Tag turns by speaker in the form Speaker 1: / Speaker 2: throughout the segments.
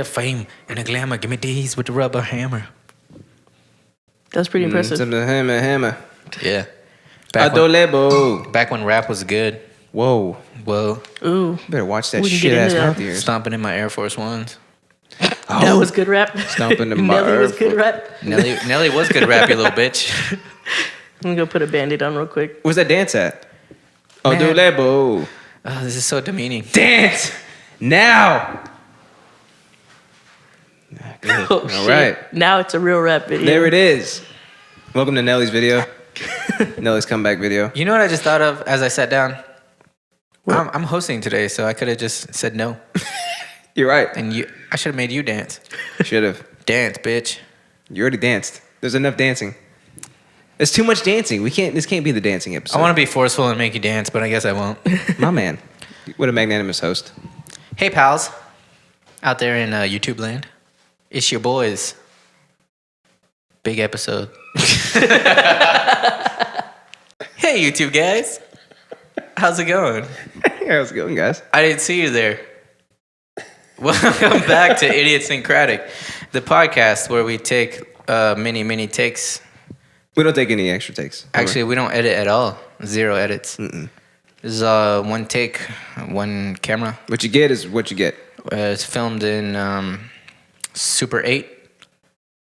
Speaker 1: of fame and a glamour. Give me these with the rubber hammer.
Speaker 2: That's pretty impressive.
Speaker 3: Hammer.
Speaker 1: Yeah.
Speaker 3: Back
Speaker 1: Back when rap was good.
Speaker 3: Whoa.
Speaker 1: Well,
Speaker 2: Ooh.
Speaker 3: Better watch that
Speaker 2: We can
Speaker 3: shit
Speaker 2: get
Speaker 3: ass
Speaker 2: into
Speaker 3: mouth
Speaker 2: that.
Speaker 3: of yours.
Speaker 1: stomping in my Air Force Ones.
Speaker 2: That was good rap.
Speaker 3: Stomping in my
Speaker 2: Nelly was
Speaker 3: Earth.
Speaker 2: good rap.
Speaker 1: Nelly was good rap, you little bitch.
Speaker 2: I'm gonna go put a band-aid on real quick.
Speaker 3: Where's that dance at?
Speaker 1: Man.
Speaker 3: Odolebo.
Speaker 1: Oh, this is so demeaning.
Speaker 3: Dance now. Good.
Speaker 2: Oh,
Speaker 3: All
Speaker 2: shit.
Speaker 3: right.
Speaker 2: Now it's a real rap video.
Speaker 3: There it is. Welcome to Nelly's video. Nelly's comeback video.
Speaker 1: You know what I just thought of as I sat down? I'm hosting today, so I could have just said no.
Speaker 3: You're right.
Speaker 1: And I should have made you dance.
Speaker 3: Should have.
Speaker 1: Dance, bitch.
Speaker 3: You already danced. There's enough dancing. There's too much dancing. This can't be the dancing episode.
Speaker 1: I want to be forceful and make you dance, but I guess I won't.
Speaker 3: My man. What a magnanimous host.
Speaker 1: Hey, pals. Out there in YouTube land. It's your boys. Big episode. Hey, YouTube guys. How's it going?
Speaker 3: How's it going, guys?
Speaker 1: I didn't see you there. Welcome back to Idiotsyncratic, the podcast where we take many takes.
Speaker 3: We don't take any extra takes.
Speaker 1: Actually, we don't edit at all. 0 edits.
Speaker 3: Mm-mm.
Speaker 1: This is one take, one camera.
Speaker 3: What you get is what you get.
Speaker 1: It's filmed in Super 8,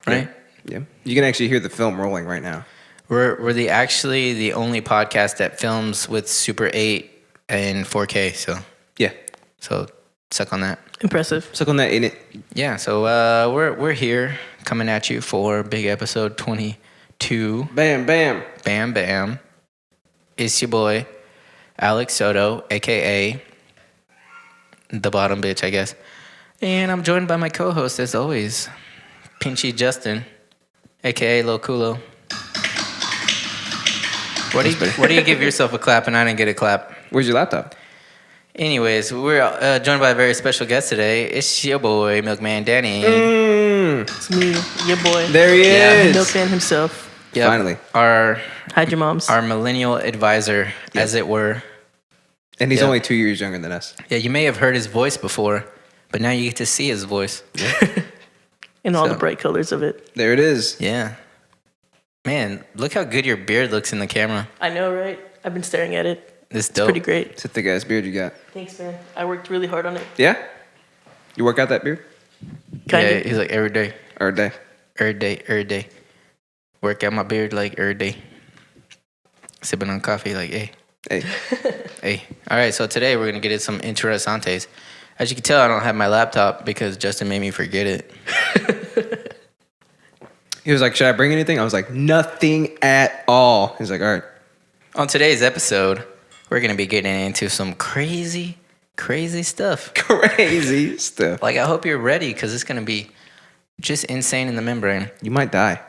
Speaker 1: right?
Speaker 3: Yeah. You can actually hear the film rolling right now.
Speaker 1: We're actually the only podcast that films with Super 8 and 4K. So suck on that.
Speaker 2: Impressive.
Speaker 3: Suck on that, ain't it?
Speaker 1: Yeah. So we're here coming at you for big episode 22.
Speaker 3: Bam, bam.
Speaker 1: Bam bam. It's your boy Alex Scuba, aka the bottom bitch, I guess. And I'm joined by my co-host as always, Pinchy Justyn, aka Lo Culo. What do you give yourself a clap and I didn't get a clap?
Speaker 3: Where's your laptop?
Speaker 1: Anyways, we're joined by a very special guest today. It's your boy, Milkman Danny.
Speaker 2: It's me, your boy.
Speaker 3: There he is.
Speaker 2: Milkman himself.
Speaker 1: Yep.
Speaker 3: Finally.
Speaker 2: Hide your moms.
Speaker 1: Our millennial advisor, as it were.
Speaker 3: And he's
Speaker 1: Yeah.
Speaker 3: only 2 years younger than us.
Speaker 1: Yeah, you may have heard his voice before, but now you get to see his voice.
Speaker 2: In all
Speaker 1: So-
Speaker 2: the bright colors of it.
Speaker 3: There it is.
Speaker 1: Yeah. Man, look how good your beard looks in the camera.
Speaker 2: I know, right? I've been staring at it.
Speaker 1: It's
Speaker 2: It's
Speaker 1: dope.
Speaker 2: pretty great.
Speaker 3: It's a thick ass beard you got.
Speaker 2: Thanks, man. I worked really hard on it.
Speaker 3: Yeah? You work out that beard?
Speaker 2: Kind
Speaker 1: Yeah,
Speaker 2: of.
Speaker 1: he's like every day.
Speaker 3: Or a day?
Speaker 1: Every day. Work out my beard like every day. Sipping on coffee like, hey.
Speaker 3: Hey.
Speaker 1: Hey. All right, so today we're going to get into some interesantes. As you can tell, I don't have my laptop because Justyn made me forget it.
Speaker 3: He was like, should I bring anything? I was like, nothing at all. He's like, all right.
Speaker 1: On today's episode, we're going to be getting into some crazy stuff.
Speaker 3: Crazy stuff.
Speaker 1: Like, I hope you're ready because it's going to be just insane in the membrane.
Speaker 3: You might die.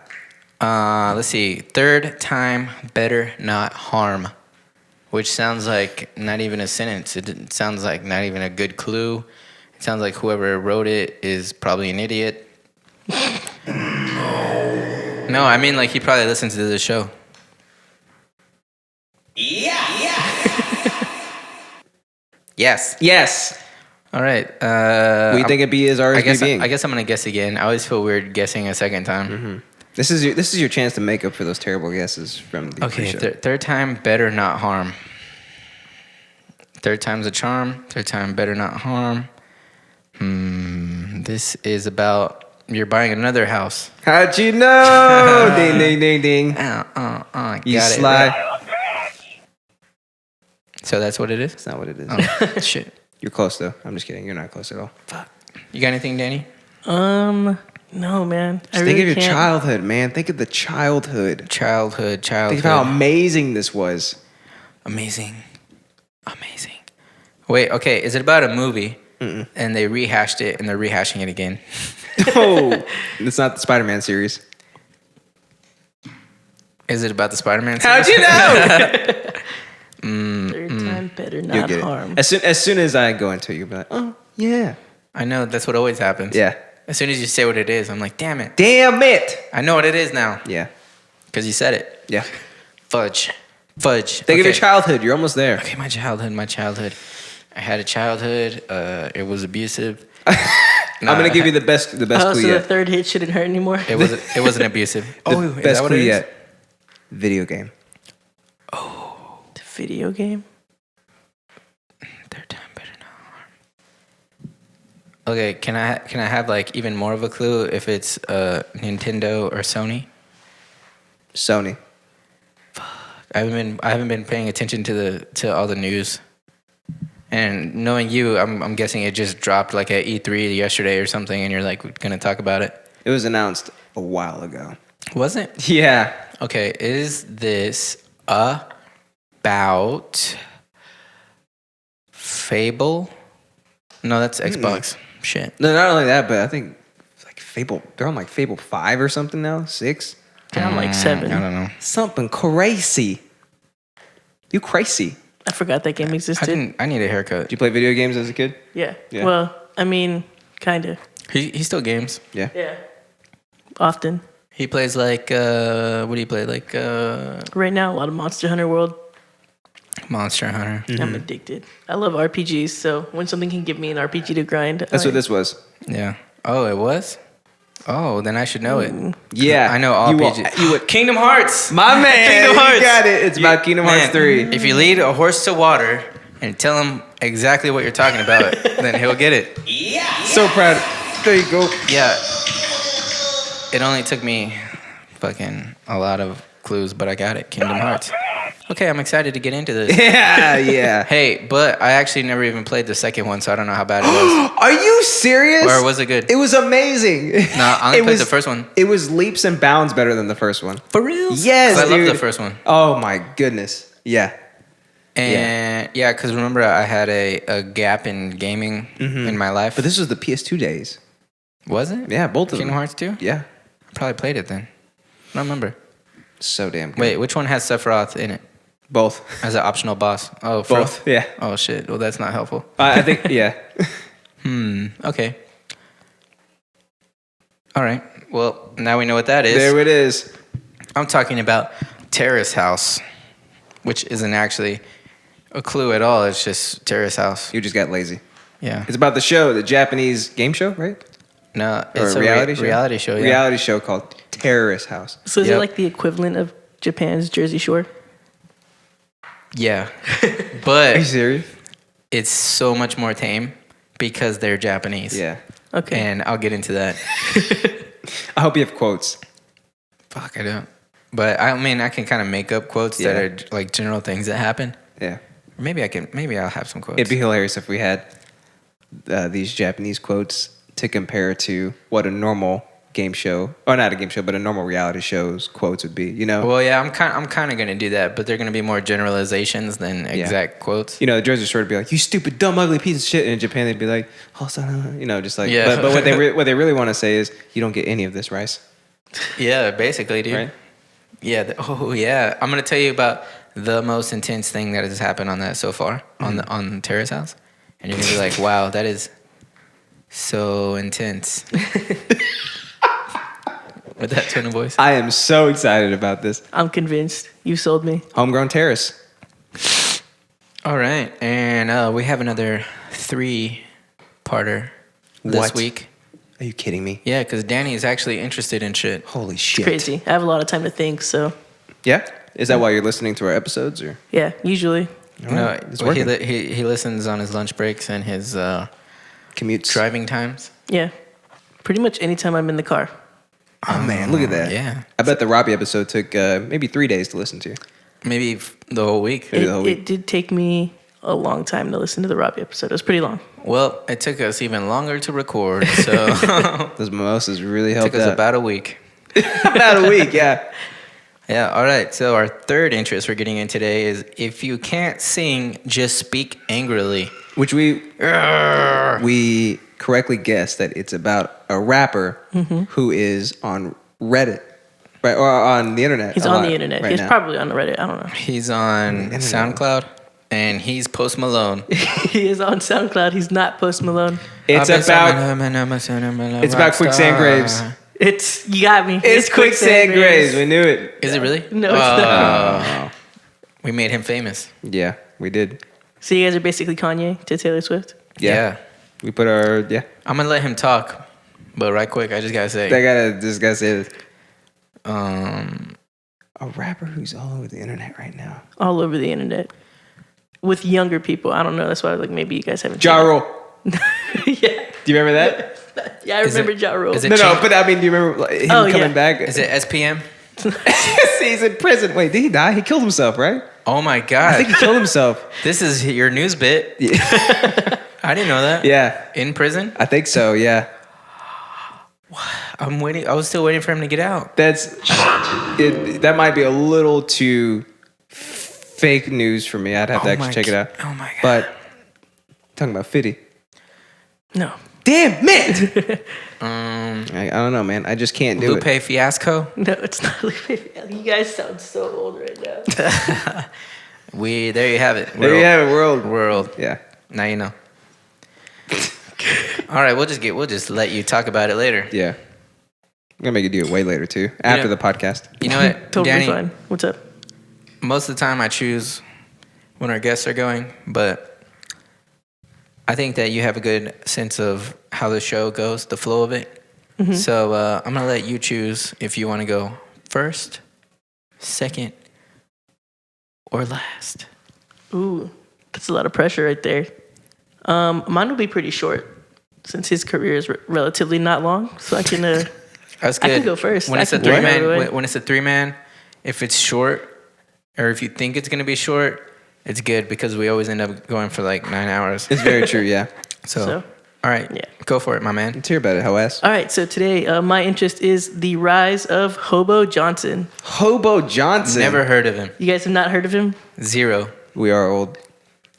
Speaker 1: Let's see. Third time better not harm. Which sounds like not even a sentence. It sounds like not even a good clue. It sounds like whoever wrote it is probably an idiot. No, I mean like he probably listens to the show. Yeah. Yes.
Speaker 3: Yes.
Speaker 1: All right.
Speaker 3: What do you think it'd be as
Speaker 1: I
Speaker 3: RSVPing?
Speaker 1: guess I'm gonna guess again. I always feel weird guessing a second time.
Speaker 3: Mm-hmm. This is your chance to make up for those terrible guesses from the
Speaker 1: Okay,
Speaker 3: pre-show.
Speaker 1: third time better not harm. Third time's a charm. Third time better not harm. This is about you're buying another house.
Speaker 3: How'd you know? Ding, ding, ding, ding.
Speaker 1: Got
Speaker 3: You
Speaker 1: it.
Speaker 3: sly.
Speaker 1: So that's what it is?
Speaker 3: That's not what it is.
Speaker 1: Oh, shit.
Speaker 3: You're close, though. I'm just kidding. You're not close at all.
Speaker 1: Fuck. You got anything, Danny?
Speaker 2: No, man.
Speaker 3: Just think of your childhood, man. Think of the childhood.
Speaker 1: Childhood.
Speaker 3: Think of how amazing this was.
Speaker 1: Amazing. Wait, okay. Is it about a movie?
Speaker 3: Mm-mm.
Speaker 1: And they rehashed it and they're rehashing it again?
Speaker 3: Oh, it's not the Spider-Man series.
Speaker 1: Is it about the Spider-Man
Speaker 3: How'd
Speaker 1: series?
Speaker 3: you know?
Speaker 2: Third time better
Speaker 3: You'll
Speaker 2: not
Speaker 3: get
Speaker 2: harm.
Speaker 3: it. As soon as I go into it, you'll be like, oh, yeah.
Speaker 1: I know. That's what always happens.
Speaker 3: Yeah.
Speaker 1: As soon as you say what it is, I'm like, damn it.
Speaker 3: Damn it.
Speaker 1: I know what it is now.
Speaker 3: Yeah.
Speaker 1: Because you said it.
Speaker 3: Yeah.
Speaker 1: Fudge.
Speaker 3: Think of your childhood. You're almost there.
Speaker 1: Okay, my childhood. I had a childhood. It was abusive. Nah,
Speaker 3: I'm gonna give you the best
Speaker 2: Oh,
Speaker 3: clue
Speaker 2: so the
Speaker 3: yet.
Speaker 2: third hit shouldn't hurt anymore.
Speaker 1: It wasn't abusive.
Speaker 3: The
Speaker 1: is
Speaker 3: best
Speaker 1: that what
Speaker 3: clue
Speaker 1: it is?
Speaker 3: yet. Video game.
Speaker 2: The video game.
Speaker 1: Third time better not harm. Okay, can I have like even more of a clue if it's Nintendo or Sony?
Speaker 3: Sony.
Speaker 1: I haven't been paying attention to all the news. And knowing you, I'm guessing it just dropped like at E3 yesterday or something, and you're like gonna talk about it.
Speaker 3: It was announced a while ago.
Speaker 1: Was it?
Speaker 3: Yeah.
Speaker 1: Okay, is this about Fable? No, that's Xbox. Shit.
Speaker 3: No, not only that, but I think it's like Fable. They're on like Fable 5 or something now. 6.
Speaker 2: I'm like 7.
Speaker 1: I don't know.
Speaker 3: Something crazy. You crazy.
Speaker 2: I forgot that game existed.
Speaker 1: I need a haircut.
Speaker 3: Did you play video games as a kid?
Speaker 2: Yeah.
Speaker 3: Yeah.
Speaker 2: Well, I mean, kind of.
Speaker 1: He still games.
Speaker 3: Yeah.
Speaker 2: Yeah. Often.
Speaker 1: He plays like what do you play? Like
Speaker 2: Right now, a lot of Monster Hunter World.
Speaker 1: Monster Hunter.
Speaker 2: I'm addicted. I love RPGs, so when something can give me an RPG to grind,
Speaker 3: That's what this was.
Speaker 1: Yeah. Oh, it was? Oh, then I should know it.
Speaker 3: Yeah.
Speaker 1: I know all
Speaker 3: You will-
Speaker 1: PG.
Speaker 3: you would-
Speaker 1: Kingdom Hearts.
Speaker 3: My man.
Speaker 1: Kingdom Hearts.
Speaker 3: You got it. It's about Kingdom Hearts
Speaker 1: Man,
Speaker 3: 3.
Speaker 1: If you lead a horse to water and tell him exactly what you're talking about, then he'll get it.
Speaker 3: So proud. There you go.
Speaker 1: Yeah. It only took me fucking a lot of clues, but I got it. Kingdom Hearts. Okay, I'm excited to get into this.
Speaker 3: Yeah, yeah.
Speaker 1: Hey, but I actually never even played the second one, so I don't know how bad it was.
Speaker 3: Are you serious?
Speaker 1: Or was it good?
Speaker 3: It was amazing.
Speaker 1: No, I only played the first one.
Speaker 3: It was leaps and bounds better than the first one.
Speaker 1: For real?
Speaker 3: Yes,
Speaker 1: I
Speaker 3: dude.
Speaker 1: love the first one.
Speaker 3: Oh my goodness. Yeah.
Speaker 1: And yeah, because remember I had a gap in gaming in my life.
Speaker 3: But this was the PS2 days.
Speaker 1: Was it?
Speaker 3: Yeah, both of
Speaker 1: Kingdom
Speaker 3: them.
Speaker 1: Hearts 2?
Speaker 3: Yeah.
Speaker 1: I probably played it then. I don't remember.
Speaker 3: So damn good.
Speaker 1: Wait, which one has Sephiroth in it
Speaker 3: Both.
Speaker 1: as an optional boss? Oh,
Speaker 3: Both. Yeah.
Speaker 1: Oh shit. Well, that's not helpful.
Speaker 3: I think, yeah.
Speaker 1: Okay. All right. Well, now we know what that is.
Speaker 3: There it is.
Speaker 1: I'm talking about Terrace House, which isn't actually a clue at all. It's just Terrace House.
Speaker 3: You just got lazy.
Speaker 1: Yeah.
Speaker 3: It's about the show, the Japanese game show, right?
Speaker 1: No,
Speaker 3: Or
Speaker 1: it's
Speaker 3: a reality show?
Speaker 1: Reality show. Yeah.
Speaker 3: Reality show called Terrace House.
Speaker 2: So is it
Speaker 1: Yep.
Speaker 2: like the equivalent of Japan's Jersey Shore?
Speaker 1: Yeah.
Speaker 3: Are you
Speaker 1: But
Speaker 3: serious?
Speaker 1: it's so much more tame because they're Japanese.
Speaker 3: Yeah.
Speaker 2: Okay.
Speaker 1: And I'll get into that.
Speaker 3: I hope you have quotes.
Speaker 1: Fuck, I don't. But I mean, I can kind of make up quotes that
Speaker 3: Yeah.
Speaker 1: are like general things that happen.
Speaker 3: Yeah.
Speaker 1: Maybe I'll have some quotes.
Speaker 3: It'd be hilarious if we had these Japanese quotes to compare to what a normal game show, or not a game show, but a normal reality show's quotes would be, you know?
Speaker 1: Well, yeah, I'm kind of going to do that, but they're going to be more generalizations than exact quotes.
Speaker 3: You know, the Jersey Shore would be like, you stupid, dumb, ugly piece of shit. And in Japan, they'd be like, oh, son, you know, just like,
Speaker 1: Yeah.
Speaker 3: but what they really want to say is, you don't get any of this rice.
Speaker 1: Yeah, basically, dude.
Speaker 3: Right?
Speaker 1: Yeah. Oh, yeah. I'm going to tell you about the most intense thing that has happened on that so far on Terrace House. And you're going to be like, wow, that is so intense. With that tone of voice.
Speaker 3: I am so excited about this.
Speaker 2: I'm convinced. You sold me.
Speaker 3: Homegrown Terrace.
Speaker 1: All right. And we have another 3-parter this
Speaker 3: What?
Speaker 1: week.
Speaker 3: Are you kidding me?
Speaker 1: Yeah, because Danny is actually interested in shit.
Speaker 3: Holy shit.
Speaker 2: Crazy. I have a lot of time to think, so
Speaker 3: Yeah? Is that why you're listening to our episodes? Or
Speaker 2: yeah, usually.
Speaker 1: No,
Speaker 3: it's
Speaker 1: well, he
Speaker 3: working.
Speaker 1: he listens on his lunch breaks and his
Speaker 3: Commutes?
Speaker 1: driving times.
Speaker 2: Yeah. Pretty much anytime I'm in the car.
Speaker 3: Oh, man, look at that.
Speaker 1: Yeah.
Speaker 3: I bet the Robbie episode took maybe 3 days to listen to.
Speaker 1: Maybe the whole week.
Speaker 3: Maybe the whole week.
Speaker 2: It did take me a long time to listen to the Robbie episode. It was pretty long.
Speaker 1: Well, it took us even longer to record, so it
Speaker 3: Those mimosas really helped
Speaker 1: took us
Speaker 3: out.
Speaker 1: about a week.
Speaker 3: About a week, yeah.
Speaker 1: Yeah, all right. So our third interest we're getting in today is if you can't sing, just speak angrily.
Speaker 3: Which we correctly guessed that it's about a rapper who is on Reddit, right, or on the internet.
Speaker 2: He's
Speaker 3: a
Speaker 2: on
Speaker 3: lot
Speaker 2: the internet.
Speaker 3: right
Speaker 2: He's
Speaker 3: now.
Speaker 2: probably on Reddit. I don't know.
Speaker 1: He's on SoundCloud, and he's Post Malone.
Speaker 2: He is on SoundCloud. He's not Post Malone.
Speaker 3: It's about Quicksand Graves.
Speaker 2: You got me.
Speaker 3: It's Quicksand Graves. We knew it.
Speaker 1: Is it really?
Speaker 2: No, it's not.
Speaker 1: We made him famous.
Speaker 3: Yeah, we did.
Speaker 2: So you guys are basically Kanye to Taylor Swift?
Speaker 3: Yeah. We put our
Speaker 1: I'm gonna let him talk, but right quick, I just gotta say,
Speaker 3: This guy said, a rapper who's all over the internet right now.
Speaker 2: All over the internet. With younger people. I don't know. That's why I was like, maybe you guys haven't
Speaker 3: Ja Rule.
Speaker 2: Yeah.
Speaker 3: Do you remember that?
Speaker 2: Yeah, I remember Ja Rule.
Speaker 1: is it
Speaker 3: No, but I mean, do you remember him coming back?
Speaker 1: Is it SPM?
Speaker 3: He's in prison. Wait, did he die? He killed himself, right?
Speaker 1: Oh my god!
Speaker 3: I think he killed himself.
Speaker 1: This is your news bit.
Speaker 3: Yeah.
Speaker 1: I didn't know that.
Speaker 3: Yeah.
Speaker 1: In prison?
Speaker 3: I think so, yeah.
Speaker 1: I'm waiting. I was still waiting for him to get out.
Speaker 3: That might be a little too fake news for me. I'd have to actually check it out.
Speaker 1: Oh my god!
Speaker 3: But talking about 50.
Speaker 2: No.
Speaker 3: Damn it! I don't know, man. I just can't do
Speaker 1: Lupe
Speaker 3: it.
Speaker 1: Fiasco.
Speaker 2: No, it's not. You guys sound so old right now.
Speaker 1: There you have it.
Speaker 3: There you have it,
Speaker 1: World.
Speaker 3: Yeah.
Speaker 1: Now you know. All right, we'll just let you talk about it later.
Speaker 3: Yeah. I'm gonna make you do it way later too, after the podcast.
Speaker 1: You know what,
Speaker 2: Totally
Speaker 1: Danny?
Speaker 2: fine. What's up?
Speaker 1: Most of the time, I choose when our guests are going, but I think that you have a good sense of how the show goes, the flow of it. Mm-hmm. So I'm gonna let you choose if you want to go first, second, or last.
Speaker 2: Ooh, that's a lot of pressure right there. Mine will be pretty short since his career is relatively not long, so I can.
Speaker 1: That's good.
Speaker 2: I can go first.
Speaker 1: When it's a 3-man, when it's a 3-man, if it's short, or if you think it's gonna be short, it's good because we always end up going for like 9 hours.
Speaker 3: It's very true, yeah.
Speaker 1: So all right,
Speaker 2: yeah,
Speaker 1: go for it, my man.
Speaker 3: Let's hear about it, Hoas.
Speaker 2: All right, so today my interest is the rise of Hobo Johnson.
Speaker 3: Hobo Johnson.
Speaker 1: Never heard of him.
Speaker 2: You guys have not heard of him?
Speaker 1: Zero.
Speaker 3: We are old.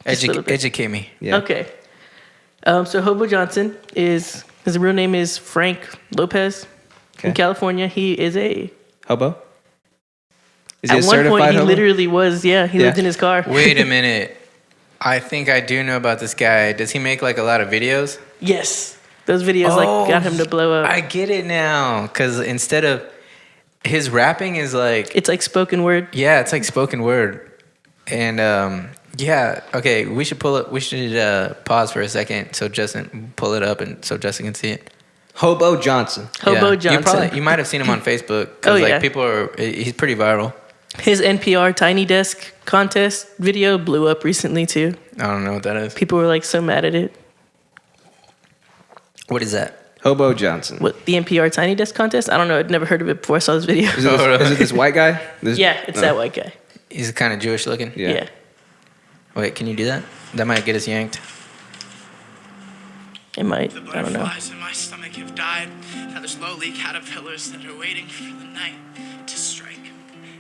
Speaker 1: Educate me.
Speaker 3: Yeah.
Speaker 2: Okay. So Hobo Johnson his real name is Frank Lopez.
Speaker 3: Okay.
Speaker 2: In California, he is a
Speaker 3: Hobo? Is he
Speaker 2: at
Speaker 3: a
Speaker 2: one
Speaker 3: certified
Speaker 2: point he
Speaker 3: hobo?
Speaker 2: literally was. Yeah, he lived in his car.
Speaker 1: Wait a minute. I think I do know about this guy. Does he make like a lot of videos?
Speaker 2: Yes, those videos got him to blow up.
Speaker 1: I get it now. Because instead of his rapping is like
Speaker 2: It's like spoken word.
Speaker 1: yeah, it's like spoken word, and yeah. Okay, we should pull it. We should pause for a second so Justin pull it up and so Justin can see it.
Speaker 3: Hobo Johnson.
Speaker 2: Hobo
Speaker 1: Yeah.
Speaker 2: Johnson.
Speaker 1: You might have seen him on Facebook because
Speaker 2: Oh, yeah.
Speaker 1: like people are. He's pretty viral.
Speaker 2: His NPR Tiny Desk contest video blew up recently too.
Speaker 1: I don't know what that is.
Speaker 2: People were like so mad at it.
Speaker 1: What is that?
Speaker 3: Hobo Johnson.
Speaker 2: What, the NPR Tiny Desk contest? I don't know. I'd never heard of it before I saw this video.
Speaker 3: Is it this white guy?
Speaker 2: Yeah, it's that white guy.
Speaker 1: He's kind of Jewish looking.
Speaker 2: Yeah.
Speaker 1: Wait, can you do that? That might get us yanked.
Speaker 2: It might.
Speaker 4: The
Speaker 2: I don't know.
Speaker 4: butterflies in my stomach have died. Now there's lowly caterpillars that are waiting for the night to strike.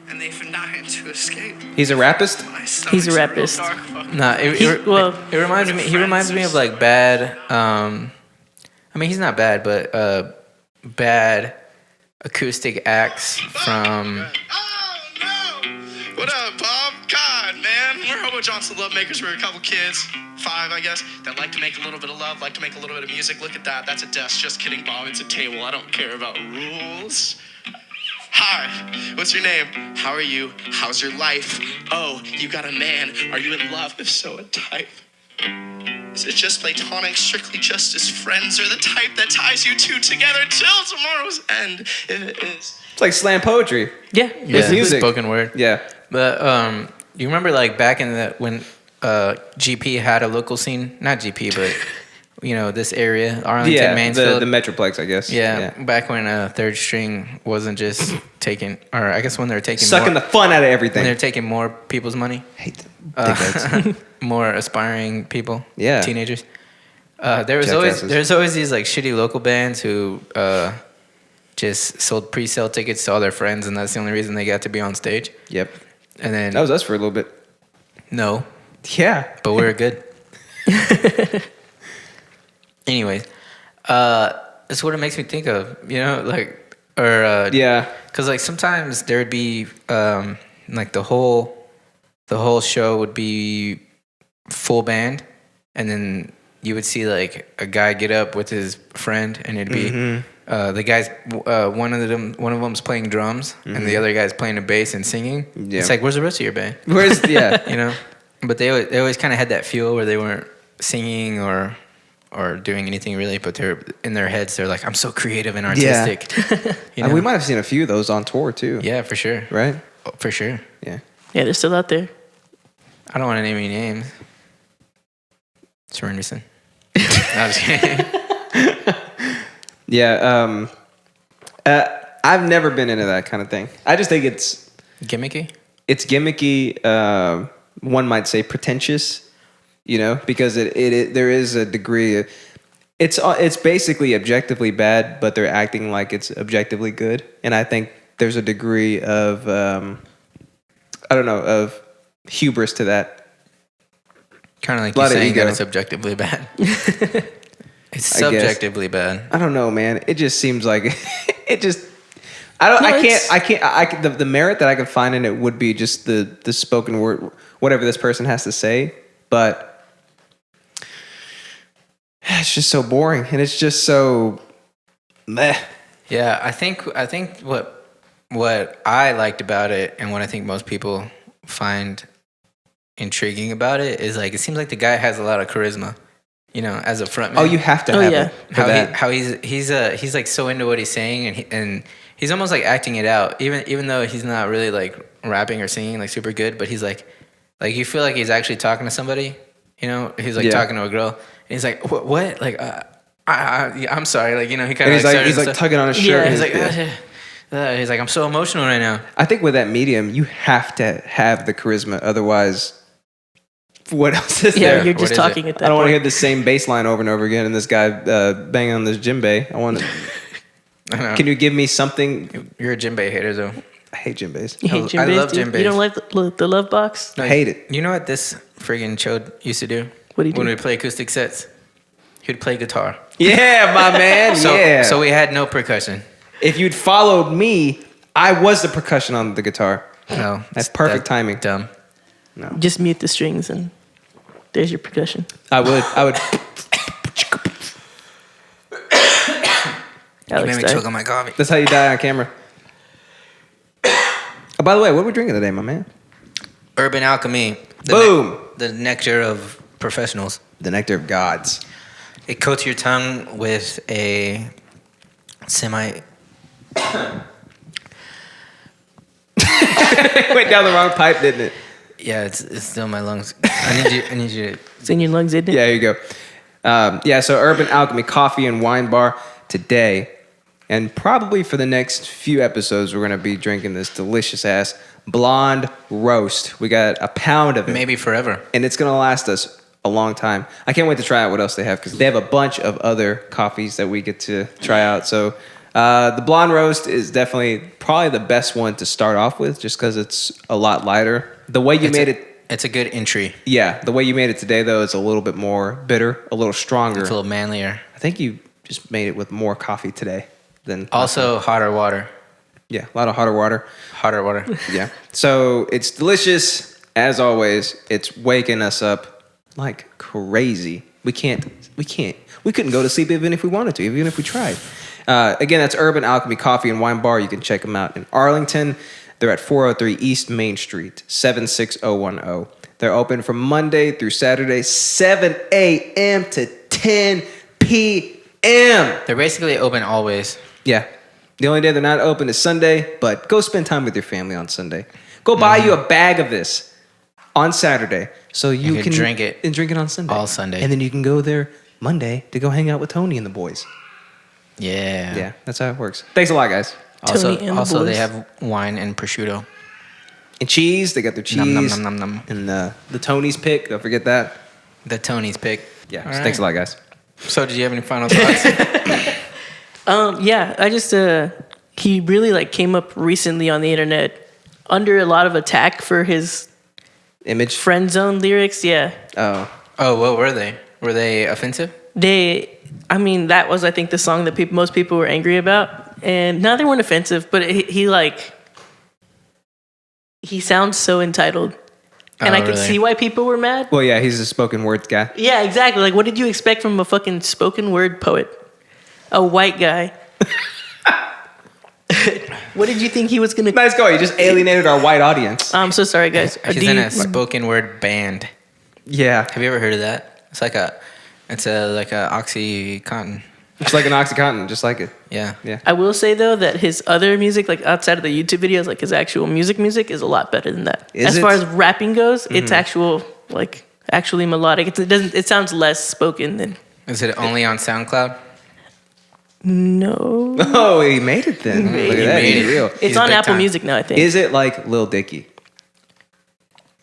Speaker 4: And they've been dying to escape.
Speaker 3: He's a rapist?
Speaker 4: My stomach's
Speaker 2: He's a
Speaker 4: real
Speaker 2: rapist.
Speaker 4: dark fucking-
Speaker 1: Nah, it reminds me. He reminds me of like bad. I mean, he's not bad, but bad acoustic acts from.
Speaker 4: Oh no! What up, Bob? God, man, we're Hobo Johnson love makers. We're a couple kids, 5, I guess, that like to make a little bit of love, like to make a little bit of music. Look at that. That's a desk. Just kidding, Bob. It's a table. I don't care about rules. Hi, what's your name? How are you? How's your life? Oh, you got a man. Are you in love? If so, a type. Is it just platonic, strictly just as friends, or the type that ties you two together till tomorrow's end? If it is.
Speaker 3: It's like slam poetry.
Speaker 2: Yeah.
Speaker 3: With music.
Speaker 1: Spoken word.
Speaker 3: Yeah.
Speaker 1: But you remember like back in the when GP had a local scene, not GP, but you know this area, Arlington,
Speaker 3: Yeah,
Speaker 1: Mansfield.
Speaker 3: the Metroplex, I guess.
Speaker 1: Yeah, back when Third String wasn't just taking, or I guess when they were taking
Speaker 3: Sucking
Speaker 1: more,
Speaker 3: the fun out of
Speaker 1: when
Speaker 3: everything.
Speaker 1: they're taking more people's money,
Speaker 3: Hate them. Dickheads.
Speaker 1: more aspiring people,
Speaker 3: Yeah.
Speaker 1: teenagers. There's
Speaker 3: Jackasses.
Speaker 1: always these like shitty local bands who just sold pre-sale tickets to all their friends, and that's the only reason they got to be on stage.
Speaker 3: Yep.
Speaker 1: And then
Speaker 3: That was us for a little bit.
Speaker 1: no,
Speaker 3: Yeah.
Speaker 1: but we were good. Anyways, that's what it makes me think of, you know, like, or
Speaker 3: Yeah.
Speaker 1: because like sometimes there would be like the whole show would be full band, and then you would see like a guy get up with his friend, and it'd be the guys. One of them's playing drums, and the other guy's playing a bass and singing.
Speaker 3: Yeah.
Speaker 1: It's like, where's the rest of your band?
Speaker 3: Where's, yeah.
Speaker 1: You know, but they always kind of had that feel where they weren't singing or or doing anything really, but they're in their heads. They're like, I'm so creative and artistic. You know?
Speaker 3: We might have seen a few of those on tour too.
Speaker 1: Yeah, for sure.
Speaker 3: Right?
Speaker 1: Oh, for sure.
Speaker 3: Yeah.
Speaker 2: Yeah, they're still out there.
Speaker 1: I don't want to name any names. Serenderson. No, I'm just kidding.
Speaker 3: Yeah. I've never been into that kind of thing. I just think it's
Speaker 1: Gimmicky?
Speaker 3: it's gimmicky. One might say pretentious, you know, because it there is a degree of, it's basically objectively bad, but they're acting like it's objectively good. And I think there's a degree of I don't know, of hubris to that.
Speaker 1: Kind of like
Speaker 3: Lot
Speaker 1: you
Speaker 3: of
Speaker 1: saying
Speaker 3: ego.
Speaker 1: that it's objectively bad. It's
Speaker 3: I guess.
Speaker 1: subjectively bad.
Speaker 3: I don't know, man. It just seems like it just. The merit that I could find in it would be just the spoken word, whatever this person has to say, but it's just so boring and it's just so meh.
Speaker 1: Yeah, I think what I liked about it and what I think most people find intriguing about it is like it seems like the guy has a lot of charisma, you know, as a frontman.
Speaker 3: Oh, you have to have
Speaker 2: yeah.
Speaker 3: it for that.
Speaker 1: How he's like so into what he's saying and he's almost like acting it out, even though he's not really like rapping or singing like super good, but he's like you feel like he's actually talking to somebody, you know, he's like talking to a girl and he's like what like I'm sorry, like, you know, he kind of
Speaker 3: he's like tugging on his shirt.
Speaker 2: Yeah.
Speaker 1: he's like he's like I'm so emotional right now.
Speaker 3: I think with that medium, you have to have the charisma, otherwise, what else is
Speaker 2: Yeah,
Speaker 3: there?
Speaker 2: you're
Speaker 1: What
Speaker 2: just
Speaker 1: is
Speaker 2: talking
Speaker 1: it?
Speaker 2: at that
Speaker 3: I don't want to
Speaker 2: point.
Speaker 3: hear the same bass line over and over again, and this guy banging on this djembe. I want.
Speaker 1: I know.
Speaker 3: Can you give me something?
Speaker 1: You're a djembe hater though.
Speaker 3: I hate djembes.
Speaker 2: You hate
Speaker 1: I
Speaker 2: gym
Speaker 1: love
Speaker 2: bass, dude?
Speaker 1: gym bass.
Speaker 2: You don't like the love box?
Speaker 3: I hate it.
Speaker 1: You know what this friggin' chode used to do?
Speaker 2: What do you do?
Speaker 1: When we play acoustic sets? He'd play guitar.
Speaker 3: Yeah, my man.
Speaker 1: So we had no percussion.
Speaker 3: If you'd followed me, I was the percussion on the guitar.
Speaker 1: No.
Speaker 3: That's perfect timing.
Speaker 1: Dumb.
Speaker 2: Just mute the strings and there's your percussion.
Speaker 3: I would.
Speaker 1: You
Speaker 2: Alex
Speaker 1: made me
Speaker 2: died.
Speaker 1: choke on my coffee.
Speaker 3: That's how you die on camera. Oh, by the way, what are we drinking today, my man?
Speaker 1: Urban Alchemy.
Speaker 3: Boom.
Speaker 1: The nectar of professionals.
Speaker 3: The nectar of gods.
Speaker 1: It coats your tongue with a semi...
Speaker 3: It went down the wrong pipe, didn't it?
Speaker 1: Yeah, it's still in my lungs. I need you to...
Speaker 2: It's in your lungs, isn't it?
Speaker 3: Yeah, here you go. So Urban Alchemy Coffee and Wine Bar today. And probably for the next few episodes, we're going to be drinking this delicious-ass blonde roast. We got a pound of it.
Speaker 1: Maybe forever.
Speaker 3: And it's going to last us a long time. I can't wait to try out what else they have because they have a bunch of other coffees that we get to try out. So the blonde roast is definitely probably the best one to start off with just because it's a lot lighter. The way you made it...
Speaker 1: It's a good entry.
Speaker 3: Yeah, the way you made it today, though, is a little bit more bitter, a little stronger.
Speaker 1: It's a little manlier.
Speaker 3: I think you just made it with more coffee today than...
Speaker 1: Also, hotter water.
Speaker 3: Yeah, a lot of hotter water.
Speaker 1: Hotter water.
Speaker 3: Yeah. So it's delicious. As always, it's waking us up like crazy. We couldn't go to sleep even if we wanted to, even if we tried. Again, that's Urban Alchemy Coffee and Wine Bar. You can check them out in Arlington. They're at 403 East Main Street, 76010. They're open from Monday through Saturday, 7 a.m. to 10 p.m.
Speaker 1: They're basically open always.
Speaker 3: Yeah. The only day they're not open is Sunday, but go spend time with your family on Sunday. Go buy you a bag of this on Saturday so you can
Speaker 1: drink it
Speaker 3: and drink it on Sunday.
Speaker 1: all Sunday.
Speaker 3: And then you can go there Monday to go hang out with Tony and the boys.
Speaker 1: Yeah.
Speaker 3: Yeah, that's how it works. Thanks a lot, guys.
Speaker 1: Also,
Speaker 2: Tony and the
Speaker 1: also they
Speaker 2: boys.
Speaker 1: have wine and prosciutto.
Speaker 3: And cheese, they got their cheese.
Speaker 1: Nom, nom, nom, nom, nom.
Speaker 3: And the Tony's pick, don't forget that.
Speaker 1: The Tony's pick.
Speaker 3: Yeah,
Speaker 1: All
Speaker 3: so thanks a lot, guys.
Speaker 1: So, did you have any final thoughts?
Speaker 2: Yeah, I just he really like came up recently on the internet under a lot of attack for his
Speaker 3: Image.
Speaker 2: friend zone lyrics. Yeah,
Speaker 3: Oh.
Speaker 1: Oh, what were they? Were they offensive?
Speaker 2: that was I think the song that most people were angry about, and no, they weren't offensive, but he sounds so entitled, and I could
Speaker 1: really?
Speaker 2: see why people were mad.
Speaker 3: Well, yeah, he's a spoken word guy.
Speaker 2: Yeah, exactly. Like, what did you expect from a fucking spoken word poet? A white guy. What did you think he was gonna?
Speaker 3: Nice go. You just alienated our white audience.
Speaker 2: I'm so sorry, guys.
Speaker 1: He's in a spoken word band.
Speaker 3: Yeah.
Speaker 1: Have you ever heard of that? It's like a It's like a OxyContin.
Speaker 3: It's like an OxyContin, just like it.
Speaker 1: Yeah.
Speaker 3: Yeah.
Speaker 2: I will say though that his other music, like outside of the YouTube videos, like his actual music is a lot better than that.
Speaker 3: Is
Speaker 2: as far
Speaker 3: it?
Speaker 2: as rapping goes, it's actually melodic. It sounds less spoken than.
Speaker 1: Is it only on SoundCloud?
Speaker 2: No.
Speaker 3: Oh, he made it then. Look at that.
Speaker 1: made
Speaker 3: He's
Speaker 1: it.
Speaker 3: real.
Speaker 2: It's
Speaker 1: He's
Speaker 2: on
Speaker 1: big
Speaker 2: Apple
Speaker 1: time.
Speaker 2: Music now, I think.
Speaker 3: Is it like Lil Dicky?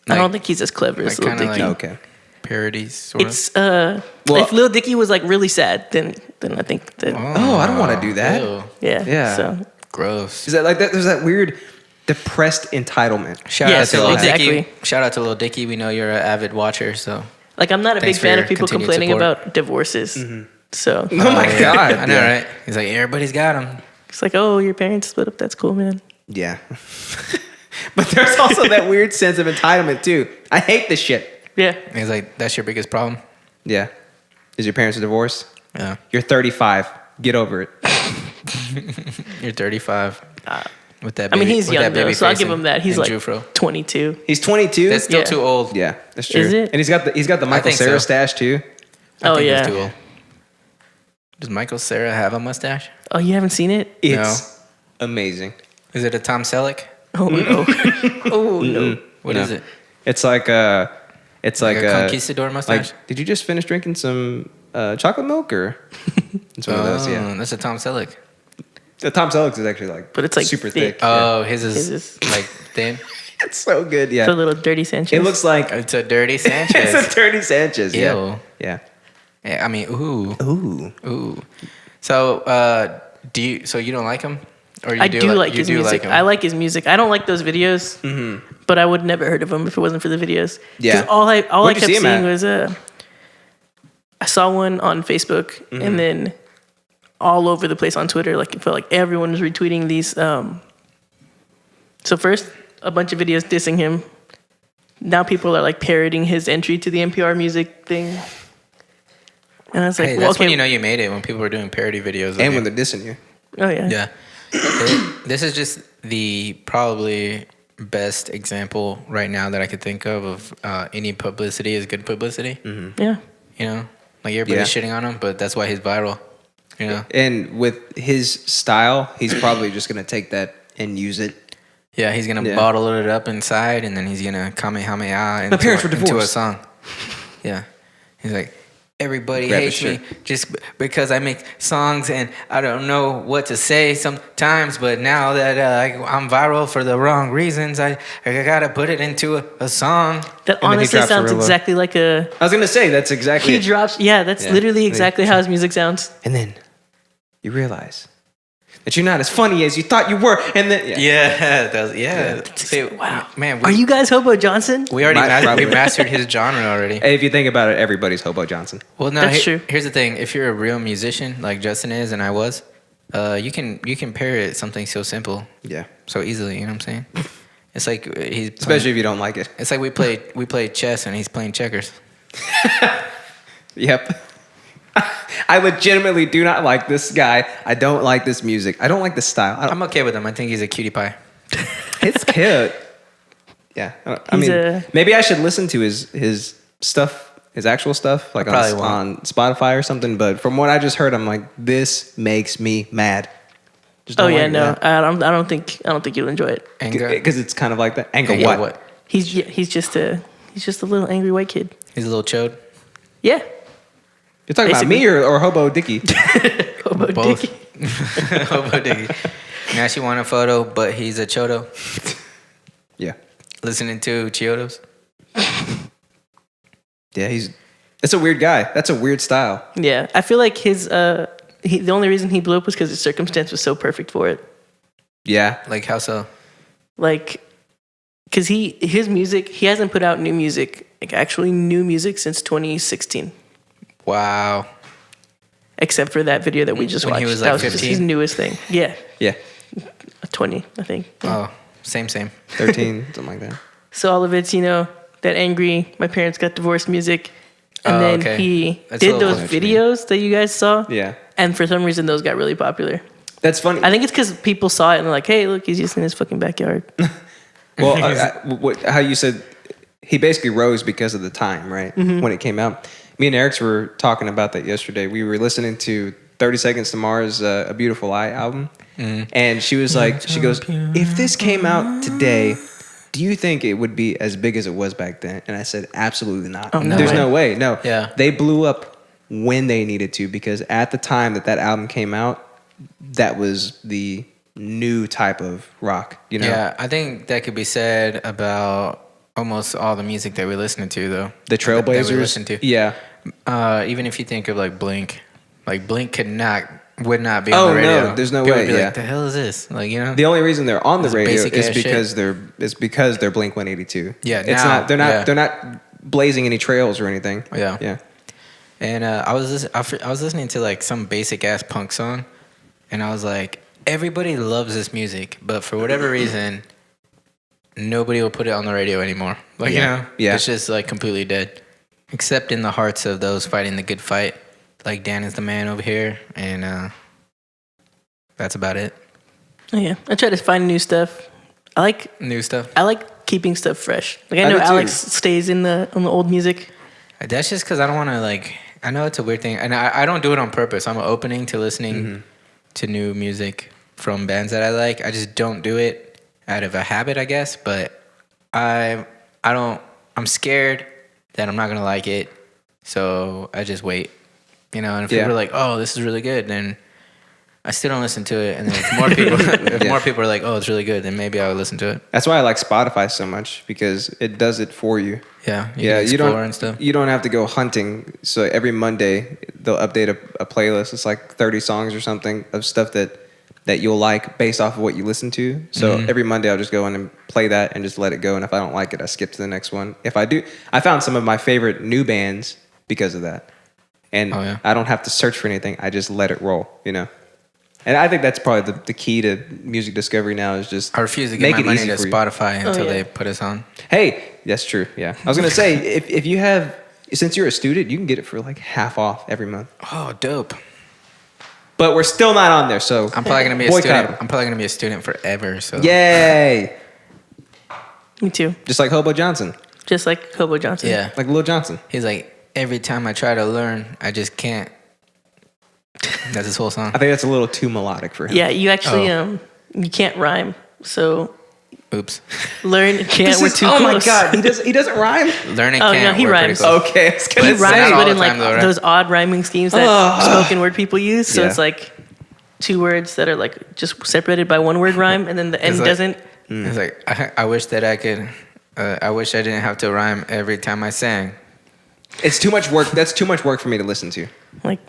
Speaker 2: I don't think he's as clever as
Speaker 1: like
Speaker 2: Lil
Speaker 1: kinda
Speaker 2: Dicky.
Speaker 1: like-
Speaker 3: Okay.
Speaker 1: Parodies, sort of.
Speaker 2: It's
Speaker 3: Well-
Speaker 2: if Lil Dicky was like really sad, then I think that
Speaker 3: Oh, I don't want to do that.
Speaker 1: Ew.
Speaker 3: Yeah.
Speaker 2: So
Speaker 1: Gross.
Speaker 3: Is that like that? There's that weird depressed entitlement.
Speaker 1: Shout
Speaker 2: Yeah,
Speaker 1: out to
Speaker 2: so
Speaker 1: Lil
Speaker 2: exactly.
Speaker 1: Dicky. Shout out to Lil Dicky. We know you're an avid watcher, so.
Speaker 2: like I'm not a
Speaker 1: Thanks
Speaker 2: big
Speaker 1: for
Speaker 2: fan
Speaker 1: your
Speaker 2: of people
Speaker 1: continued
Speaker 2: complaining
Speaker 1: support.
Speaker 2: about divorces. So
Speaker 3: Oh my god.
Speaker 1: I know, right? He's like, everybody's got them.
Speaker 2: it's like, oh, your parents split up. That's cool, man.
Speaker 3: Yeah. But there's also that weird sense of entitlement too. I hate this shit.
Speaker 2: Yeah.
Speaker 1: He's like, that's your biggest problem.
Speaker 3: Yeah. Is your parents divorced?
Speaker 1: Yeah.
Speaker 3: You're 35. Get over it.
Speaker 1: You're 35. With that
Speaker 2: I mean,
Speaker 1: baby-
Speaker 2: he's
Speaker 1: with
Speaker 2: young
Speaker 1: that
Speaker 2: though,
Speaker 1: baby
Speaker 2: so I'll
Speaker 1: face
Speaker 2: give him
Speaker 1: and-
Speaker 2: that. He's
Speaker 1: and
Speaker 2: like
Speaker 1: Jufro.
Speaker 2: 22.
Speaker 3: He's 22.
Speaker 1: That's still
Speaker 2: Yeah.
Speaker 1: too old.
Speaker 3: Yeah, that's true.
Speaker 2: Is it?
Speaker 3: And he's got the Michael
Speaker 1: think
Speaker 3: Cera
Speaker 1: so.
Speaker 3: stash too.
Speaker 1: I
Speaker 2: Oh
Speaker 1: think
Speaker 2: yeah.
Speaker 1: that's too old. Does Michael Cera have a mustache?
Speaker 2: Oh, you haven't seen it?
Speaker 3: It's amazing.
Speaker 1: Is it a Tom Selleck?
Speaker 2: Oh no. Oh no.
Speaker 1: What is it?
Speaker 3: It's like a
Speaker 1: Like a conquistador mustache?
Speaker 3: Like, did you just finish drinking some chocolate milk or? It's one of those. Yeah.
Speaker 1: That's a Tom Selleck.
Speaker 3: The Tom Selleck's is actually like,
Speaker 2: But it's, like,
Speaker 3: super
Speaker 2: thick.
Speaker 3: thick.
Speaker 1: Oh, his is
Speaker 2: His is-
Speaker 1: like thin.
Speaker 3: It's so good. Yeah.
Speaker 2: It's a little dirty Sanchez.
Speaker 3: It looks like
Speaker 1: It's a dirty Sanchez.
Speaker 3: it's a dirty Sanchez. Yeah.
Speaker 1: Ew.
Speaker 3: Yeah.
Speaker 1: Yeah, I mean, ooh,
Speaker 3: Ooh.
Speaker 1: ooh. So, so you don't like him, or you
Speaker 2: I do like
Speaker 1: you
Speaker 2: his
Speaker 1: do
Speaker 2: music.
Speaker 1: Like him?
Speaker 2: I like his music. I don't like those videos, but I would never heard of him if it wasn't for the videos. 'Cause
Speaker 3: Yeah.
Speaker 2: all I
Speaker 3: Where'd you
Speaker 2: kept
Speaker 3: see him
Speaker 2: seeing
Speaker 3: at?
Speaker 2: was I saw one on Facebook and then all over the place on Twitter. Like it felt like everyone was retweeting these. So first, a bunch of videos dissing him. Now people are like parroting his entry to the NPR music thing. And I was like,
Speaker 1: Hey,
Speaker 2: well,
Speaker 1: that's when
Speaker 2: okay.
Speaker 1: you know you made it, when people are doing parody videos. of
Speaker 3: And
Speaker 1: you.
Speaker 3: when they're dissing you.
Speaker 2: Oh yeah.
Speaker 1: Yeah. This is just the probably best example right now that I could think of any publicity is good publicity.
Speaker 2: Yeah.
Speaker 1: You know, like everybody's
Speaker 3: Yeah.
Speaker 1: shitting on him, but that's why he's viral. You know?
Speaker 3: And with his style, he's probably just gonna take that and use it.
Speaker 1: Yeah, he's gonna
Speaker 3: Yeah.
Speaker 1: bottle it up inside, and then he's gonna kamehameha
Speaker 3: My parents were
Speaker 1: into a
Speaker 3: divorced.
Speaker 1: song. Yeah, he's like, everybody
Speaker 3: Grab his
Speaker 1: hates me just because I make songs and I don't know what to say sometimes. But now that I'm viral for the wrong reasons, I gotta put it into a song.
Speaker 2: That
Speaker 3: And then he
Speaker 2: honestly
Speaker 3: drops
Speaker 2: sounds
Speaker 3: Gorilla.
Speaker 2: exactly like a.
Speaker 3: I was gonna say that's exactly
Speaker 2: He
Speaker 3: it.
Speaker 2: drops. Yeah, that's
Speaker 3: Yeah.
Speaker 2: literally exactly how his music sounds.
Speaker 3: And then you realize that you're not as funny as you thought you were. And then
Speaker 1: Yeah, yeah. See,
Speaker 2: Wow.
Speaker 1: man,
Speaker 2: Are you guys Hobo Johnson?
Speaker 1: We already
Speaker 3: Probably.
Speaker 1: we mastered his genre already.
Speaker 3: Hey, if you think about it, everybody's Hobo Johnson.
Speaker 1: Well, no,
Speaker 2: That's true.
Speaker 1: Here's the thing: if you're a real musician like Justyn is and I was, you can parrot something so simple,
Speaker 3: Yeah.
Speaker 1: so easily. You know what I'm saying? It's like he's
Speaker 3: Especially if you don't like it.
Speaker 1: It's like we played chess and he's playing checkers.
Speaker 3: Yep. I legitimately do not like this guy. I don't like this music. I don't like this style.
Speaker 1: I'm okay with him. I think he's a cutie pie.
Speaker 3: It's cute. Yeah. I
Speaker 2: He's
Speaker 3: mean,
Speaker 2: a-
Speaker 3: maybe I should listen to his stuff, his actual stuff, like
Speaker 1: probably
Speaker 3: on,
Speaker 1: won't.
Speaker 3: on Spotify or something. But from what I just heard, I'm like, this makes me mad. Just
Speaker 2: Oh
Speaker 3: don't
Speaker 2: yeah,
Speaker 3: like
Speaker 2: no,
Speaker 3: that.
Speaker 2: I don't think you'll enjoy it.
Speaker 1: Anger.
Speaker 3: Because it's kind of like that. Anger
Speaker 1: Anger
Speaker 3: what?
Speaker 2: He's just a little angry white kid.
Speaker 1: He's a little chode.
Speaker 2: Yeah.
Speaker 3: You're talking about
Speaker 2: Basically.
Speaker 3: me or Hobo Dicky?
Speaker 2: Hobo
Speaker 1: Both.
Speaker 2: Dicky.
Speaker 1: Hobo Diggy. Now she want a photo, but he's a chodo.
Speaker 3: Yeah.
Speaker 1: Listening to Chiodos.
Speaker 3: Yeah, that's a weird guy. That's a weird style.
Speaker 2: Yeah, I feel like his the only reason he blew up was because his circumstance was so perfect for it.
Speaker 3: Yeah.
Speaker 1: Like how so?
Speaker 2: Like, because his music, he hasn't put out new music, like actually new music since 2016,
Speaker 1: Wow.
Speaker 2: except for that video that we just
Speaker 1: When
Speaker 2: watched.
Speaker 1: he was,
Speaker 2: that
Speaker 1: like,
Speaker 2: was just
Speaker 1: 15?
Speaker 2: his newest thing. Yeah,
Speaker 3: Yeah.
Speaker 2: 20, I think.
Speaker 1: Oh, same.
Speaker 3: 13, something like that.
Speaker 2: So all of it's, that angry, my parents got divorced music. And
Speaker 1: Oh,
Speaker 2: then
Speaker 1: okay.
Speaker 2: he
Speaker 1: That's a
Speaker 2: did
Speaker 1: little
Speaker 2: those
Speaker 1: clear to me.
Speaker 2: videos that you guys saw.
Speaker 3: Yeah.
Speaker 2: And for some reason, those got really popular.
Speaker 3: That's funny.
Speaker 2: I think it's because people saw it and they're like, hey, look, he's just in his fucking backyard.
Speaker 3: Well, how you said he basically rose because of the time, right? When it came out. Me and Eric were talking about that yesterday. We were listening to 30 Seconds to Mars' A Beautiful Lie album. And she was like, she goes, if this came out today, do you think it would be as big as it was back then? And I said, absolutely not.
Speaker 2: Oh, no
Speaker 3: There's
Speaker 2: way.
Speaker 3: no way. No.
Speaker 1: Yeah.
Speaker 3: They blew up when they needed to, because at the time that album came out, that was the new type of rock, you know?
Speaker 1: Yeah, I think that could be said about almost all the music that we're listening to, though.
Speaker 3: The
Speaker 1: That we
Speaker 3: Trailblazers.
Speaker 1: listen to.
Speaker 3: Yeah.
Speaker 1: Even if you think of like Blink would not be
Speaker 3: Oh,
Speaker 1: on the radio.
Speaker 3: no, there's no
Speaker 1: People
Speaker 3: way,
Speaker 1: would be
Speaker 3: yeah.
Speaker 1: like, the hell is this? Like, you know?
Speaker 3: The only reason they're on the
Speaker 1: It's
Speaker 3: radio
Speaker 1: basic
Speaker 3: is
Speaker 1: ass
Speaker 3: because they're Blink 182.
Speaker 1: Yeah,
Speaker 3: it's
Speaker 1: now,
Speaker 3: not. They're not blazing any trails or anything.
Speaker 1: Yeah.
Speaker 3: Yeah.
Speaker 1: And I was listening to like some basic ass punk song, and I was like, everybody loves this music, but for whatever reason, nobody will put it on the radio anymore. Like, you know, it's just like completely dead, except in the hearts of those fighting the good fight. Like Dan is the man over here, and that's about it.
Speaker 2: Oh, yeah. I try to find new stuff. I
Speaker 1: New stuff.
Speaker 2: like keeping stuff fresh. Like I
Speaker 3: I
Speaker 2: know
Speaker 3: do too.
Speaker 2: Alex stays on the old music.
Speaker 1: That's just because I don't want to like. I know it's a weird thing, and I don't do it on purpose. I'm opening to listening to new music from bands that I like. I just don't do it out of a habit, I guess. But I don't. I'm scared that I'm not gonna like it, so I just wait. You know, and if people are like, "Oh, this is really good," then I still don't listen to it. And then if more people, more people are like, "Oh, it's really good," then maybe I'll listen to it.
Speaker 3: That's why I like Spotify so much, because it does it for you.
Speaker 1: Yeah,
Speaker 3: You
Speaker 1: explore
Speaker 3: don't.
Speaker 1: and stuff.
Speaker 3: You don't have to go hunting. So every Monday they'll update a playlist. It's like 30 songs or something of stuff that you'll like based off of what you listen to. So every Monday I'll just go in and play that and just let it go. And if I don't like it, I skip to the next one. If I do, I found some of my favorite new bands because of that. And I don't have to search for anything. I just let it roll, you know? And I think that's probably the key to music discovery now, is just
Speaker 1: I refuse to give
Speaker 3: make
Speaker 1: my
Speaker 3: it
Speaker 1: money
Speaker 3: easy
Speaker 1: to
Speaker 3: for you.
Speaker 1: Spotify until
Speaker 2: yeah.
Speaker 1: they put us on.
Speaker 3: Hey, that's true. Yeah. I was going to say, if you have, since you're a student, you can get it for like half off every month.
Speaker 1: Oh, dope.
Speaker 3: But we're still not on there, so
Speaker 1: I'm probably gonna be a
Speaker 3: boycott
Speaker 1: student.
Speaker 3: them.
Speaker 1: I'm probably gonna be a student forever. So
Speaker 3: Yay!
Speaker 2: Me too.
Speaker 3: Just like Hobo Johnson,
Speaker 2: Just like Hobo Johnson.
Speaker 1: yeah.
Speaker 3: like Lil Johnson.
Speaker 1: He's like, every time I try to learn, I just can't. That's his whole song.
Speaker 3: I think that's a little too melodic for him.
Speaker 2: Yeah, you actually you can't rhyme. So
Speaker 1: Oops.
Speaker 2: learn can't.
Speaker 3: This
Speaker 2: We're
Speaker 3: is,
Speaker 2: too
Speaker 3: oh
Speaker 2: close.
Speaker 3: my god, he doesn't rhyme.
Speaker 1: Learning
Speaker 2: Oh,
Speaker 1: can't.
Speaker 2: no, he
Speaker 1: we're pretty
Speaker 2: rhymes.
Speaker 1: close.
Speaker 3: Okay, I was
Speaker 2: He
Speaker 3: gonna say.
Speaker 2: rhymes,
Speaker 1: all
Speaker 2: but
Speaker 1: the
Speaker 2: in like
Speaker 1: time, though, right?
Speaker 2: those odd rhyming schemes that spoken word people use. So
Speaker 3: Yeah.
Speaker 2: it's like two words that are like just separated by one word rhyme, and then the end
Speaker 1: like-
Speaker 2: doesn't.
Speaker 1: It's like I wish that I could. I wish I didn't have to rhyme every time I sang.
Speaker 3: It's too much work. That's too much work for me to listen to.
Speaker 2: Like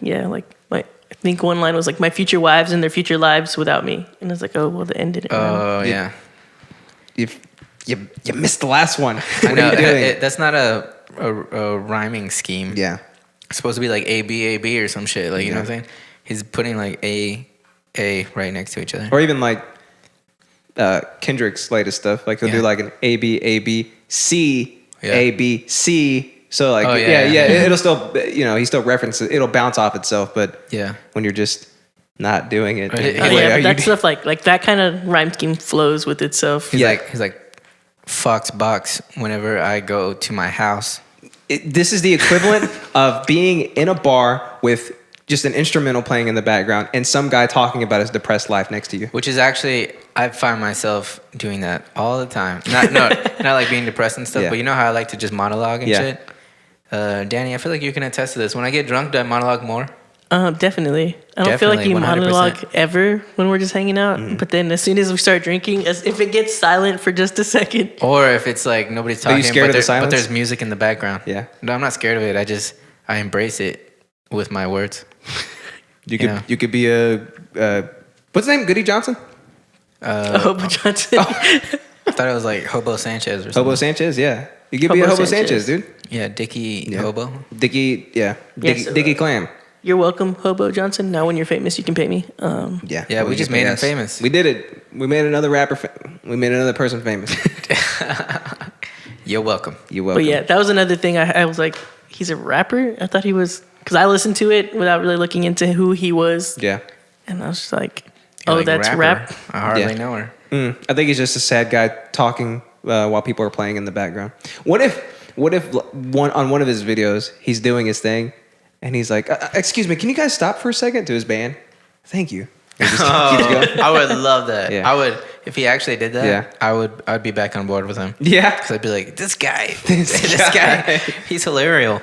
Speaker 2: I think one line was like, "My future wives and their future lives without me," and it's like, oh well, the end didn't. rhyme.
Speaker 1: Oh yeah.
Speaker 3: You missed the last one.
Speaker 1: I
Speaker 3: What
Speaker 1: know.
Speaker 3: are you doing?
Speaker 1: That's not a rhyming scheme.
Speaker 3: Yeah.
Speaker 1: It's supposed to be like A-B or some shit. Like, you know what I'm saying? He's putting like A right next to each other.
Speaker 3: Or even like Kendrick's latest stuff. Like he'll do like an A B C A B C. So like it'll still he still references. It'll bounce off itself. But when you're just not doing it,
Speaker 1: Right.
Speaker 2: Oh, yeah, but that stuff like that kind of rhyme scheme flows with itself.
Speaker 1: He's like Fox Box whenever I go to my house.
Speaker 3: This is the equivalent of being in a bar with just an instrumental playing in the background and some guy talking about his depressed life next to you.
Speaker 1: Which is actually, I find myself doing that all the time. Not like being depressed and stuff, but you know how I like to just monologue and shit? Danny, I feel like you can attest to this. When I get drunk, do I monologue more?
Speaker 2: Definitely. I don't feel like
Speaker 1: Definitely,
Speaker 2: you
Speaker 1: 100%.
Speaker 2: monologue ever when we're just hanging out. But then as soon as we start drinking, as if it gets silent for just a second.
Speaker 1: Or if it's like nobody's
Speaker 3: Are you
Speaker 1: talking,
Speaker 3: scared of the
Speaker 1: but
Speaker 3: silence?
Speaker 1: there's music in the background.
Speaker 3: Yeah.
Speaker 1: No, I'm not scared of it. I embrace it with my words.
Speaker 3: You could be a what's his name? Goody Johnson?
Speaker 2: Hobo Johnson.
Speaker 1: I thought it was like Hobo Sanchez or something.
Speaker 3: Hobo Sanchez, yeah. You could be a
Speaker 2: Hobo
Speaker 3: Hobo
Speaker 2: Sanchez.
Speaker 3: Sanchez, dude.
Speaker 1: Yeah, Dickie Hobo.
Speaker 3: Dickie,
Speaker 2: so,
Speaker 3: Dickie Clam.
Speaker 2: You're welcome, Hobo Johnson. Now when you're famous, you can pay me.
Speaker 1: Yeah, we just made him famous.
Speaker 3: We did it. We made another rapper. We made another person famous.
Speaker 1: You're welcome.
Speaker 3: You're welcome.
Speaker 2: But yeah, that was another thing. I was like, he's a rapper? I thought he was, because I listened to it without really looking into who he was.
Speaker 3: Yeah.
Speaker 2: And I was just like,
Speaker 1: You're
Speaker 2: oh,
Speaker 1: like,
Speaker 2: that's
Speaker 1: rapper?
Speaker 2: rap?
Speaker 1: I hardly
Speaker 3: Yeah.
Speaker 1: know her.
Speaker 3: I think he's just a sad guy talking while people are playing in the background. What if What if on one of his videos he's doing his thing, and he's like, "Excuse me, can you guys stop for a second?" To his band, "Thank you." And just keeps going.
Speaker 1: I would love that.
Speaker 3: Yeah.
Speaker 1: I would if he actually did that.
Speaker 3: Yeah.
Speaker 1: I'd be back on board with him.
Speaker 3: Yeah.
Speaker 1: Because I'd be like, this guy, he's hilarious.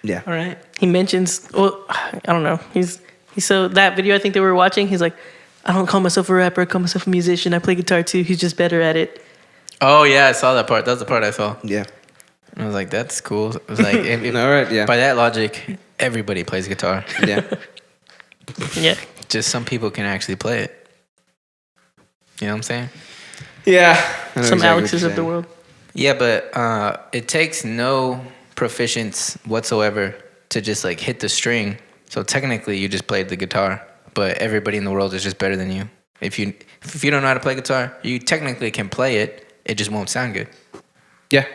Speaker 3: Yeah.
Speaker 1: All right.
Speaker 2: He mentions, well, I don't know. He's so that video I think they were watching. He's like, I don't call myself a rapper. I call myself a musician. I play guitar too. He's just better at it.
Speaker 1: Oh yeah, I saw that part. That was the part I saw.
Speaker 3: Yeah.
Speaker 1: I was like, that's cool. It was like,
Speaker 3: All right. Yeah.
Speaker 1: by that logic, everybody plays guitar.
Speaker 3: Yeah.
Speaker 2: Yeah.
Speaker 1: Just some people can actually play it. You know what I'm saying?
Speaker 3: Yeah. I know
Speaker 2: Some
Speaker 3: exactly what
Speaker 2: Alexes
Speaker 3: you're
Speaker 2: of the
Speaker 3: saying.
Speaker 2: world.
Speaker 1: Yeah, but it takes no proficiency whatsoever to just like hit the string. So technically, you just played the guitar, but everybody in the world is just better than you. If you don't know how to play guitar, you technically can play it. It just won't sound good.
Speaker 3: Yeah.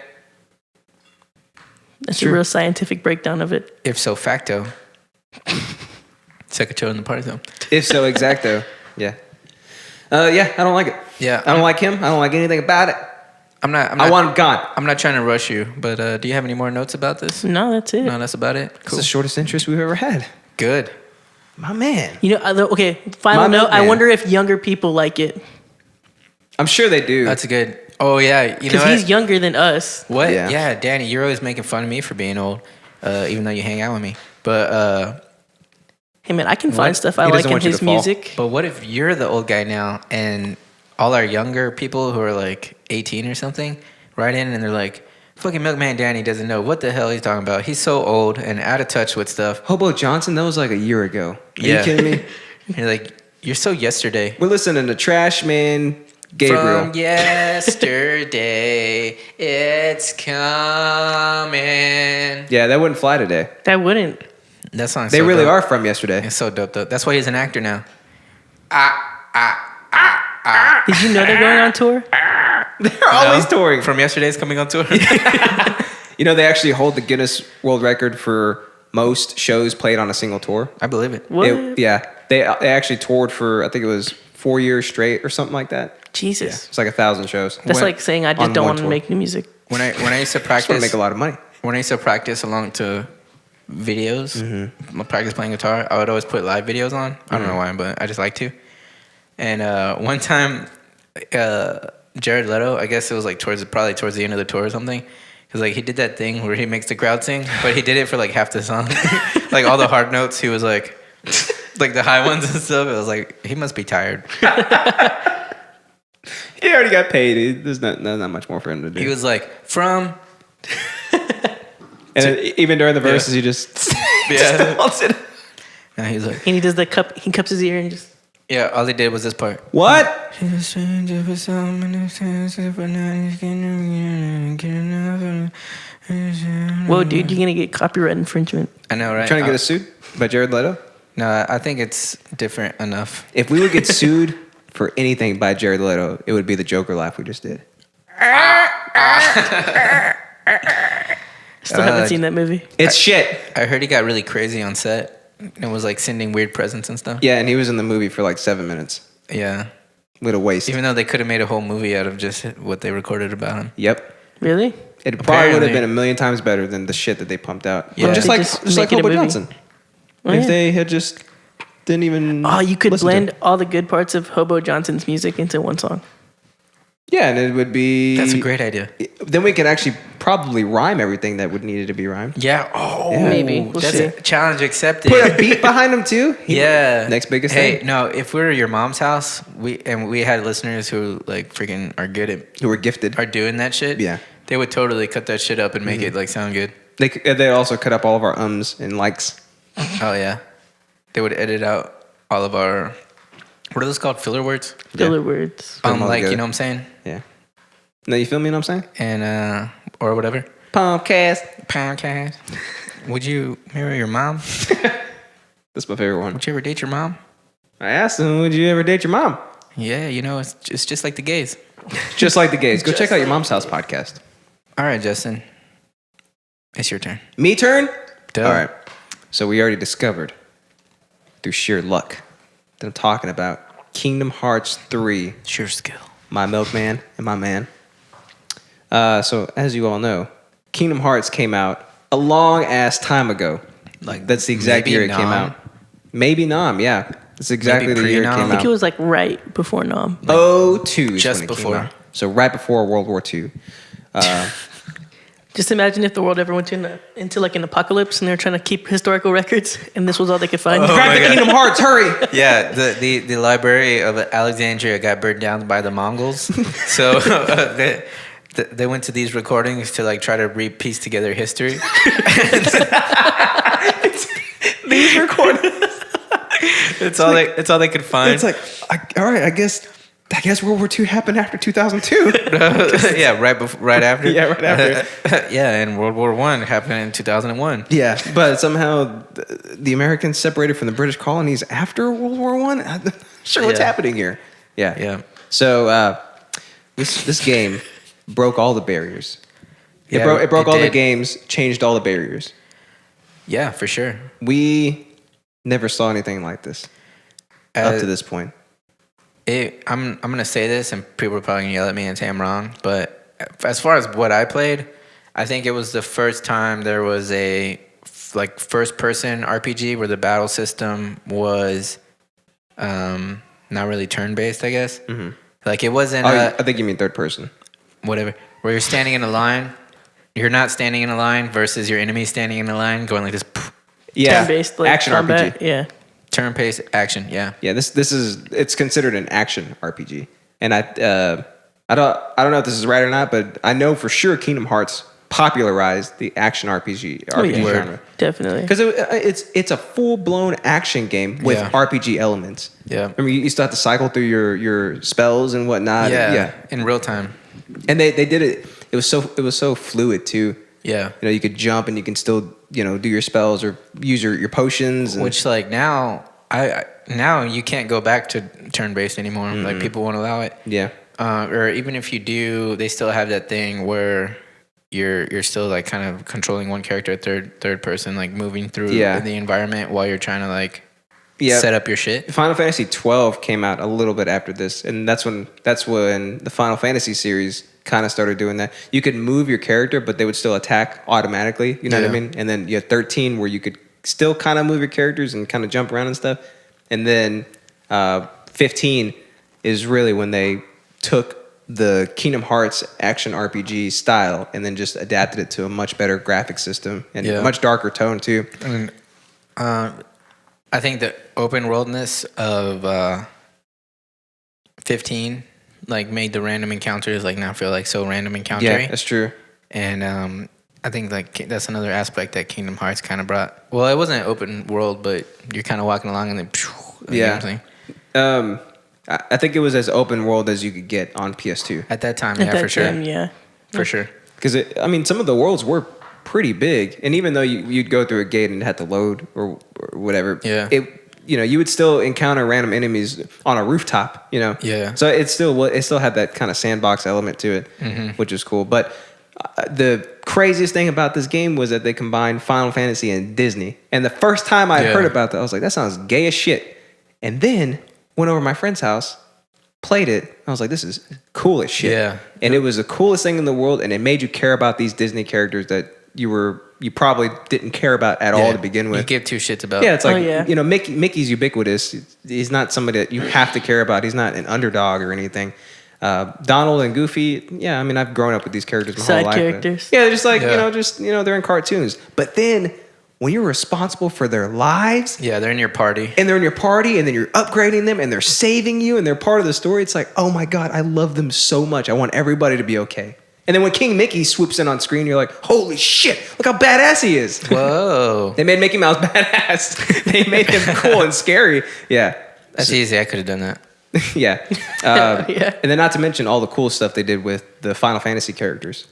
Speaker 2: That's a real scientific breakdown of it.
Speaker 1: If so facto, second show in the party zone.
Speaker 3: If so, exacto. Yeah. Yeah. I don't like it.
Speaker 1: Yeah,
Speaker 3: I don't like him. I don't like anything about it.
Speaker 1: I'm not.
Speaker 3: I want him gone.
Speaker 1: I'm not trying to rush you, but do you have any more notes about this?
Speaker 2: No, that's it.
Speaker 1: No, that's about it.
Speaker 3: It's
Speaker 1: Cool.
Speaker 3: the shortest interest we've ever had.
Speaker 1: Good.
Speaker 3: My man.
Speaker 2: You know, okay, final
Speaker 3: My
Speaker 2: note. I
Speaker 3: Milkman.
Speaker 2: wonder if younger people like it.
Speaker 3: I'm sure they do.
Speaker 1: That's a good. Oh yeah, you know
Speaker 2: Because
Speaker 1: what?
Speaker 2: he's younger than us.
Speaker 1: What?
Speaker 3: Yeah.
Speaker 1: Yeah. Danny, you're always making fun of me for being old, even though you hang out with me. But
Speaker 2: Hey, man, I can find stuff I
Speaker 3: He
Speaker 2: like
Speaker 3: doesn't
Speaker 2: in
Speaker 3: want you
Speaker 2: his
Speaker 3: to fall.
Speaker 2: music.
Speaker 1: what if you're the old guy now, and all our younger people who are like 18 or something write in and they're like, "Fucking Milkman Danny doesn't know what the hell he's talking about. He's so old and out of touch with stuff."
Speaker 3: Hobo Johnson, that was like a year ago. Are you
Speaker 1: Yeah.
Speaker 3: kidding me?
Speaker 1: You're like, "You're so yesterday."
Speaker 3: We're listening to Trash Man Gabriel.
Speaker 1: From yesterday, it's coming.
Speaker 3: Yeah, that wouldn't fly today.
Speaker 2: That wouldn't.
Speaker 1: That song's
Speaker 3: They
Speaker 1: so
Speaker 3: really
Speaker 1: dope.
Speaker 3: are from yesterday.
Speaker 1: It's so dope, though. That's why he's an actor now.
Speaker 2: Did you know they're going on tour?
Speaker 3: They're always touring.
Speaker 1: From yesterday's coming on tour.
Speaker 3: You know, they actually hold the Guinness World Record for most shows played on a single tour.
Speaker 1: I believe it.
Speaker 2: What?
Speaker 3: Yeah, they actually toured for, I think it was 4 years straight or something like that.
Speaker 2: Jesus.
Speaker 3: It's like 1,000 shows.
Speaker 2: That's
Speaker 1: When-
Speaker 2: like saying I
Speaker 3: on
Speaker 2: just don't
Speaker 3: one
Speaker 2: want to
Speaker 3: tour.
Speaker 2: make new music.
Speaker 1: When I used to
Speaker 3: Just want
Speaker 1: practice,
Speaker 3: to make a lot of money.
Speaker 1: when I used to practice along to videos, practice playing guitar, I would always put live videos on. I don't know why, but I just like to. And one time, Jared Leto, I guess it was like probably towards the end of the tour or something, because like he did that thing where he makes the crowd sing, but he did it for like half the song, like all the hard notes. He was like the high ones and stuff. It was like he must be tired.
Speaker 3: He already got paid. There's not much more for him to do.
Speaker 1: He was like from.
Speaker 3: and then even during the verses, he just
Speaker 1: Yeah.
Speaker 3: holds it.
Speaker 1: And he's like,
Speaker 2: And he does the cup. He cups his ear and just.
Speaker 1: yeah. All he did was this part.
Speaker 3: What?
Speaker 2: Whoa, dude, you're gonna get copyright infringement.
Speaker 1: I know, right?
Speaker 3: Trying to get us sued by Jared Leto?
Speaker 1: No, I think it's different enough.
Speaker 3: If we would get sued for anything by Jared Leto, it would be the Joker laugh we just did.
Speaker 2: Still haven't seen that movie.
Speaker 3: It's shit.
Speaker 1: I heard he got really crazy on set and was like sending weird presents and stuff.
Speaker 3: Yeah, and he was in the movie for like 7 minutes.
Speaker 1: Yeah.
Speaker 3: What a waste.
Speaker 1: Even though they could have made a whole movie out of just what they recorded about him.
Speaker 3: Yep.
Speaker 2: Really?
Speaker 3: It probably would have
Speaker 1: Apparently.
Speaker 3: been a million times better than the shit that they pumped out.
Speaker 1: Yeah.
Speaker 3: Just
Speaker 2: They
Speaker 3: like
Speaker 2: just
Speaker 3: just like
Speaker 2: make it a
Speaker 3: Hobo
Speaker 2: movie.
Speaker 3: Johnson.
Speaker 2: Oh,
Speaker 3: If
Speaker 2: yeah.
Speaker 3: they had just didn't even
Speaker 2: Oh, you could
Speaker 3: listen to
Speaker 2: blend
Speaker 3: it.
Speaker 2: all the good parts of Hobo Johnson's music into one song.
Speaker 3: Yeah, and it would be
Speaker 1: That's a great idea.
Speaker 3: Then we could actually probably rhyme everything that would needed to be rhymed.
Speaker 1: Yeah. Oh,
Speaker 3: Yeah.
Speaker 2: Maybe. We'll
Speaker 1: that's
Speaker 2: see.
Speaker 1: a challenge accepted.
Speaker 3: Put a beat behind him too.
Speaker 1: Yeah.
Speaker 3: Next biggest
Speaker 1: hey,
Speaker 3: thing.
Speaker 1: no, if we were your mom's house, we had listeners who like freaking are good at
Speaker 3: Who were gifted.
Speaker 1: are doing that shit.
Speaker 3: Yeah.
Speaker 1: They would totally cut that shit up and make it like sound good.
Speaker 3: They also cut up all of our ums and likes.
Speaker 1: Oh yeah. They would edit out all of our what are those called? Filler words?
Speaker 2: Filler words.
Speaker 3: Put 'em all
Speaker 1: Like, you
Speaker 3: together.
Speaker 1: know what I'm saying?
Speaker 3: Yeah. No, you feel me? What I'm saying?
Speaker 1: And or whatever.
Speaker 3: Podcast.
Speaker 1: Podcast. Would you marry your mom?
Speaker 3: That's my favorite one.
Speaker 1: Would you ever date your mom?
Speaker 3: I asked him, would you ever date your mom?
Speaker 1: Yeah, you know, it's just like the gays.
Speaker 3: Just like the gays. Go check out your mom's house podcast.
Speaker 1: All right, Justyn. It's your turn.
Speaker 3: Me turn?
Speaker 1: Duh.
Speaker 3: All right. So we already discovered through sheer luck that I'm talking about Kingdom Hearts 3,
Speaker 1: Sure skill.
Speaker 3: my milkman and my man. So as you all know, Kingdom Hearts came out a long ass time ago.
Speaker 1: Like,
Speaker 3: that's the exact
Speaker 1: maybe
Speaker 3: year it came
Speaker 1: Nom?
Speaker 3: out. Maybe Nom, yeah. That's exactly
Speaker 1: Maybe
Speaker 3: the year it
Speaker 1: pre-Nom?
Speaker 3: came
Speaker 2: I think
Speaker 3: out.
Speaker 2: it was like right before Nom.
Speaker 3: 02 is
Speaker 1: Just
Speaker 3: when it
Speaker 1: before.
Speaker 3: came out. So right before World War II.
Speaker 2: Just imagine if the world ever went into like an apocalypse and they're trying to keep historical records and this was all they could find.
Speaker 3: Grab the Kingdom Hearts, hurry!
Speaker 1: Yeah, the library of Alexandria got burned down by the Mongols. So they went to these recordings to like try to piece together history.
Speaker 3: These recordings.
Speaker 1: It's all they could find.
Speaker 3: It's like, all right, I guess World War II happened after 2002.
Speaker 1: Yeah, right after.
Speaker 3: Yeah, right after.
Speaker 1: Yeah, and World War I happened in 2001.
Speaker 3: Yeah, but somehow the Americans separated from the British colonies after World War I. I'm not sure what's
Speaker 1: Yeah.
Speaker 3: happening here. Yeah,
Speaker 1: Yeah.
Speaker 3: So this game broke all the barriers.
Speaker 1: Yeah,
Speaker 3: It broke all the
Speaker 1: did.
Speaker 3: games, changed all the barriers.
Speaker 1: Yeah, for sure.
Speaker 3: We never saw anything like this up to this point.
Speaker 1: I'm gonna say this, and people are probably gonna yell at me and say I'm wrong. But as far as what I played, I think it was the first time there was a like first-person RPG where the battle system was not really turn-based. I guess. Mm-hmm. Like it wasn't.
Speaker 3: I think you mean third person.
Speaker 1: Whatever. Where you're standing in a line, you're not standing in a line versus your enemy standing in a line, going like this.
Speaker 3: Yeah,
Speaker 2: Turn-based like
Speaker 3: action
Speaker 2: combat.
Speaker 3: RPG.
Speaker 2: Yeah.
Speaker 1: Turn-based action. Yeah.
Speaker 3: Yeah, it's considered an action RPG, and I don't know if this is right or not, but I know for sure Kingdom Hearts popularized the action RPG genre
Speaker 2: Definitely.
Speaker 3: because it's a full blown action game with
Speaker 1: Yeah.
Speaker 3: RPG elements.
Speaker 1: Yeah.
Speaker 3: I mean, you still have to cycle through your spells and whatnot.
Speaker 1: Yeah. In real time.
Speaker 3: and they did it. It was so fluid too.
Speaker 1: Yeah.
Speaker 3: You know, you could jump and you can still do your spells or use your potions. And,
Speaker 1: Which like now now you can't go back to turn-based anymore. Like people won't allow it.
Speaker 3: yeah.
Speaker 1: Or even if you do, they still have that thing where you're still like kind of controlling one character third person, like moving through the environment while you're trying to like set up your shit.
Speaker 3: Final Fantasy 12 came out a little bit after this, and that's when the Final Fantasy series kind of started doing that. You could move your character, but they would still attack automatically. You know what I mean? And then you had 13 where you could still kind of move your characters and kind of jump around and stuff. And then 15 is really when they took the Kingdom Hearts action RPG style and then just adapted it to a much better graphic system and a much darker tone too.
Speaker 1: I mean, I think the open worldness of 15 like made the random encounters like not feel like so random encountery.
Speaker 3: Yeah, that's true.
Speaker 1: And I think like that's another aspect that Kingdom Hearts kind of brought. Well, it wasn't an open world, but you're kind of walking along and then
Speaker 3: I think it was as open world as you could get on PS2
Speaker 1: at that time.
Speaker 2: At
Speaker 1: Yeah,
Speaker 2: that
Speaker 1: for sure.
Speaker 2: time, yeah.
Speaker 1: For sure.
Speaker 3: because some of the worlds were pretty big, and even though you'd go through a gate and it had to load or whatever, you would still encounter random enemies on a rooftop,
Speaker 1: Yeah.
Speaker 3: So it still had that kind of sandbox element to it, which is cool. But the craziest thing about this game was that they combined Final Fantasy and Disney. And the first time I heard about that, I was like, that sounds gay as shit. And then went over to my friend's house, played it. I was like, this is cool as shit.
Speaker 1: Yeah.
Speaker 3: And it was the coolest thing in the world. And it made you care about these Disney characters that you probably didn't care about at all to begin with.
Speaker 1: You give two shits about.
Speaker 3: Yeah, it's like,
Speaker 2: Oh, yeah.
Speaker 3: Mickey's ubiquitous. He's not somebody that you have to care about. He's not an underdog or anything. Donald and Goofy, yeah, I mean, I've grown up with these characters my
Speaker 2: Side
Speaker 3: whole life.
Speaker 2: characters.
Speaker 3: Yeah, they're just like, they're in cartoons. But then when you're responsible for their lives
Speaker 1: Yeah, they're in your party.
Speaker 3: and they're in your party and then you're upgrading them and they're saving you and they're part of the story, it's like, oh my God, I love them so much. I want everybody to be okay. And then when King Mickey swoops in on screen, you're like, holy shit, look how badass he is.
Speaker 1: Whoa.
Speaker 3: They made Mickey Mouse badass. They made him cool and scary. Yeah.
Speaker 1: That's easy. I could have done that.
Speaker 3: Yeah.
Speaker 2: Yeah.
Speaker 3: And then not to mention all the cool stuff they did with the Final Fantasy characters.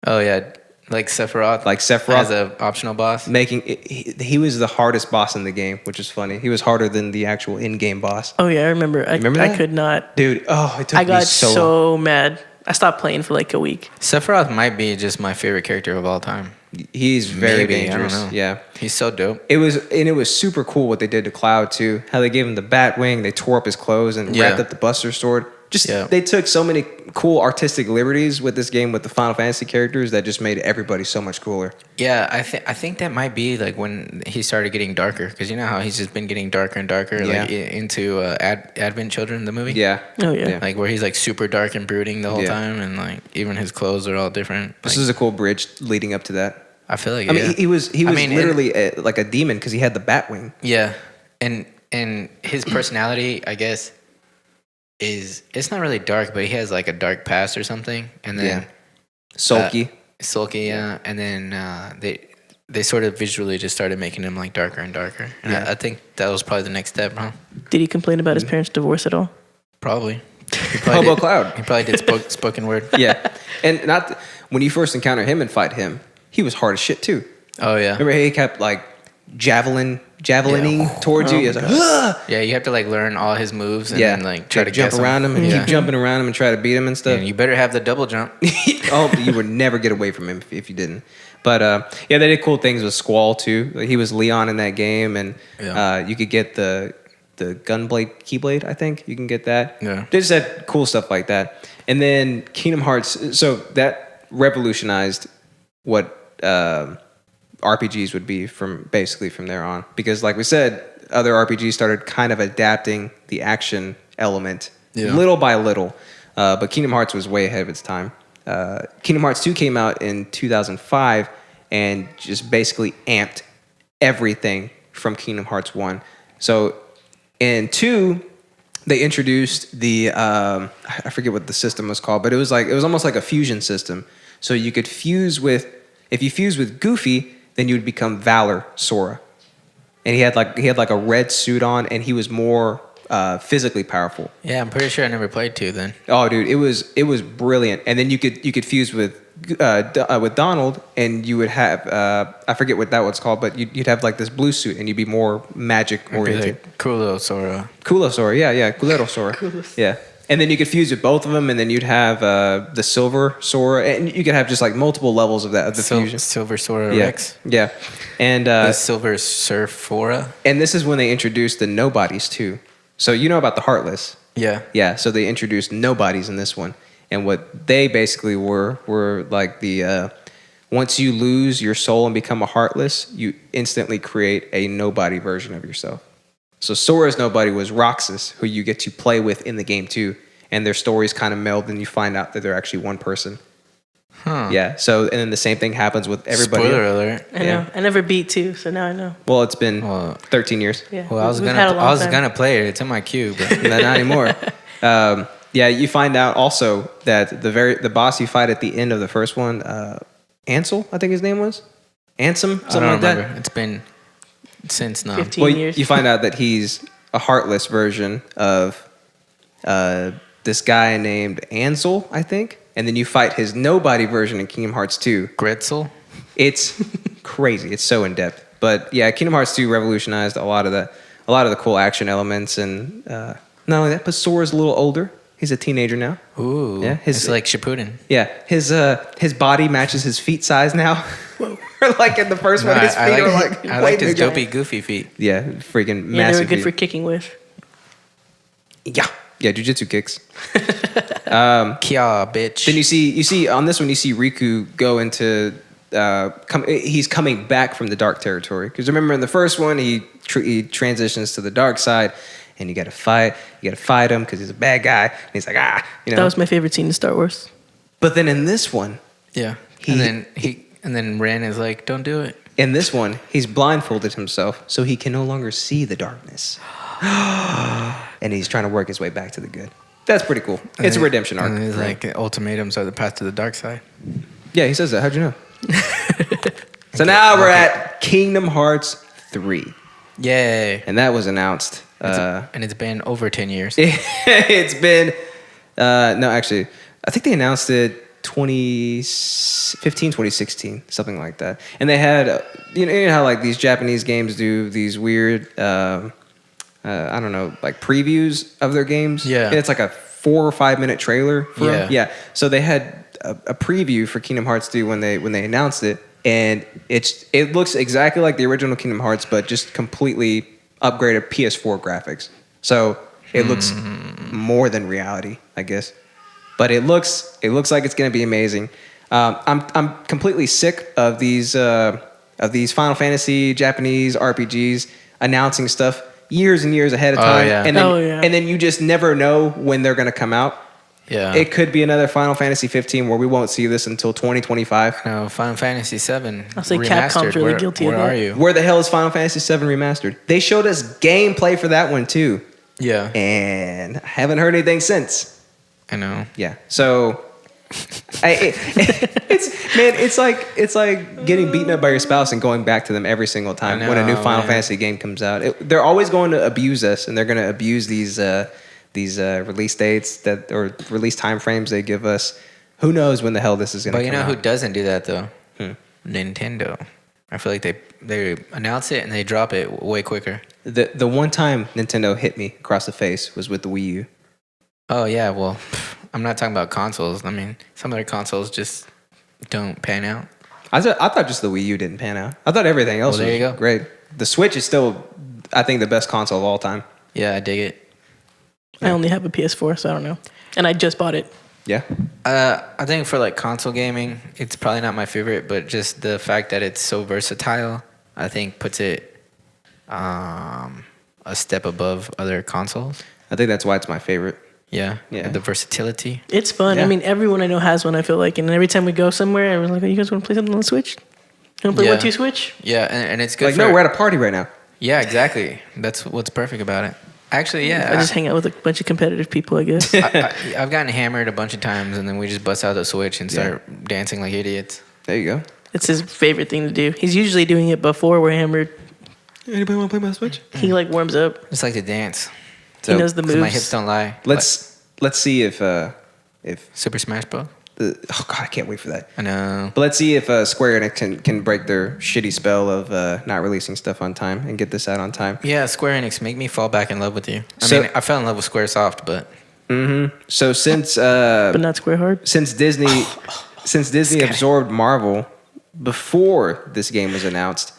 Speaker 1: Oh, yeah. Like Sephiroth.
Speaker 3: Like Sephiroth.
Speaker 1: As an optional boss.
Speaker 3: He was the hardest boss in the game, which is funny. He was harder than the actual in-game boss.
Speaker 2: Oh yeah, I remember.
Speaker 3: Remember
Speaker 2: I
Speaker 3: that?
Speaker 2: could not.
Speaker 3: Dude, it took
Speaker 2: I
Speaker 3: me
Speaker 2: got
Speaker 3: so long.
Speaker 2: so mad. I stopped playing for like a week.
Speaker 1: Sephiroth might be just my favorite character of all time.
Speaker 3: He's very
Speaker 1: Maybe,
Speaker 3: dangerous.
Speaker 1: I don't know.
Speaker 3: Yeah.
Speaker 1: He's so dope.
Speaker 3: It was super cool what they did to Cloud too. How they gave him the bat wing, they tore up his clothes and
Speaker 1: Yeah.
Speaker 3: wrapped up the Buster Sword. Just
Speaker 1: Yeah.
Speaker 3: they took so many cool artistic liberties with this game with the Final Fantasy characters that just made everybody so much cooler.
Speaker 1: Yeah, I think that might be like when he started getting darker, because you know how he's just been getting darker and darker, like into Advent Children, the movie.
Speaker 3: Yeah.
Speaker 2: Oh yeah.
Speaker 1: Like where he's like super dark and brooding the whole
Speaker 3: Yeah.
Speaker 1: time, and like even his clothes are all different.
Speaker 3: This
Speaker 1: Like,
Speaker 3: is a cool bridge leading up to that.
Speaker 1: I feel like
Speaker 3: I mean,
Speaker 1: yeah.
Speaker 3: he was
Speaker 1: mean,
Speaker 3: literally like a demon because he had the bat wing.
Speaker 1: Yeah, and his personality, I guess, it's not really dark, but he has like a dark past or something, and then
Speaker 3: Sulky.
Speaker 1: sulky, yeah, and then they sort of visually just started making him like darker and darker, and
Speaker 3: Yeah.
Speaker 1: I think that was probably the next step, huh?
Speaker 2: Did he complain about his parents' divorce at all?
Speaker 1: Probably. He
Speaker 3: Hobo
Speaker 1: did,
Speaker 3: Cloud.
Speaker 1: He probably did spoken word.
Speaker 3: Yeah, and when you first encounter him and fight him, he was hard as shit too.
Speaker 1: Oh yeah.
Speaker 3: Remember he kept like javelining towards you. He was like, "Ugh!"
Speaker 1: Yeah, you have to like learn all his moves and
Speaker 3: Yeah,
Speaker 1: then like try to
Speaker 3: jump
Speaker 1: guess
Speaker 3: around him and
Speaker 1: Yeah.
Speaker 3: keep jumping around him and try to beat him and stuff.
Speaker 1: And you better have the double jump.
Speaker 3: Oh, you would never get away from him if you didn't. But yeah, they did cool things with Squall too. Like, he was Leon in that game, and you could get the gunblade keyblade. I think you can get that.
Speaker 1: Yeah.
Speaker 3: They just had cool stuff like that. And then Kingdom Hearts. So that revolutionized what RPGs would be from there on, because like we said, other RPGs started kind of adapting the action element little by little, but Kingdom Hearts was way ahead of its time. Kingdom Hearts 2 came out in 2005 and just basically amped everything from Kingdom Hearts 1. So in 2, they introduced the I forget what the system was called, but it was almost like a fusion system. So you could fuse with, if you fuse with Goofy, then you would become Valor Sora. And he had like a red suit on, and he was more physically powerful.
Speaker 1: Yeah, I'm pretty sure I never played 2 then.
Speaker 3: Oh, dude, it was brilliant. And then you could fuse with Donald, and you would have I forget what that was called, but you'd have like this blue suit, and you'd be more magic
Speaker 1: It'd be
Speaker 3: oriented.
Speaker 1: like Kulo Sora.
Speaker 3: Kulo Sora, yeah, Kulero Sora, yeah. And then you could fuse with both of them, and then you'd have the Silver Sora, and you could have just like multiple levels of the fusion.
Speaker 1: Silver Sora
Speaker 3: Yeah,
Speaker 1: Rex.
Speaker 3: yeah, and
Speaker 1: The Silver Surfora.
Speaker 3: and this is when they introduced the nobodies too. So you know about the Heartless.
Speaker 1: Yeah.
Speaker 3: Yeah, so they introduced nobodies in this one. And what they basically were like the once you lose your soul and become a Heartless, you instantly create a nobody version of yourself. So Sora's nobody was Roxas, who you get to play with in the game too. And their stories kind of meld, and you find out that they're actually one person.
Speaker 1: Huh.
Speaker 3: Yeah, so and then the same thing happens with everybody.
Speaker 1: Spoiler alert.
Speaker 2: I know. I never beat 2, so now I know.
Speaker 3: Well, it's been
Speaker 1: Well,
Speaker 3: 13 years.
Speaker 2: Yeah.
Speaker 1: Well, I was
Speaker 2: We've had a long time.
Speaker 1: gonna play it. It's in my queue, but
Speaker 3: Not anymore. Yeah, you find out also that the boss you fight at the end of the first one, Ansel, I think his name was, Ansem,
Speaker 1: I
Speaker 3: something
Speaker 1: don't
Speaker 3: like that.
Speaker 1: remember. It's been since now.
Speaker 2: 15
Speaker 3: Well,
Speaker 2: years.
Speaker 3: you find out that he's a heartless version of this guy named Ansel, I think, and then you fight his nobody version in Kingdom Hearts 2.
Speaker 1: Gretzel.
Speaker 3: It's crazy. It's so in depth. But yeah, Kingdom Hearts 2 revolutionized a lot of the cool action elements, and not only that, but Sora's a little older. He's a teenager now.
Speaker 1: Ooh.
Speaker 3: Yeah,
Speaker 1: It's like Shippuden.
Speaker 3: Yeah, his body matches his feet size now. Like in the first one, his feet are like
Speaker 1: I
Speaker 3: way
Speaker 1: liked his
Speaker 3: bigger.
Speaker 1: dopey, goofy feet.
Speaker 3: Yeah, freaking
Speaker 2: Yeah, they
Speaker 3: massive.
Speaker 2: were good
Speaker 3: feet.
Speaker 2: for kicking with.
Speaker 3: Yeah, jujitsu kicks.
Speaker 1: Kya, bitch.
Speaker 3: Then you see on this one you see Riku go into he's coming back from the dark territory, because remember in the first one he transitions to the dark side, and you got to fight him because he's a bad guy, and he's like
Speaker 2: That was my favorite scene in Star Wars.
Speaker 3: But then in this one,
Speaker 1: Yeah. And then Ren is like, don't do it.
Speaker 3: in this one he's blindfolded himself so he can no longer see the darkness, and he's trying to work his way back to the good. That's pretty cool. It's a redemption arc.
Speaker 1: And he's like, ultimatums are the path to the dark side.
Speaker 3: Yeah, he says that. How'd you know? So now we're at Kingdom Hearts 3.
Speaker 1: Yay.
Speaker 3: And that was announced.
Speaker 1: And it's been over 10 years.
Speaker 3: It's been, no, actually, I think they announced it 2015, 2016, something like that. And they had, you know how like these Japanese games do these weird, I don't know, like previews of their games?
Speaker 1: Yeah.
Speaker 3: And it's like a 4 or 5 minute trailer for them.
Speaker 1: Yeah.
Speaker 3: Yeah. So they had a preview for Kingdom Hearts 3 when they announced it. And it looks exactly like the original Kingdom Hearts, but just completely upgraded PS4 graphics. So it looks more than reality. I guess. But it looks like it's going to be amazing. I'm completely sick of these Final Fantasy Japanese RPGs announcing stuff years and years ahead of time,
Speaker 1: yeah.
Speaker 3: and then you just never know when they're going to come out.
Speaker 1: Yeah.
Speaker 3: It could be another Final Fantasy 15 where we won't see this until 2025.
Speaker 1: No, Final Fantasy 7
Speaker 2: I'll say
Speaker 1: remastered.
Speaker 2: Capcom's really guilty of
Speaker 1: Where
Speaker 2: that.
Speaker 1: are you?
Speaker 3: Where the hell is Final Fantasy 7 remastered? They showed us gameplay for that one too,
Speaker 1: Yeah.
Speaker 3: and I haven't heard anything since.
Speaker 1: I know.
Speaker 3: Yeah. So, it's like getting beaten up by your spouse and going back to them every single time when a new Final Fantasy game comes out. They're always going to abuse us, and they're going to abuse these release dates or release time frames they give us. Who knows when the hell this is going to come out?
Speaker 1: But you know who doesn't do that though? Nintendo. I feel like they announce it and they drop it way quicker.
Speaker 3: The one time Nintendo hit me across the face was with the Wii U.
Speaker 1: Oh yeah, well, I'm not talking about consoles. I mean, some of their consoles just don't pan out.
Speaker 3: I thought just the Wii U didn't pan out. I thought everything else
Speaker 1: Well, there
Speaker 3: was
Speaker 1: you go.
Speaker 3: great. The Switch is still, I think, the best console of all time.
Speaker 1: Yeah, I dig it.
Speaker 2: I only have a PS4, so I don't know. And I just bought it.
Speaker 3: Yeah.
Speaker 1: I think for like console gaming, it's probably not my favorite, but just the fact that it's so versatile, I think puts it a step above other consoles.
Speaker 3: I think that's why it's my favorite.
Speaker 1: Yeah,
Speaker 3: Yeah.
Speaker 1: the versatility.
Speaker 2: It's fun.
Speaker 3: Yeah.
Speaker 2: I mean, everyone I know has one, I feel like. And every time we go somewhere, everyone's like, oh, you guys want to play something on the Switch? You want to play
Speaker 1: Yeah.
Speaker 2: 1-2 Switch?
Speaker 1: Yeah, and it's good.
Speaker 3: Like,
Speaker 1: for,
Speaker 3: no, we're at a party right now.
Speaker 1: Yeah, exactly. That's what's perfect about it. Actually, yeah.
Speaker 2: I just hang out with a bunch of competitive people, I guess.
Speaker 1: I've gotten hammered a bunch of times, and then we just bust out the Switch and start dancing like idiots.
Speaker 3: There you go.
Speaker 2: It's his favorite thing to do. He's usually doing it before we're hammered.
Speaker 3: Anybody want to play my Switch?
Speaker 2: He like warms up.
Speaker 1: Just like to dance.
Speaker 2: He knows the
Speaker 1: 'Cause
Speaker 2: moves.
Speaker 1: my hips don't lie.
Speaker 3: Let's see if
Speaker 1: Super Smash Bros.
Speaker 3: oh god, I can't wait for that.
Speaker 1: I know.
Speaker 3: But let's see if Square Enix can break their shitty spell of not releasing stuff on time and get this out on time.
Speaker 1: Yeah, Square Enix, make me fall back in love with you. I
Speaker 3: So-
Speaker 1: mean, I fell in love with Squaresoft, but
Speaker 3: So since
Speaker 2: But not Square Hard.
Speaker 3: since Disney absorbed Marvel before this game was announced,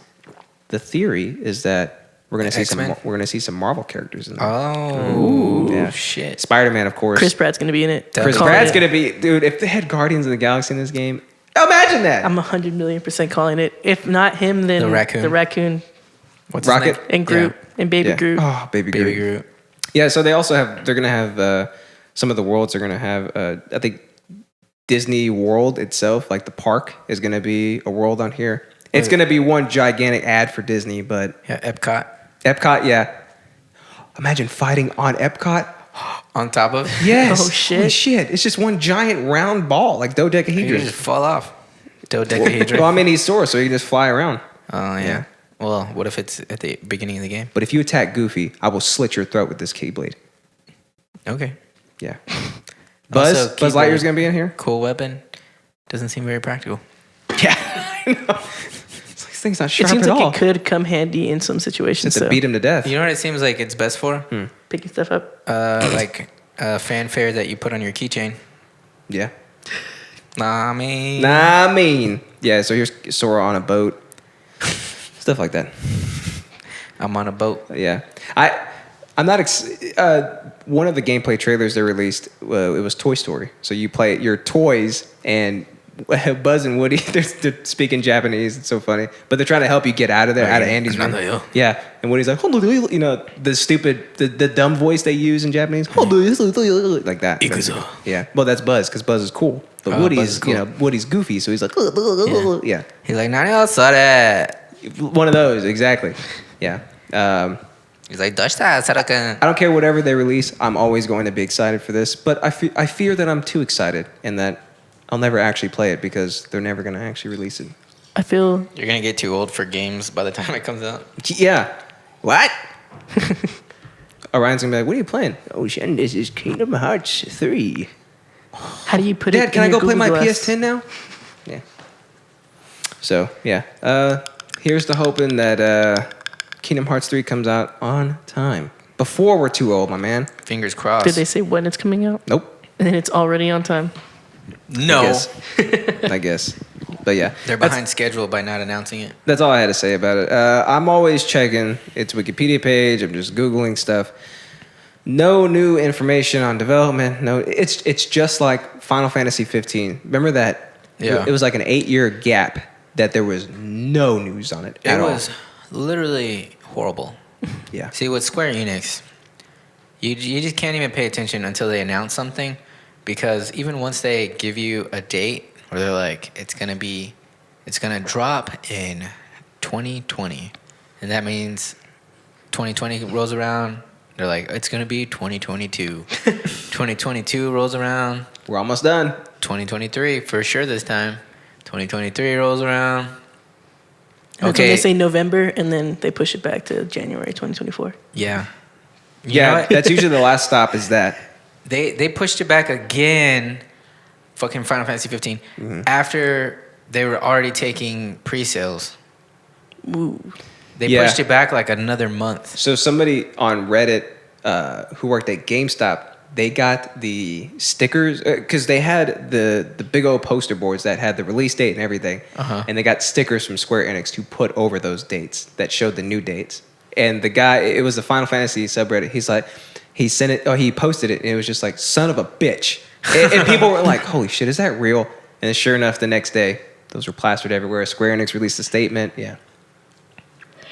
Speaker 3: the theory is that we're gonna see some Marvel characters in there.
Speaker 1: oh, shit.
Speaker 3: Spider-Man, of course.
Speaker 2: Chris Pratt's going to be in it.
Speaker 3: Chris
Speaker 2: Calling
Speaker 3: Pratt's
Speaker 2: it.
Speaker 3: gonna be, dude. If they had Guardians of the Galaxy in this game, imagine that.
Speaker 2: I'm 100,000,000% calling it. If not him, then
Speaker 1: The raccoon.
Speaker 2: The raccoon
Speaker 1: What's
Speaker 3: Rocket?
Speaker 1: his name?
Speaker 2: and Groot and Baby
Speaker 3: Yeah.
Speaker 2: Groot.
Speaker 3: Oh, baby
Speaker 1: Baby
Speaker 3: Groot.
Speaker 1: Groot.
Speaker 3: Yeah, so they're gonna have some of the worlds are gonna have I think Disney World itself, like the park, is gonna be a world on here. It's gonna be one gigantic ad for Disney, but
Speaker 1: Yeah, Epcot.
Speaker 3: Epcot, yeah. Imagine fighting on Epcot.
Speaker 1: On top of
Speaker 3: Yes.
Speaker 2: Oh, shit.
Speaker 3: Holy shit. It's just one giant round ball, like
Speaker 1: You
Speaker 3: dodecahedron.
Speaker 1: just fall off. Dodecahedron.
Speaker 3: Well, I mean, he's Thor, so he can just fly around.
Speaker 1: Oh, yeah.
Speaker 3: Yeah.
Speaker 1: Well, what if it's at the beginning of the game?
Speaker 3: But if you attack Goofy, I will slit your throat with this Keyblade.
Speaker 1: Okay.
Speaker 3: Yeah.
Speaker 1: Also,
Speaker 3: Buzz
Speaker 1: Keyblade.
Speaker 3: Lightyear's gonna be in here?
Speaker 1: Cool weapon. Doesn't seem very practical.
Speaker 3: Yeah. I know. It's like, this thing's not
Speaker 2: It
Speaker 3: sharp
Speaker 2: seems
Speaker 3: at
Speaker 2: like
Speaker 3: all.
Speaker 2: it could come handy in some situations.
Speaker 3: Just to
Speaker 2: So
Speaker 3: beat him to death.
Speaker 1: You know what it seems like it's best for?
Speaker 2: picking stuff up.
Speaker 1: Like fanfare that you put on your keychain.
Speaker 3: Yeah.
Speaker 1: Nah, I mean.
Speaker 3: Nah, I mean. Yeah, so here's Sora on a boat. Stuff like that.
Speaker 1: I'm on a boat.
Speaker 3: Yeah. I'm not one of the gameplay trailers they released, it was Toy Story. So you play your toys and Buzz and Woody, they're speaking Japanese. It's so funny. But they're trying to help you get out of there, out of Andy's room. Yeah. And Woody's like, you know, the dumb voice they use in Japanese. Like that.
Speaker 1: Ikuzo.
Speaker 3: Yeah. Well, that's Buzz, because Buzz is cool. But
Speaker 1: Buzz
Speaker 3: Woody's,
Speaker 1: is cool.
Speaker 3: you know, Woody's goofy. So he's like, yeah.
Speaker 1: He's like, "Nani o sore?"
Speaker 3: One of those, exactly. Yeah.
Speaker 1: He's like, "Doshita, Sarakan."
Speaker 3: I don't care whatever they release. I'm always going to be excited for this. But I fear that I'm too excited and that I'll never actually play it because they're never going to actually release it.
Speaker 2: I feel
Speaker 1: You're gonna get too old for games by the time it comes out.
Speaker 3: Yeah. What? Orion's going to be like, what are you playing? Oh, Shen, this is Kingdom Hearts 3.
Speaker 2: how do you put it?
Speaker 3: Dad, can I
Speaker 2: in
Speaker 3: go
Speaker 2: your
Speaker 3: play my
Speaker 2: Google Glass?
Speaker 3: PS10 now? Yeah. So, yeah. Here's to hoping that Kingdom Hearts 3 comes out on time. Before we're too old, my man.
Speaker 1: Fingers crossed.
Speaker 2: Did they say when it's coming out?
Speaker 3: Nope.
Speaker 2: And then it's already on time.
Speaker 1: No.
Speaker 3: I guess. But yeah.
Speaker 1: They're behind schedule by not announcing it.
Speaker 3: That's all I had to say about it. I'm always checking its Wikipedia page. I'm just Googling stuff. No new information on development. No, it's just like Final Fantasy 15. Remember that?
Speaker 1: Yeah.
Speaker 3: It was like an 8-year gap that there was no news on it at all.
Speaker 1: It was literally horrible.
Speaker 3: Yeah.
Speaker 1: See, with Square Enix, you just can't even pay attention until they announce something, because even once they give you a date where they're like, it's gonna drop in 2020, and that means 2020 rolls around, they're like, it's gonna be 2022. 2022 rolls around,
Speaker 3: We're almost done.
Speaker 1: 2023 for sure this time. 2023 rolls around.
Speaker 2: That's when
Speaker 1: Okay.
Speaker 2: they say November, and then they push it back to January 2024.
Speaker 1: Yeah. You know
Speaker 3: Yeah,
Speaker 1: what?
Speaker 3: that's usually the last stop is that.
Speaker 1: They pushed it back again, fucking Final Fantasy 15, after they were already taking pre-sales.
Speaker 2: Ooh.
Speaker 1: They
Speaker 3: Yeah.
Speaker 1: pushed it back like another month.
Speaker 3: So somebody on Reddit who worked at GameStop, they got the stickers because they had the big old poster boards that had the release date and everything, and they got stickers from Square Enix to put over those dates that showed the new dates. And the guy, it was the Final Fantasy subreddit. He's like, he sent it, or he posted it, and it was just like, son of a bitch. And people were like, holy shit, is that real? And sure enough, the next day, those were plastered everywhere. Square Enix released a statement. Yeah.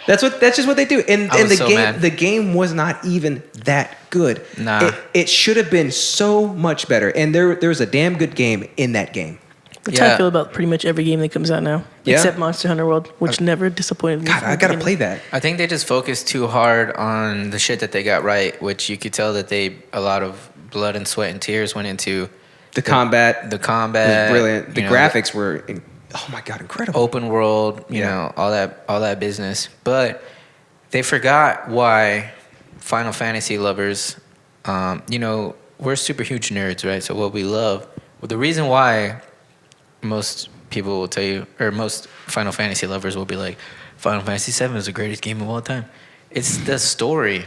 Speaker 3: That's just what they do. And
Speaker 1: I was
Speaker 3: the
Speaker 1: so
Speaker 3: game
Speaker 1: mad.
Speaker 3: the game was not even that good.
Speaker 1: Nah.
Speaker 3: It should have been so much better. And there was a damn good game in that game.
Speaker 2: That's how I
Speaker 1: Yeah.
Speaker 2: feel about pretty much every game that comes out now,
Speaker 3: Yeah?
Speaker 2: except Monster Hunter World, which never disappointed me.
Speaker 3: God,
Speaker 2: from
Speaker 3: I
Speaker 2: the
Speaker 3: gotta
Speaker 2: beginning.
Speaker 3: play that.
Speaker 1: I think they just focused too hard on the shit that they got right, which you could tell that a lot of blood and sweat and tears went into
Speaker 3: The combat
Speaker 1: the
Speaker 3: was
Speaker 1: combat.
Speaker 3: brilliant. The
Speaker 1: you know,
Speaker 3: graphics were, oh my god, incredible.
Speaker 1: open world, you
Speaker 3: Yeah.
Speaker 1: know, all that business. But they forgot why Final Fantasy lovers, you know, we're super huge nerds, right? So what we love, well, the reason why most people will tell you, or most Final Fantasy lovers will be like, Final Fantasy VII is the greatest game of all time. It's the story.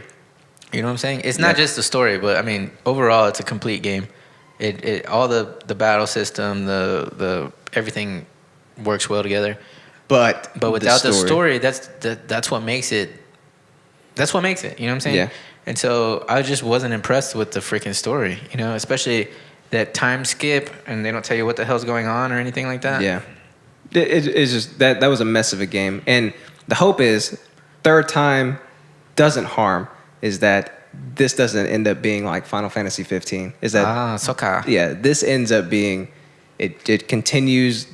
Speaker 1: You know what I'm saying? It's not
Speaker 3: Yeah.
Speaker 1: just the story, but I mean, overall, it's a complete game. It all the battle system, the everything works well together.
Speaker 3: But
Speaker 1: Without the story, that's what makes it. That's what makes it. You know what I'm saying?
Speaker 3: Yeah.
Speaker 1: And so I just wasn't impressed with the freaking story. You know, especially that time skip, and they don't tell you what the hell's going on or anything like that.
Speaker 3: Yeah. It's just that was a mess of a game. And the hope is third time doesn't harm, is that this doesn't end up being like Final Fantasy 15. Is that
Speaker 1: Sokka.
Speaker 3: yeah, this ends up being it continues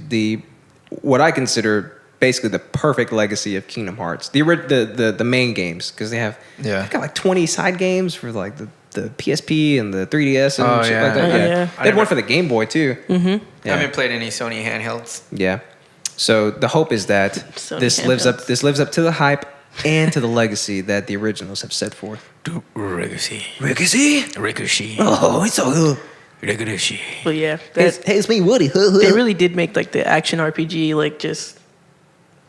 Speaker 3: what I consider basically the perfect legacy of Kingdom Hearts. The main games, because they got like 20 side games for like the PSP and the 3DS and
Speaker 1: Oh,
Speaker 3: shit
Speaker 1: yeah.
Speaker 3: like that.
Speaker 2: Oh,
Speaker 3: Yeah.
Speaker 2: yeah.
Speaker 3: They had one for the Game Boy too.
Speaker 2: Mm-hmm.
Speaker 1: I
Speaker 3: Yeah.
Speaker 1: haven't played any Sony handhelds.
Speaker 3: Yeah. So the hope is that
Speaker 2: Sony
Speaker 3: this lives up
Speaker 2: handhelds.
Speaker 3: to the hype and to the legacy that the originals have set forth.
Speaker 1: Ricochet.
Speaker 3: Ricochet?
Speaker 1: Ricochet.
Speaker 3: Oh, it's so good.
Speaker 1: Ricochet.
Speaker 2: But yeah, that,
Speaker 3: Hey, it's me, Woody.
Speaker 2: they really did make like the action RPG like just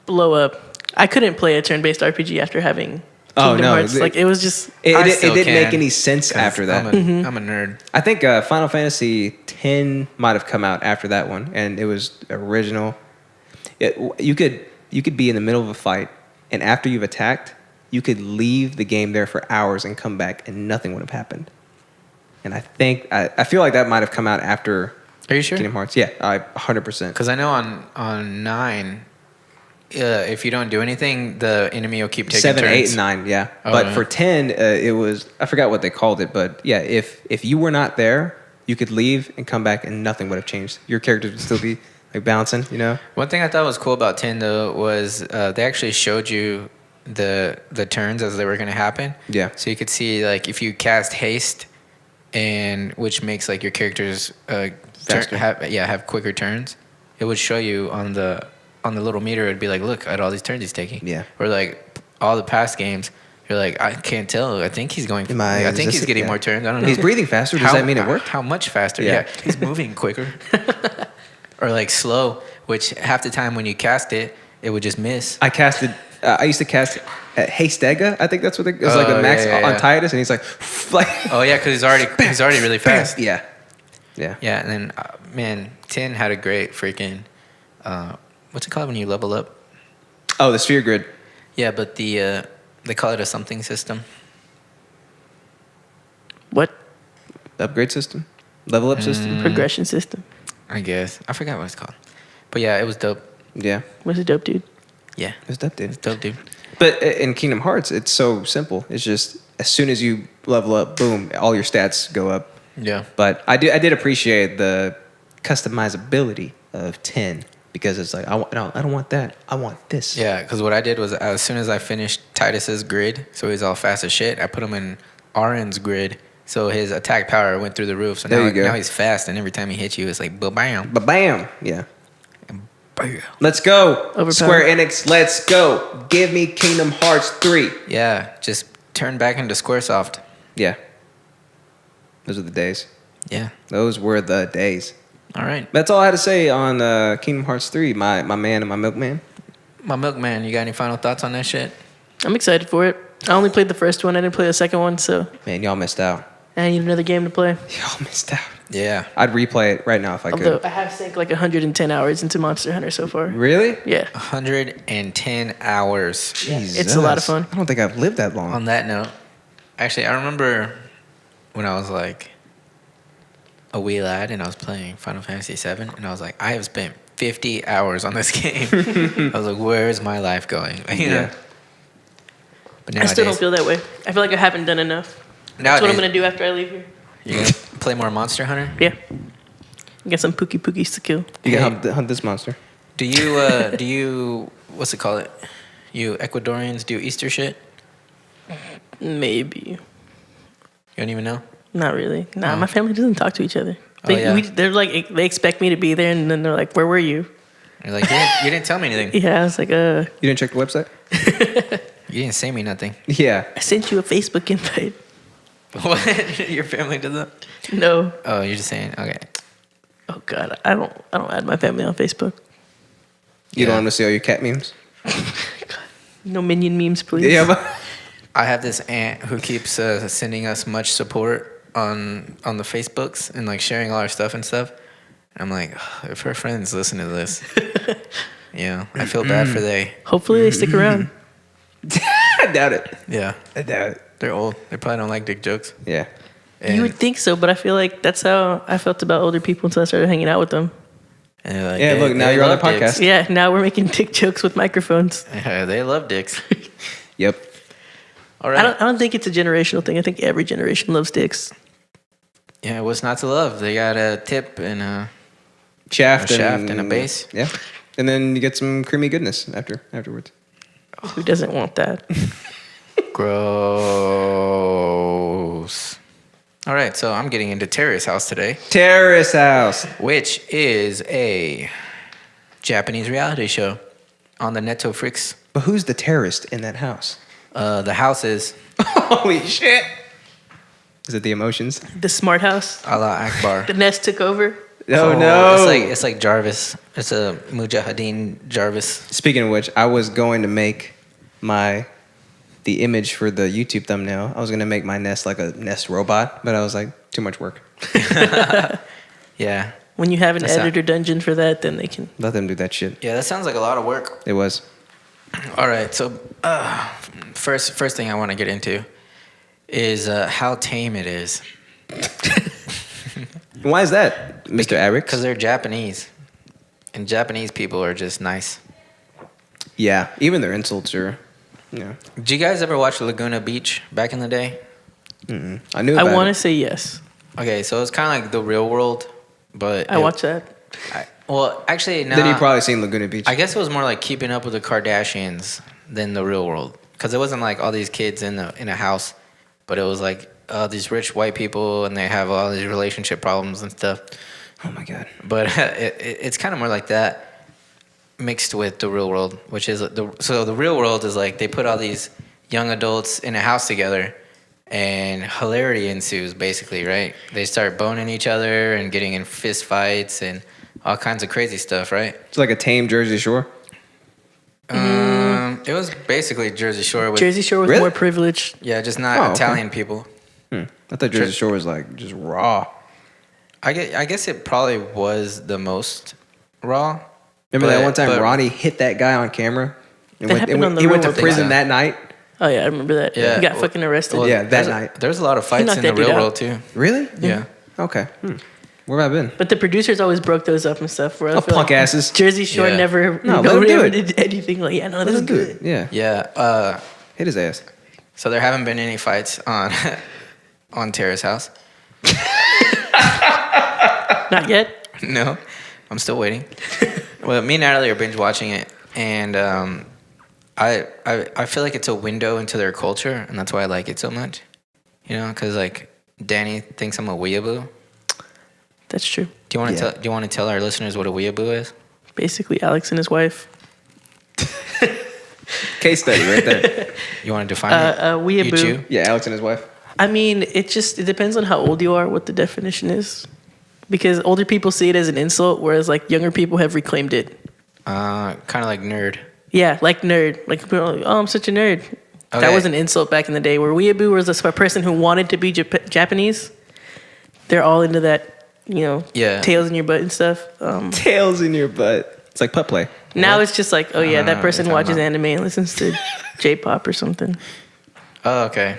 Speaker 2: blow up. I couldn't play a turn-based RPG after having
Speaker 3: Oh,
Speaker 2: Kingdom
Speaker 3: no,
Speaker 2: Hearts. Like it was just
Speaker 1: I
Speaker 3: It
Speaker 1: still
Speaker 3: didn't make
Speaker 1: can,
Speaker 3: any sense
Speaker 1: 'Cause
Speaker 3: after that.
Speaker 1: I'm a nerd.
Speaker 3: I think Final Fantasy X might have come out after that one, and it was original. You could be in the middle of a fight, and after you've attacked, you could leave the game there for hours and come back, and nothing would have happened. And I think I feel like that might have come out after
Speaker 1: Are you sure?
Speaker 3: Kingdom Hearts. Yeah, 100%.
Speaker 1: Because I know on 9, if you don't do anything, the enemy will keep taking
Speaker 3: 7,
Speaker 1: turns.
Speaker 3: 8, and 9, yeah.
Speaker 1: Oh,
Speaker 3: But
Speaker 1: yeah.
Speaker 3: for 10, it was, I forgot what they called it, but yeah, if you were not there, you could leave and come back and nothing would have changed. Your character would still be like bouncing, you know?
Speaker 1: One thing I thought was cool about 10 though was they actually showed you the turns as they were going to happen.
Speaker 3: Yeah.
Speaker 1: So you could see like if you cast haste, and which makes like your characters
Speaker 3: Faster.
Speaker 1: have quicker turns. It would show you on the little meter. It'd be like, look at all these turns he's taking.
Speaker 3: Yeah.
Speaker 1: Or like all the past games, you're like, I can't tell. I think he's going. I think he's getting more turns. I don't know.
Speaker 3: He's breathing faster. Does that mean it worked?
Speaker 1: How much faster?
Speaker 3: Yeah.
Speaker 1: Yeah, he's moving quicker. Or like slow, which half the time when you cast it, it would just miss.
Speaker 3: I casted, I used to cast Hastega. I think that's what it was, like
Speaker 1: Oh,
Speaker 3: a max
Speaker 1: yeah.
Speaker 3: on Titus, and he's like, like
Speaker 1: Oh yeah, because he's already really fast.
Speaker 3: yeah. Yeah.
Speaker 1: Yeah, and then man, 10 had a great freaking what's it called when you level up?
Speaker 3: Oh, the sphere grid.
Speaker 1: Yeah, but they call it a something system.
Speaker 2: What?
Speaker 3: Upgrade system? Level up system?
Speaker 2: Progression system.
Speaker 1: I guess. I forgot what it's called. But yeah, it was dope.
Speaker 3: Yeah.
Speaker 2: What's a dope, dude?
Speaker 1: Yeah.
Speaker 3: It's dope, dude.
Speaker 1: It's dope, dude.
Speaker 3: But in Kingdom Hearts, it's so simple. It's just as soon as you level up, boom, all your stats go up.
Speaker 1: Yeah.
Speaker 3: But I did appreciate the customizability of 10 because it's like I don't want that. I want this.
Speaker 1: Yeah, because what I did was as soon as I finished Titus's grid, so he's all fast as shit, I put him in Arin's grid, so his attack power went through the roof. So
Speaker 3: There you go.
Speaker 1: now he's fast, and every time he hits you, it's like ba-bam.
Speaker 3: But bam, yeah.
Speaker 1: Bam.
Speaker 3: Let's go,
Speaker 2: Overpowered.
Speaker 3: Square Enix. Let's go. Give me Kingdom Hearts 3.
Speaker 1: Yeah, just turn back into Squaresoft.
Speaker 3: Yeah. Those are the days.
Speaker 1: Yeah.
Speaker 3: Those were the days.
Speaker 1: All right.
Speaker 3: That's all I had to say on Kingdom Hearts 3. My man and my milkman.
Speaker 1: My Milkman, you got any final thoughts on that shit?
Speaker 2: I'm excited for it. I only played the first one. I didn't play the second one, so
Speaker 3: Man, y'all missed out.
Speaker 2: I need another game to play.
Speaker 3: Y'all missed out.
Speaker 1: Yeah.
Speaker 3: I'd replay it right now if I
Speaker 2: Although
Speaker 3: could.
Speaker 2: I have sank like 110 hours into Monster Hunter so far.
Speaker 3: Really?
Speaker 2: Yeah.
Speaker 1: 110 hours.
Speaker 3: Jesus.
Speaker 2: It's a lot of fun.
Speaker 3: I don't think I've lived that long.
Speaker 1: On that note, actually, I remember when I was like a wee lad and I was playing Final Fantasy VII, and I was like, I have spent 50 hours on this game. I was like, where is my life going? You know?
Speaker 3: Yeah.
Speaker 1: But
Speaker 2: I
Speaker 1: nowadays,
Speaker 2: still don't feel that way. I feel like I haven't done enough. That's what I'm going to do after I leave here.
Speaker 1: You're going to play more Monster Hunter?
Speaker 2: Yeah. Get some pookies to kill.
Speaker 3: You can hunt this monster.
Speaker 1: Do you, what's it called? You Ecuadorians do Easter shit?
Speaker 2: Maybe.
Speaker 1: You don't even know?
Speaker 2: Not really. Nah,
Speaker 1: Oh.
Speaker 2: my family doesn't talk to each other.
Speaker 1: Oh, yeah.
Speaker 2: They're like, they expect me to be there, and then they're like, where were you?
Speaker 1: You're like, you didn't tell me anything.
Speaker 2: Yeah, I was like,
Speaker 3: You didn't check the website?
Speaker 1: You didn't say me nothing.
Speaker 3: Yeah.
Speaker 2: I sent you a Facebook invite.
Speaker 1: What? Your family does that?
Speaker 2: No.
Speaker 1: Oh, you're just saying, okay.
Speaker 2: Oh God, I don't add my family on Facebook.
Speaker 3: You don't want to see all your cat memes?
Speaker 2: No minion memes, please.
Speaker 3: Yeah, but
Speaker 1: I have this aunt who keeps sending us much support on the Facebooks and like sharing all our stuff and stuff. I'm like, "Ugh, if her friends listen to this, yeah, I feel bad for they.
Speaker 2: Hopefully they stick around.
Speaker 3: I doubt it.
Speaker 1: Yeah,
Speaker 3: I doubt it.
Speaker 1: they're old. They probably don't like dick jokes.
Speaker 3: Yeah.
Speaker 1: And,
Speaker 2: You would think so, but I feel like that's how I felt about older people until I started hanging out with them.
Speaker 1: and they're like,
Speaker 3: Yeah,
Speaker 1: they-
Speaker 3: look, now
Speaker 1: they
Speaker 3: you're on the
Speaker 1: love dicks.
Speaker 3: podcast.
Speaker 2: Yeah, now we're making dick jokes with microphones.
Speaker 1: Yeah, they love dicks.
Speaker 3: Yep.
Speaker 1: All right.
Speaker 2: I don't think it's a generational thing. I think every generation loves dicks.
Speaker 1: Yeah, what's not to love? They got a tip and a
Speaker 3: Shaft,
Speaker 1: A shaft and a base.
Speaker 3: Yeah. And then you get some creamy goodness afterwards.
Speaker 2: Who doesn't want that?
Speaker 1: gross. All right, so I'm getting into Terrace House today,
Speaker 3: Terrace House.
Speaker 1: which is a Japanese reality show on the Netflix.
Speaker 3: But who's the terrorist in that house?
Speaker 1: The house is
Speaker 3: Holy shit. Is it the emotions?
Speaker 2: The smart house.
Speaker 1: Allah Akbar.
Speaker 2: The nest took over.
Speaker 3: Oh, no.
Speaker 1: It's like Jarvis. It's a Mujahideen Jarvis.
Speaker 3: Speaking of which, I was going to make the image for the YouTube thumbnail. I was going to make my nest like a nest robot, but I was like, too much work.
Speaker 1: Yeah.
Speaker 2: When you have an
Speaker 1: That's
Speaker 2: editor dungeon for that, then they can.
Speaker 3: Let them do that shit.
Speaker 1: Yeah, that sounds like a lot of work.
Speaker 3: It was.
Speaker 1: All right, so first thing I want to get into is how tame it is.
Speaker 3: Why is that, Mr. Eric?
Speaker 1: Because they're Japanese, and Japanese people are just nice.
Speaker 3: Yeah, even their insults are,
Speaker 1: Did you guys ever watch Laguna Beach back in the day?
Speaker 3: I knew
Speaker 2: I
Speaker 3: about
Speaker 2: want to
Speaker 3: it.
Speaker 2: say yes.
Speaker 1: Okay, so it's kind of like the real world, but
Speaker 2: I watched that.
Speaker 1: well, actually, no.
Speaker 3: Then you probably seen Laguna Beach.
Speaker 1: I guess it was more like Keeping Up with the Kardashians than the real world, because it wasn't like all these kids in a house, but it was like these rich white people, and they have all these relationship problems and stuff.
Speaker 3: Oh my God.
Speaker 1: But it's kind of more like that mixed with the real world, which is the real world is like they put all these young adults in a house together, and hilarity ensues basically, right? They start boning each other and getting in fist fights and all kinds of crazy stuff, right?
Speaker 3: It's like a tame Jersey Shore.
Speaker 1: It was basically Jersey Shore with
Speaker 2: Jersey Shore was
Speaker 3: Really?
Speaker 2: more privileged.
Speaker 1: yeah, just not
Speaker 3: Oh, okay.
Speaker 1: Italian people.
Speaker 3: I thought Jersey Shore was like just raw.
Speaker 1: I guess it probably was the most raw.
Speaker 3: Remember that
Speaker 1: But-
Speaker 3: one time
Speaker 1: but-
Speaker 3: Ronnie hit that guy on camera?
Speaker 2: That happened on the
Speaker 3: He went to
Speaker 2: real world.
Speaker 3: prison
Speaker 1: So.
Speaker 3: that night?
Speaker 2: Oh yeah, I remember that.
Speaker 1: Yeah.
Speaker 2: He got fucking arrested.
Speaker 3: Yeah, that night.
Speaker 1: There's a lot of fights
Speaker 2: knocked
Speaker 1: in the
Speaker 2: that dude
Speaker 1: real
Speaker 2: out.
Speaker 1: world too.
Speaker 3: Really?
Speaker 1: Yeah.
Speaker 3: Okay. Where have I been?
Speaker 2: But the producers always broke those up and stuff. Where I
Speaker 3: Oh,
Speaker 2: feel
Speaker 3: punk
Speaker 2: like
Speaker 3: asses.
Speaker 2: Jersey Shore
Speaker 1: Yeah.
Speaker 2: never,
Speaker 3: No, let
Speaker 2: nobody
Speaker 3: him do
Speaker 2: ever
Speaker 3: it.
Speaker 2: did anything like, yeah, no, this is good.
Speaker 3: Yeah.
Speaker 1: Yeah.
Speaker 3: Hit his ass.
Speaker 1: So there haven't been any fights on on Terrace House.
Speaker 2: Not yet.
Speaker 1: No, I'm still waiting. Well, me and Natalie are binge watching it, and I feel like it's a window into their culture, and that's why I like it so much. You know, because like Danny thinks I'm a weeaboo.
Speaker 2: That's true.
Speaker 1: Do you want to
Speaker 3: Yeah.
Speaker 1: tell? Do you want to tell our listeners what a weeaboo is?
Speaker 2: Basically, Alex and his wife.
Speaker 3: Case study right there.
Speaker 1: You want to define it?
Speaker 2: Weeaboo.
Speaker 1: You Jew?
Speaker 3: Yeah, Alex and his wife.
Speaker 2: I mean, it depends on how old you are, what the definition is. Because older people see it as an insult, whereas like younger people have reclaimed it.
Speaker 1: Kind of like nerd.
Speaker 2: Yeah, like nerd. Like, people are like, oh, I'm such a nerd. That
Speaker 1: Okay.
Speaker 2: was an insult back in the day. Where weeaboo was a person who wanted to be Japanese. They're all into that,
Speaker 1: Yeah.
Speaker 2: tails in your butt and stuff.
Speaker 3: Tails in your butt. It's like putt play.
Speaker 2: Now it's just like, oh yeah,
Speaker 1: don't know
Speaker 2: that person
Speaker 1: what you're talking
Speaker 2: watches anime and listens to J-pop or something.
Speaker 1: Oh, okay.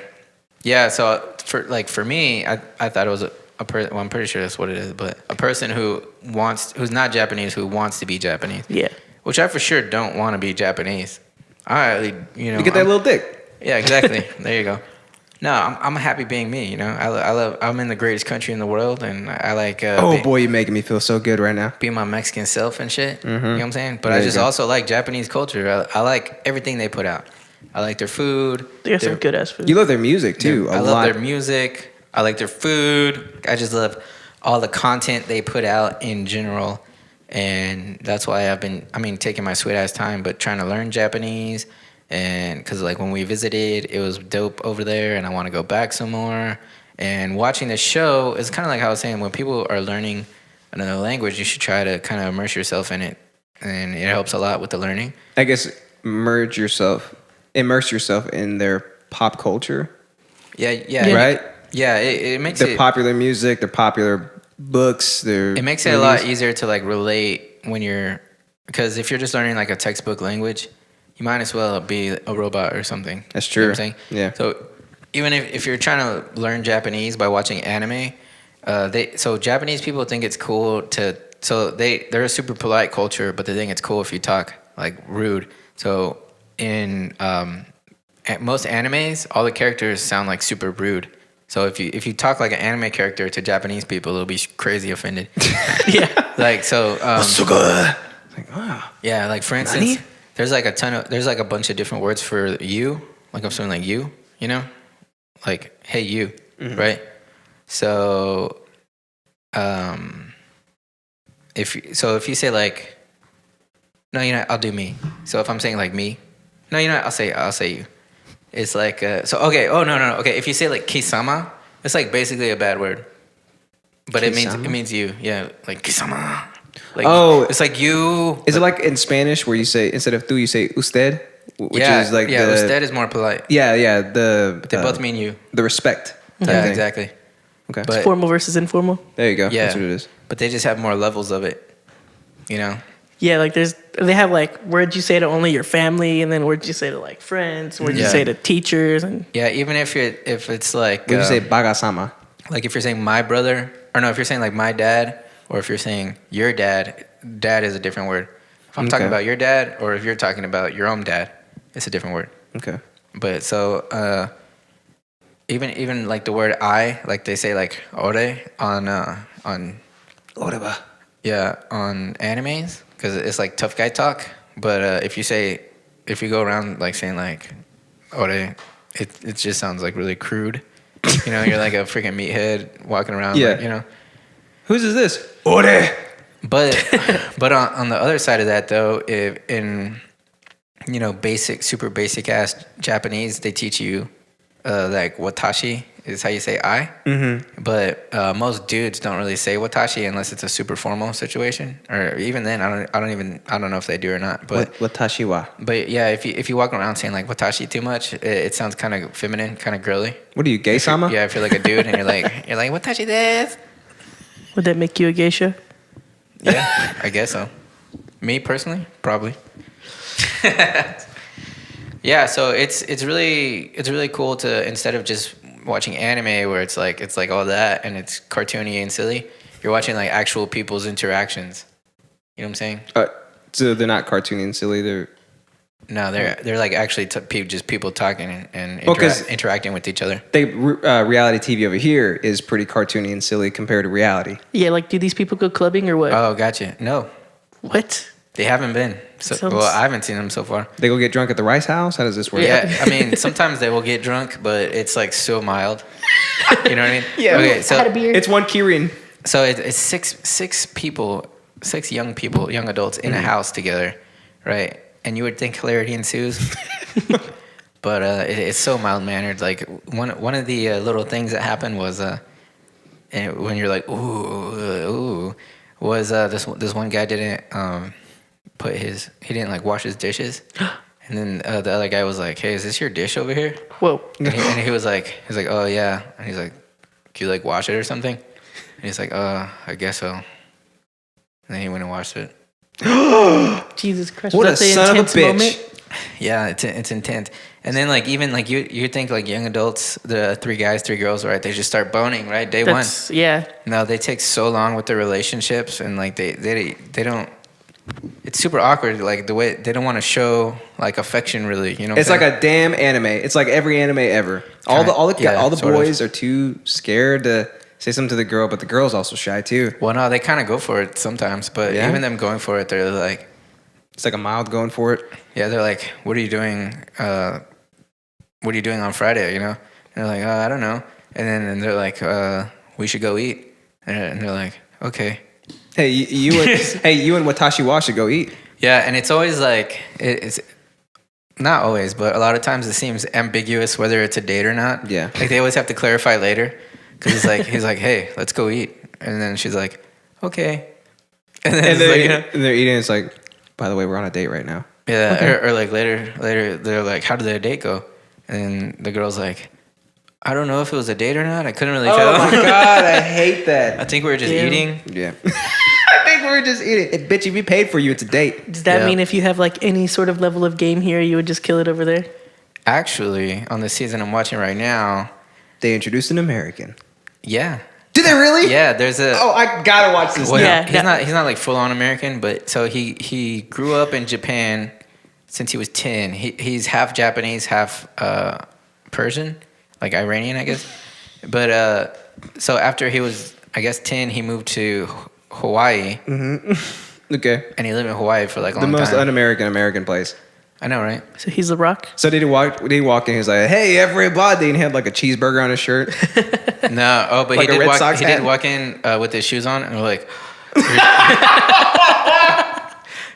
Speaker 1: Yeah. So for me, I thought it was a person. Well, I'm pretty sure that's what it is. But a person who's not Japanese, who wants to be Japanese.
Speaker 2: Yeah.
Speaker 1: Which I for sure don't want to be Japanese.
Speaker 3: You get that little dick.
Speaker 1: Yeah, exactly. There you go. No, I'm happy being me. You know, I'm in the greatest country in the world, and I like.
Speaker 3: Boy, you're making me feel so good right now.
Speaker 1: Being my Mexican self and shit. You know what I'm saying? But
Speaker 3: There
Speaker 1: I
Speaker 3: you
Speaker 1: just
Speaker 3: go.
Speaker 1: also like Japanese culture. I like everything they put out. I like their food.
Speaker 2: They got some
Speaker 1: their-
Speaker 2: good ass food.
Speaker 3: You love their music too.
Speaker 1: I
Speaker 3: a
Speaker 1: love
Speaker 3: lot.
Speaker 1: their music. I like their food. I just love all the content they put out in general. And that's why I've been, taking my sweet ass time, but trying to learn Japanese. And because like when we visited, it was dope over there, and I want to go back some more. And watching the show is kind of like how I was saying, when people are learning another language, you should try to kind of immerse yourself in it. And it helps a lot with the learning.
Speaker 3: I guess immerse yourself in their pop culture,
Speaker 1: Yeah.
Speaker 3: right?
Speaker 1: Yeah, it makes
Speaker 3: Their
Speaker 1: it
Speaker 3: popular music, their popular books,
Speaker 1: It makes it a lot easier to like relate because if you're just learning like a textbook language, you might as well be a robot or something.
Speaker 3: That's
Speaker 1: You know
Speaker 3: true.
Speaker 1: what I'm saying?
Speaker 3: Yeah.
Speaker 1: So even if you're trying to learn Japanese by watching anime, so Japanese people think it's cool they're a super polite culture, but they think it's cool if you talk like rude. So in most animes, all the characters sound like super rude. So if you talk like an anime character to Japanese people, they'll be crazy offended.
Speaker 2: Yeah.
Speaker 1: Like so.
Speaker 3: Like, wow.
Speaker 1: Yeah, like for instance, there's like a bunch of different words for you, like if something like you, like hey you, right? So, if you say like, no, I'll do me. So if I'm saying like me, no, I'll say you. It's like okay. Oh no. Okay, if you say like kisama, it's like basically a bad word, but it
Speaker 3: Kisama?
Speaker 1: means you. Yeah, like kisama. Like, it's like you.
Speaker 3: Is it like in Spanish where you say instead of tú you say usted, which is like
Speaker 1: usted is more polite.
Speaker 3: Yeah.
Speaker 1: But they both mean you.
Speaker 3: the respect. type
Speaker 1: Yeah,
Speaker 3: thing.
Speaker 1: exactly.
Speaker 3: Okay,
Speaker 1: But
Speaker 2: Formal versus informal.
Speaker 3: there you go.
Speaker 1: yeah,
Speaker 3: That's what it is.
Speaker 1: But they just have more levels of it.
Speaker 2: Yeah, like they have like words you say to only your family, and then words you say to like friends, words you
Speaker 1: Yeah.
Speaker 2: say to teachers, and
Speaker 1: Yeah, even if it's like
Speaker 3: What do you say bagasama?
Speaker 1: like if you're saying my brother, or no, if you're saying like my dad, or if you're saying your dad is a different word. If I'm talking
Speaker 3: Okay.
Speaker 1: about your dad, or if you're talking about your own dad, it's a different word.
Speaker 3: Okay.
Speaker 1: But so even like the word I, like they say like ore on
Speaker 3: Oreba.
Speaker 1: yeah on animes, because it's like tough guy talk. But if you go around like saying like ore, it just sounds like really crude. You're like a freaking meathead walking around.
Speaker 3: Yeah.
Speaker 1: Like,
Speaker 3: Whose is this? Ore.
Speaker 1: But on the other side of that though, if in super basic ass Japanese, they teach you like watashi is how you say I. Mm-hmm. But most dudes don't really say watashi unless it's a super formal situation, or even then I don't know if they do or not. But
Speaker 3: Watashi wa.
Speaker 1: but yeah, if you walk around saying like watashi too much, it sounds kind of feminine, kind of girly.
Speaker 3: What are you, gay sama?
Speaker 1: Yeah, if you're like a dude and you're like watashi desu.
Speaker 2: would that make you a geisha?
Speaker 1: Yeah, I guess so. Me personally, probably. Yeah, so it's really cool to, instead of just watching anime where it's like all that and it's cartoony and silly, you're watching like actual people's interactions. You know what I'm saying?
Speaker 3: So they're not cartoony and silly.
Speaker 1: They're like actually just people talking and interacting with each other.
Speaker 3: Reality TV over here is pretty cartoony and silly compared to reality.
Speaker 2: Yeah, like, do these people go clubbing or what?
Speaker 1: Oh, gotcha. No,
Speaker 2: What?
Speaker 1: they haven't been. Well, I haven't seen them so far.
Speaker 3: They go get drunk at the Rice House? How does this work?
Speaker 1: Yeah, I mean, sometimes they will get drunk, but it's like so mild. You know what I mean?
Speaker 3: Yeah.
Speaker 1: Okay, so
Speaker 2: I had a beer.
Speaker 3: It's one Kirin.
Speaker 1: So it's six young adults in a house together, right? And you would think hilarity ensues, but it's so mild mannered. Like one of the little things that happened was, and when you're like ooh, was this one guy didn't he didn't like wash his dishes, and then the other guy was like, hey, is this your dish over here?
Speaker 2: Whoa.
Speaker 1: And he was like, oh yeah, and he's like, can you like wash it or something? And he's like, I guess so. And then he went and washed it.
Speaker 2: Jesus Christ.
Speaker 3: What
Speaker 2: Was
Speaker 3: a
Speaker 2: that the
Speaker 3: son of a
Speaker 2: intense
Speaker 3: bitch.
Speaker 2: moment?
Speaker 1: Yeah, it's intense. And then like even like you think like young adults, the 3 guys, 3 girls, right? They just start boning, right? Day one.
Speaker 2: Yeah.
Speaker 1: No, they take so long with their relationships, and like they don't. It's super awkward, like the way they don't want to show like affection, really. You know,
Speaker 3: It's like a damn anime. It's like every anime ever. All the boys are too scared to say something to the girl, but the girl's also shy too.
Speaker 1: Well, no, they kind of go for it sometimes, but
Speaker 3: Yeah?
Speaker 1: even them going for it, they're like,
Speaker 3: It's like a mild going for it.
Speaker 1: yeah, they're like, what are you doing? What are you doing on Friday? You know, and they're like, I don't know. And they're like, we should go eat. And they're like, okay.
Speaker 3: Hey, you and Watashi Wa should go eat.
Speaker 1: Yeah, and it's always like it's not always, but a lot of times it seems ambiguous whether it's a date or not.
Speaker 3: Yeah.
Speaker 1: Like they always have to clarify later, because it's like he's like, hey, let's go eat, and then she's like, okay, and then
Speaker 3: And
Speaker 1: it's like, you know,
Speaker 3: they're eating. It's like, by the way, we're on a date right now.
Speaker 1: yeah,
Speaker 2: Okay.
Speaker 1: or like later they're like, how did the date go? And then the girl's like, I don't know if it was a date or not. I couldn't really tell.
Speaker 3: Oh my god, I hate that.
Speaker 1: I think we were just
Speaker 2: Yeah.
Speaker 1: eating.
Speaker 3: Yeah. I think we were just eating. Hey, bitch, if you paid for you, it's a date.
Speaker 2: Does that
Speaker 1: Yeah.
Speaker 2: mean if you have like any sort of level of game here, you would just kill it over there?
Speaker 1: Actually, on the season I'm watching right now,
Speaker 3: They introduced an American.
Speaker 1: yeah.
Speaker 3: Did they really?
Speaker 1: Yeah, there's a.
Speaker 3: Oh, I gotta watch this
Speaker 1: Well,
Speaker 3: now.
Speaker 2: Yeah.
Speaker 1: he's not like full on American, but so he grew up in Japan since he was 10. He's half Japanese, half Persian, like Iranian, I guess. But so after he was, I guess, 10, he moved to Hawaii,
Speaker 3: Okay.
Speaker 1: and he lived in Hawaii for like a
Speaker 3: The
Speaker 1: long
Speaker 3: most
Speaker 1: time.
Speaker 3: un-American American place.
Speaker 1: I know, right?
Speaker 2: So he's The Rock?
Speaker 3: So did he walk in? He was like, "Hey, everybody!" And he had like a cheeseburger on his shirt.
Speaker 1: No, oh, but
Speaker 3: Like a
Speaker 1: he did
Speaker 3: Red
Speaker 1: walk.
Speaker 3: Sox
Speaker 1: He
Speaker 3: hat?
Speaker 1: did walk in with his shoes on, and we're like,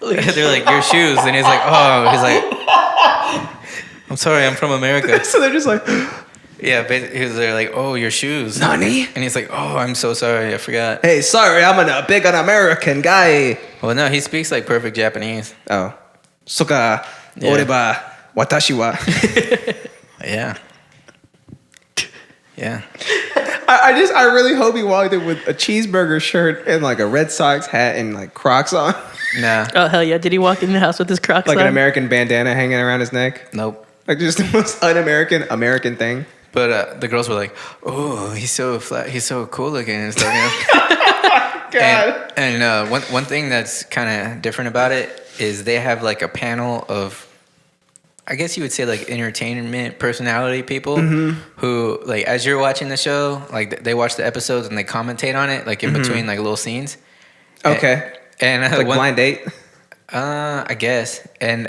Speaker 1: they're like your shoes, and he's like, I'm sorry, I'm from America.
Speaker 3: So they're just like,
Speaker 1: Yeah, they're like, oh, your shoes.
Speaker 3: "Nani?"
Speaker 1: And he's like, oh, I'm so sorry, I forgot.
Speaker 3: Hey, sorry, I'm a big American guy.
Speaker 1: Well, no, he speaks like perfect Japanese.
Speaker 3: Oh, soka,
Speaker 1: Yeah.
Speaker 3: oreba, watashi wa.
Speaker 1: Yeah. Yeah.
Speaker 3: I really hope he walked in with a cheeseburger shirt and like a Red Sox hat and like Crocs on,
Speaker 1: Nah.
Speaker 2: Oh, hell yeah. Did he walk in the house with his Crocs
Speaker 3: like
Speaker 2: on?
Speaker 3: an American bandana hanging around his neck,
Speaker 1: Nope.
Speaker 3: like just the most un-American American thing.
Speaker 1: But the girls were like, oh, he's so flat, he's so cool looking and stuff, you know?
Speaker 3: God.
Speaker 1: And one thing that's kind of different about it is they have like a panel of, I guess you would say like entertainment personality people who like as you're watching the show, like they watch the episodes and they commentate on it like in between like little scenes.
Speaker 3: Okay,
Speaker 1: And
Speaker 3: like blind date.
Speaker 1: I guess. And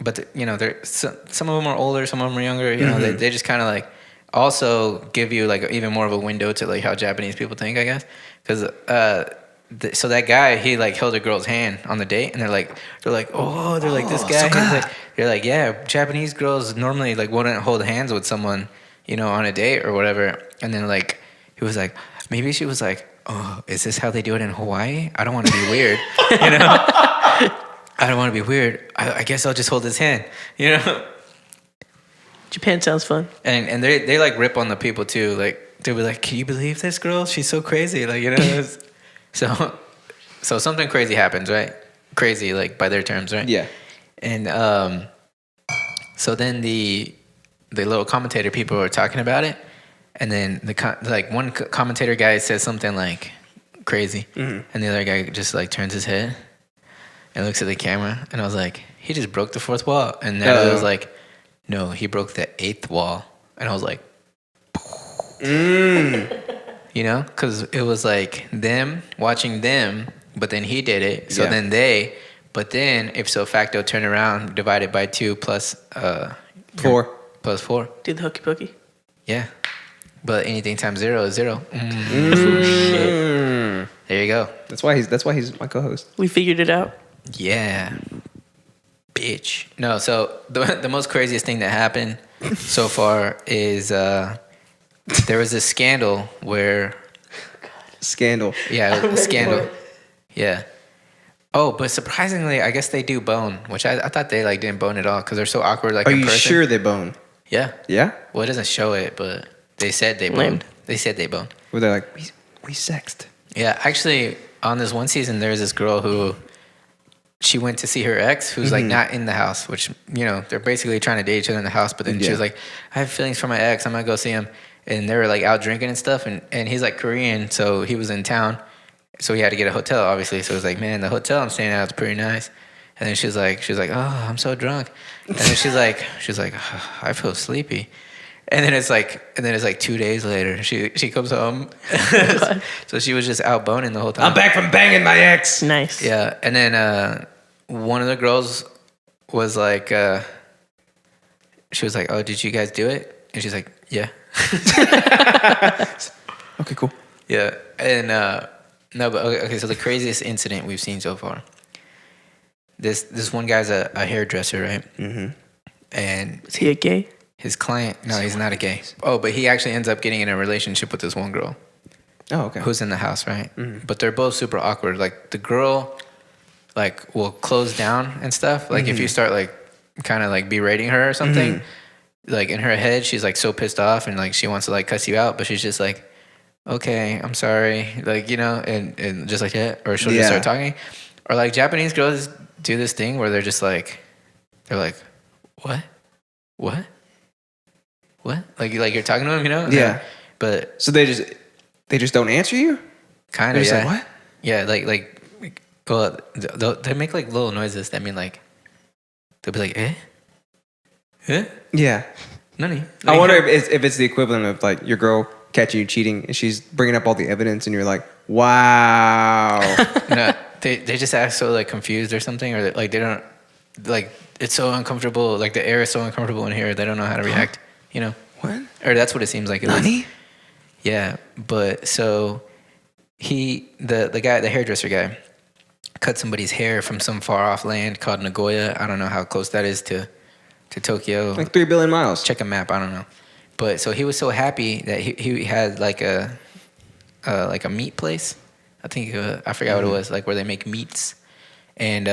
Speaker 1: but you know, some of them are older, some of them are younger. You know, they just kind of like also give you like even more of a window to like how Japanese people think, I guess. Because so that guy, he like held a girl's hand on the date, and they're like, oh, they're like this guy. He's like, they're like, yeah, Japanese girls normally like wouldn't hold hands with someone, you know, on a date or whatever. And then like he was like, maybe she was like, oh, is this how they do it in Hawaii? I don't want to be weird, you know. I don't want to be weird. I guess I'll just hold his hand, you know.
Speaker 2: Japan sounds fun.
Speaker 1: And they like rip on the people too. Like they'll be like, can you believe this girl? She's so crazy. Like, you know. So something crazy happens, right? Crazy, like by their terms, right?
Speaker 3: Yeah.
Speaker 1: And So then the little commentator people were talking about it, and then one commentator guy says something like crazy, and the other guy just like turns his head and looks at the camera, and I was like, he just broke the fourth wall, and then I was like, no, he broke the eighth wall, and I was like, you know, because it was like them watching them, but then he did it, so then they, but then ipso facto turn around, divide it by 2 plus
Speaker 3: 4
Speaker 1: plus 4.
Speaker 2: Do the hokey pokey.
Speaker 1: Yeah, but anything times 0 is 0. Shit. There you go.
Speaker 3: That's why he's my co-host.
Speaker 2: We figured it out.
Speaker 1: Yeah, bitch. No, so the most craziest thing that happened so far is there was this scandal where
Speaker 3: Scandal.
Speaker 1: yeah, a scandal. Yeah. Oh, but surprisingly, I guess they do bone, which I thought they like didn't bone at all because they're so awkward. Like,
Speaker 3: Are
Speaker 1: in
Speaker 3: you
Speaker 1: person.
Speaker 3: sure they bone?
Speaker 1: Yeah.
Speaker 3: Yeah.
Speaker 1: Well, it doesn't show it, but they said they boned. They said they boned.
Speaker 3: Where they're like, we sexed.
Speaker 1: Yeah, actually, on this one season, there's this girl who she went to see her ex, who's like not in the house, which, you know, they're basically trying to date each other in the house. But then she was like, I have feelings for my ex. I'm gonna go see him. And they were like out drinking and stuff. And he's like Korean, so he was in town, so he had to get a hotel, obviously. So it was like, man, the hotel I'm staying at is pretty nice. And then she's like, oh, I'm so drunk. And then she's like, oh, I feel sleepy. And then it's like 2 days later, she comes home. So she was just out boning the whole time.
Speaker 3: I'm back from banging my ex.
Speaker 2: Nice.
Speaker 1: Yeah, and then one of the girls was like, she was like, oh, did you guys do it? And she's like, yeah.
Speaker 3: Okay, cool.
Speaker 1: Yeah, and no, but okay. So the craziest incident we've seen so far. This one guy's a hairdresser, right? Mm-hmm. And
Speaker 2: Is he a gay?
Speaker 1: his client, no, he's not a gay. Oh, but he actually ends up getting in a relationship with this one girl.
Speaker 3: Oh, okay.
Speaker 1: Who's in the house, right? Mm-hmm. But they're both super awkward. Like the girl, like will close down and stuff. Like if you start like kind of like berating her or something, like in her head, she's like so pissed off and like she wants to like cuss you out, but she's just like, okay, I'm sorry, like, you know, and just like that, or she'll just start talking. Or like Japanese girls do this thing where they're just like, they're like, what? Like you're talking to them, you know?
Speaker 3: Yeah.
Speaker 1: But
Speaker 3: So they just don't answer you?
Speaker 1: kind of,
Speaker 3: They're just
Speaker 1: yeah.
Speaker 3: like, what?
Speaker 1: Yeah, like, well, they make like little noises that mean like, they'll be like, eh?
Speaker 3: Yeah.
Speaker 1: Nani?
Speaker 3: I wonder if it's the equivalent of like your girl catching you cheating and she's bringing up all the evidence and you're like, wow.
Speaker 1: No, they just act so like confused or something, or like they don't, like it's so uncomfortable, like the air is so uncomfortable in here, they don't know how to react, you know?
Speaker 3: What?
Speaker 1: Or that's what it seems like.
Speaker 3: Nani?
Speaker 1: Yeah, but so the guy, the hairdresser guy, cut somebody's hair from some far off land called Nagoya. I don't know how close that is to Tokyo.
Speaker 3: Like 3 billion miles.
Speaker 1: Check a map. I don't know. But so he was so happy that he had like a meat place. I think I forgot what it was, like where they make meats. And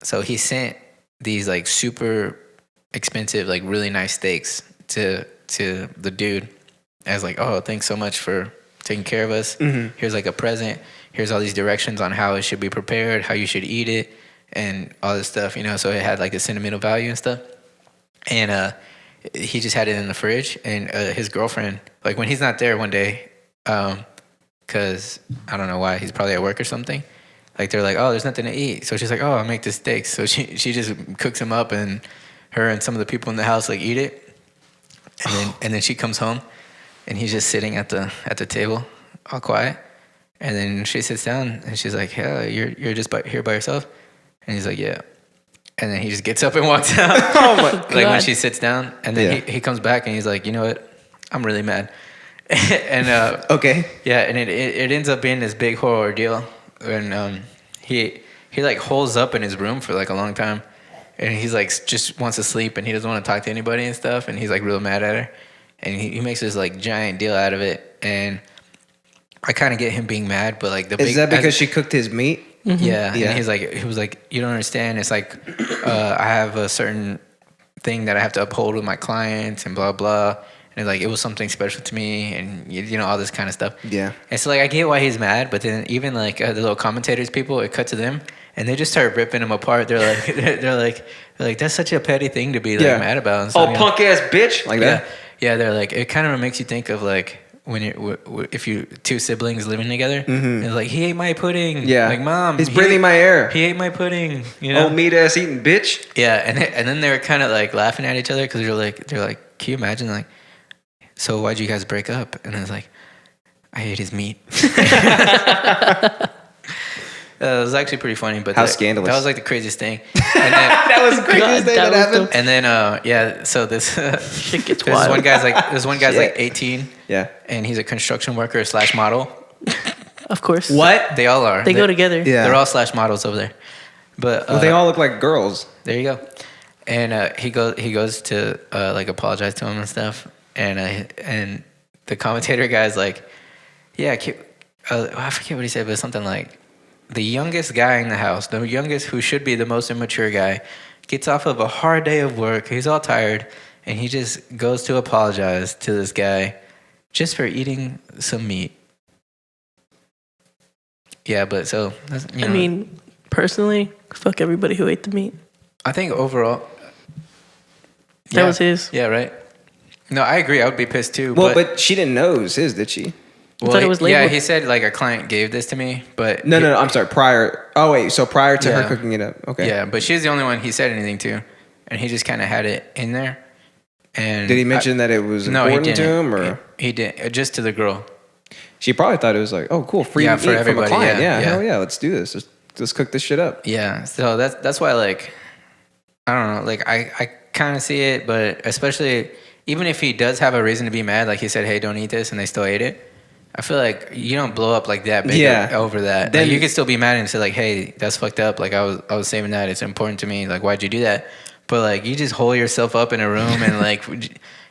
Speaker 1: so he sent these like super expensive, like really nice steaks to the dude as like, oh, thanks so much for taking care of us. Here's like a present. Here's all these directions on how it should be prepared, how you should eat it, and all this stuff, you know. So it had like a sentimental value and stuff. And he just had it in the fridge. And his girlfriend, like when he's not there one day, because I don't know why, he's probably at work or something. Like they're like, oh, there's nothing to eat. So she's like, oh, I'll make the steaks. So she just cooks them up, and her and some of the people in the house like eat it. And then she comes home, and he's just sitting at the table, all quiet. And then she sits down, and she's like, yeah, you're just here by yourself? And he's like, yeah. And then he just gets up and walks out.
Speaker 3: Oh my God.
Speaker 1: Like when she sits down, and then he comes back, and he's like, you know what? I'm really mad. And
Speaker 3: Okay.
Speaker 1: yeah, and it ends up being this big horror ordeal. And he like holes up in his room for like a long time, and he's like just wants to sleep, and he doesn't want to talk to anybody and stuff, and he's like real mad at her, and he makes this like giant deal out of it. And I kind of get him being mad, but like
Speaker 3: Is that because she cooked his meat?
Speaker 1: Yeah,
Speaker 3: Yeah.
Speaker 1: and he was like, you don't understand. It's like I have a certain thing that I have to uphold with my clients and blah blah. And like it was something special to me, and you know all this kind of stuff.
Speaker 3: Yeah.
Speaker 1: And so like I get why he's mad, but then even like the little commentators people, it cut to them, and they just start ripping him apart. They're like, they're like, that's such a petty thing to be like mad about. And stuff,
Speaker 3: Oh, punk ass bitch, like that.
Speaker 1: Yeah, they're like, it kind of makes you think of like when if you two siblings living together, and like, he ate my pudding.
Speaker 3: Yeah,
Speaker 1: like, mom,
Speaker 3: he's breathing my air.
Speaker 1: He ate my pudding. You know,
Speaker 3: old meat ass eating bitch.
Speaker 1: Yeah, and then they're kind of like laughing at each other because they're like, can you imagine like, so why'd you guys break up? And it's like, I ate his meat. It was actually pretty funny, but
Speaker 3: how scandalous.
Speaker 1: That was like the craziest thing. And then,
Speaker 3: that was the craziest thing that happened.
Speaker 1: And then, so this
Speaker 2: shit gets
Speaker 1: there's
Speaker 2: wild.
Speaker 1: This one guy's like 18.
Speaker 3: Yeah.
Speaker 1: And he's a construction worker / model.
Speaker 2: Of course.
Speaker 3: What?
Speaker 1: They all are.
Speaker 2: They go together.
Speaker 3: Yeah.
Speaker 1: They're all / models over there. But
Speaker 3: well, they all look like girls.
Speaker 1: There you go. And he goes to like apologize to him and stuff. And the commentator guy's like, yeah, I forget what he said, but something like, the youngest guy in the house, the youngest who should be the most immature guy, gets off of a hard day of work. He's all tired, and he just goes to apologize to this guy just for eating some meat. Yeah, but so
Speaker 2: I mean, personally, fuck everybody who ate the meat.
Speaker 1: I think overall,
Speaker 2: that was his.
Speaker 1: Yeah, right. No, I agree. I would be pissed too.
Speaker 3: Well, but she didn't know it was his, did she?
Speaker 2: I thought it was labeled.
Speaker 1: Yeah, he said like a client gave this to me, but
Speaker 3: No. I'm sorry. Prior. Oh wait. So prior to her cooking it up. Okay.
Speaker 1: Yeah, but she's the only one he said anything to, and he just kind of had it in there. And
Speaker 3: did he mention that it was important to him, or
Speaker 1: he didn't? Just to the girl.
Speaker 3: She probably thought it was like, oh, cool, free meat
Speaker 1: for everybody.
Speaker 3: from a client. Yeah,
Speaker 1: yeah,
Speaker 3: hell yeah, let's do this. Let's cook this shit up.
Speaker 1: Yeah. So that's why, like, I don't know. Like, I kind of see it, but especially even if he does have a reason to be mad, like he said, hey, don't eat this, and they still ate it. I feel like you don't blow up like that big over that. Then like, you can still be mad and say like, "Hey, that's fucked up. Like I was saving that. It's important to me. Like why'd you do that?" But like you just hole yourself up in a room and like,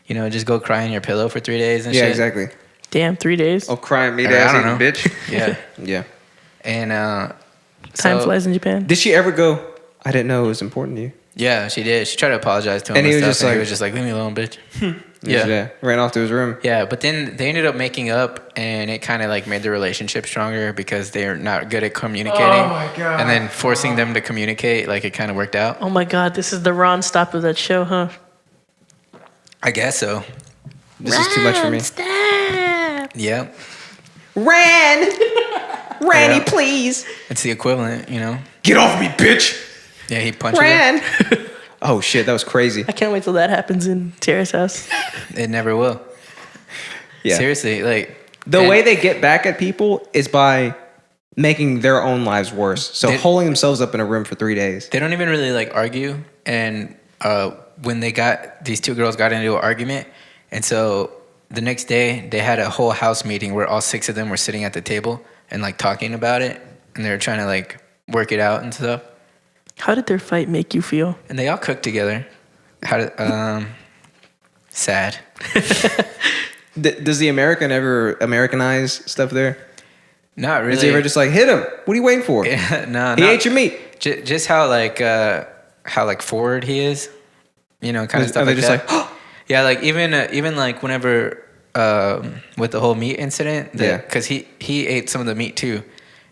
Speaker 1: just go cry in your pillow for 3 days and shit.
Speaker 3: Yeah, exactly.
Speaker 2: Damn, 3 days.
Speaker 3: Oh, crying meat ass eating bitch.
Speaker 1: Yeah,
Speaker 3: yeah.
Speaker 1: And
Speaker 2: time flies in Japan.
Speaker 3: Did she ever go? I didn't know it was important to you.
Speaker 1: Yeah, she did. She tried to apologize to him,
Speaker 3: and he was
Speaker 1: stuff,
Speaker 3: just
Speaker 1: and
Speaker 3: like,
Speaker 1: he was just like, "Leave me alone, bitch."
Speaker 3: Yeah, ran off to his room.
Speaker 1: Yeah, but then they ended up making up, and it kind of like made the relationship stronger because they're not good at communicating. Oh my god! And then forcing them to communicate, like it kind of worked out.
Speaker 2: Oh my god, this is the Ron stop of that show, huh?
Speaker 1: I guess so.
Speaker 3: This is too much for me.
Speaker 2: Stop.
Speaker 1: Yeah.
Speaker 3: Ranny, please.
Speaker 1: It's the equivalent, you know.
Speaker 3: Get off me, bitch.
Speaker 1: Yeah, he punched him.
Speaker 3: Oh shit, that was crazy.
Speaker 2: I can't wait till that happens in Terrace House.
Speaker 1: It never will.
Speaker 3: Yeah.
Speaker 1: Seriously, like
Speaker 3: the way they get back at people is by making their own lives worse. So holding themselves up in a room for 3 days.
Speaker 1: They don't even really like argue. And when these two girls got into an argument, and so the next day they had a whole house meeting where all 6 of them were sitting at the table and like talking about it, and they were trying to like work it out and stuff.
Speaker 2: How did their fight make you feel?
Speaker 1: And they all cooked together. Sad.
Speaker 3: Does the American ever Americanize stuff there?
Speaker 1: Not really.
Speaker 3: Is he ever just like, hit him? What are you waiting for?
Speaker 1: Yeah, no.
Speaker 3: He ate your meat.
Speaker 1: Just how forward he is, kind of stuff like that. Like, yeah, like even like whenever with the whole meat incident, because he ate some of the meat too,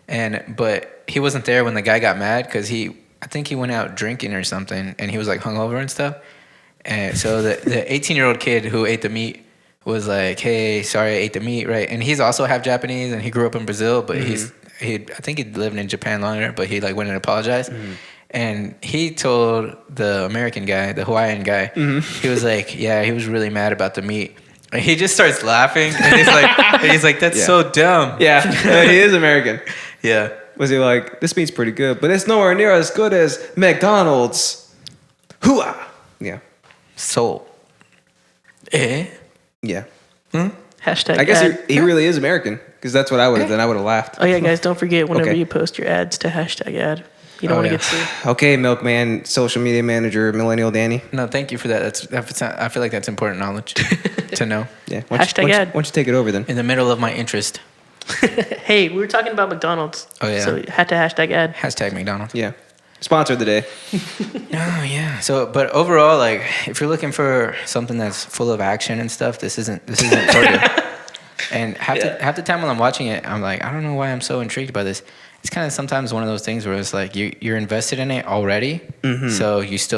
Speaker 1: but he wasn't there when the guy got mad because I think he went out drinking or something, and he was like hungover and stuff. And so the 18-year-old kid who ate the meat was like, "Hey, sorry, I ate the meat, right?" And he's also half Japanese, and he grew up in Brazil, but I think he'd lived in Japan longer, but he like went and apologized. Mm-hmm. And he told the American guy, the Hawaiian guy, he was like, "Yeah, he was really mad about the meat." And he just starts laughing, and he's like, "That's so dumb."
Speaker 3: Yeah, he is American.
Speaker 1: Yeah.
Speaker 3: Was he like, this meat's pretty good, but it's nowhere near as good as McDonald's. Hooah! Yeah.
Speaker 1: Soul. Eh?
Speaker 3: Yeah.
Speaker 2: Hashtag
Speaker 3: I guess
Speaker 2: ad.
Speaker 3: he really is American, because that's what I would have done. I would have laughed.
Speaker 2: Oh yeah, guys, don't forget whenever you post your ads to hashtag ad. You don't want to get sued.
Speaker 3: Okay, Milkman, social media manager, Millennial Danny.
Speaker 1: No, thank you for that. I feel like that's important knowledge to know.
Speaker 3: Yeah.
Speaker 2: Hashtag ad.
Speaker 3: Why don't you take it over then?
Speaker 1: In the middle of my interest.
Speaker 2: Hey, we were talking about McDonald's.
Speaker 1: Oh, yeah.
Speaker 2: So had to hashtag ad.
Speaker 1: Hashtag McDonald's.
Speaker 3: Yeah. Sponsor of the day.
Speaker 1: Oh, yeah. So, but overall, like, if you're looking for something that's full of action and stuff, this isn't for you. And half the time when I'm watching it, I'm like, I don't know why I'm so intrigued by this. it's kind of sometimes one of those things where it's like you're invested in it already, so you just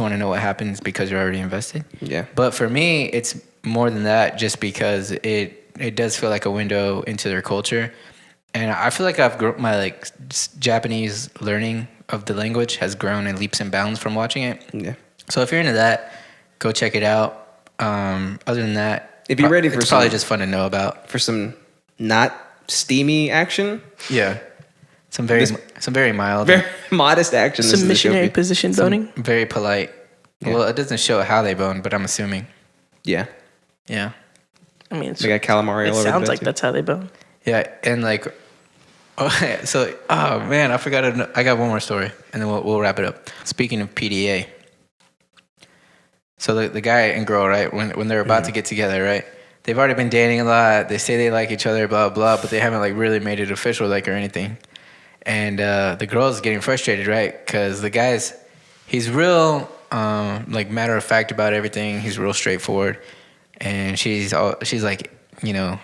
Speaker 1: want to know what happens because you're already invested.
Speaker 3: Yeah.
Speaker 1: But for me, it's more than that, just because it does feel like a window into their culture, and I feel like my like Japanese learning of the language has grown in leaps and bounds from watching it.
Speaker 3: Yeah.
Speaker 1: So if you're into that, go check it out. Other than that,
Speaker 3: if you're ready for
Speaker 1: it's probably just fun to know about.
Speaker 3: For some not steamy action.
Speaker 1: Yeah. Some very mild.
Speaker 3: Very modest action.
Speaker 2: Some missionary position boning.
Speaker 1: Very polite.
Speaker 3: Yeah.
Speaker 1: Well, it doesn't show how they bone, but I'm assuming.
Speaker 3: Yeah.
Speaker 1: Yeah.
Speaker 2: I mean,
Speaker 3: They got calamari
Speaker 2: it
Speaker 3: all over
Speaker 2: sounds
Speaker 3: the
Speaker 2: like
Speaker 3: bed,
Speaker 2: that's how they bone.
Speaker 1: Yeah, and like, oh man, I forgot. I got one more story, and then we'll wrap it up. Speaking of PDA, so the guy and girl, right, when they're about to get together, right, they've already been dating a lot. They say they like each other, blah blah, but they haven't like really made it official, like, or anything. And the girl's getting frustrated, right, because the guy's he's real like matter of fact about everything. He's real straightforward, and she's like, you know,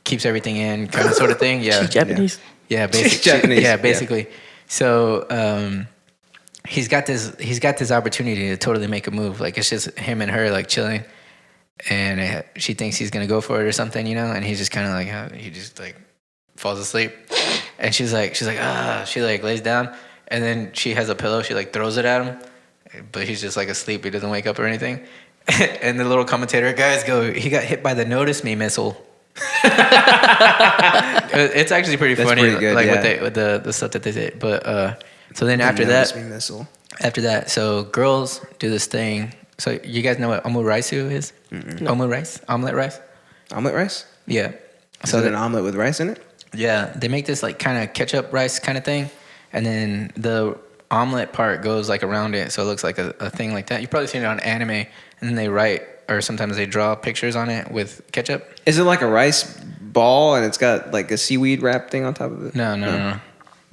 Speaker 1: keeps everything in, kind of sort of thing. Yeah,
Speaker 2: She's Japanese.
Speaker 1: Yeah, basically.
Speaker 3: Japanese,
Speaker 1: Yeah, basically. So he's got this opportunity to totally make a move. Like, it's just him and her like chilling, and she thinks he's gonna go for it or something, you know. And he's just kind of like, he just like falls asleep, and she's like she like lays down, and then she has a pillow. She like throws it at him, but he's just like asleep. He doesn't wake up or anything. And the little commentator guys go, he got hit by the notice me missile. It's actually pretty funny,
Speaker 3: pretty good,
Speaker 1: like
Speaker 3: yeah.
Speaker 1: with the stuff that they did. But so then
Speaker 3: The
Speaker 1: after
Speaker 3: notice me missile.
Speaker 1: so girls do this thing. So you guys know what omuraisu is? No. Omelet rice.
Speaker 3: Omelet rice?
Speaker 1: Yeah.
Speaker 3: So an omelet with rice in it?
Speaker 1: Yeah, they make this like kind of ketchup rice kind of thing, and then the omelet part goes like around it, so it looks like a thing like that. You've probably seen it on anime, and then they write, or sometimes they draw pictures on it with ketchup.
Speaker 3: Is it like a rice ball and it's got like a seaweed wrap thing on top of it?
Speaker 1: No.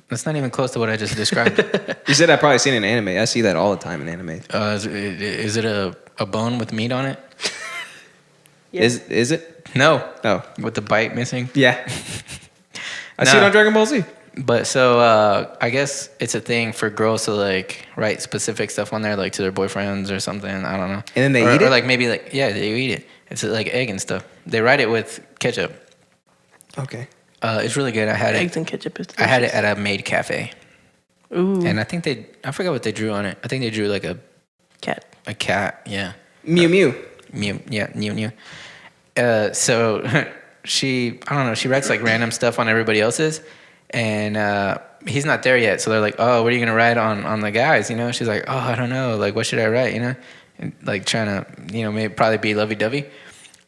Speaker 1: That's not even close to what I just described.
Speaker 3: You said I've probably seen it in anime. I see that all the time in anime.
Speaker 1: Is it a bone with meat on it?
Speaker 2: Yeah.
Speaker 3: Is it?
Speaker 1: No.
Speaker 3: Oh.
Speaker 1: With the bite missing?
Speaker 3: Yeah. I see it on Dragon Ball Z.
Speaker 1: But so I guess it's a thing for girls to like write specific stuff on there, like to their boyfriends or something. I don't know.
Speaker 3: And then they eat it?
Speaker 1: Or like maybe like, yeah, they eat it. It's like egg and stuff. They write it with ketchup.
Speaker 3: Okay.
Speaker 1: It's really good. I had
Speaker 2: Eggs
Speaker 1: it.
Speaker 2: and ketchup is
Speaker 1: I had it
Speaker 2: delicious.
Speaker 1: at a maid cafe.
Speaker 2: Ooh.
Speaker 1: And I think I forgot what they drew on it. I think they drew like a
Speaker 2: Cat.
Speaker 1: cat. Yeah.
Speaker 3: Mew Mew.
Speaker 1: Mew. Yeah. Mew. So I don't know. She writes like random stuff on everybody else's, and he's not there yet. So they're like, "Oh, what are you gonna write on the guys?" You know? She's like, "Oh, I don't know. Like, what should I write?" You know, and, like trying to, you know, maybe probably be lovey-dovey,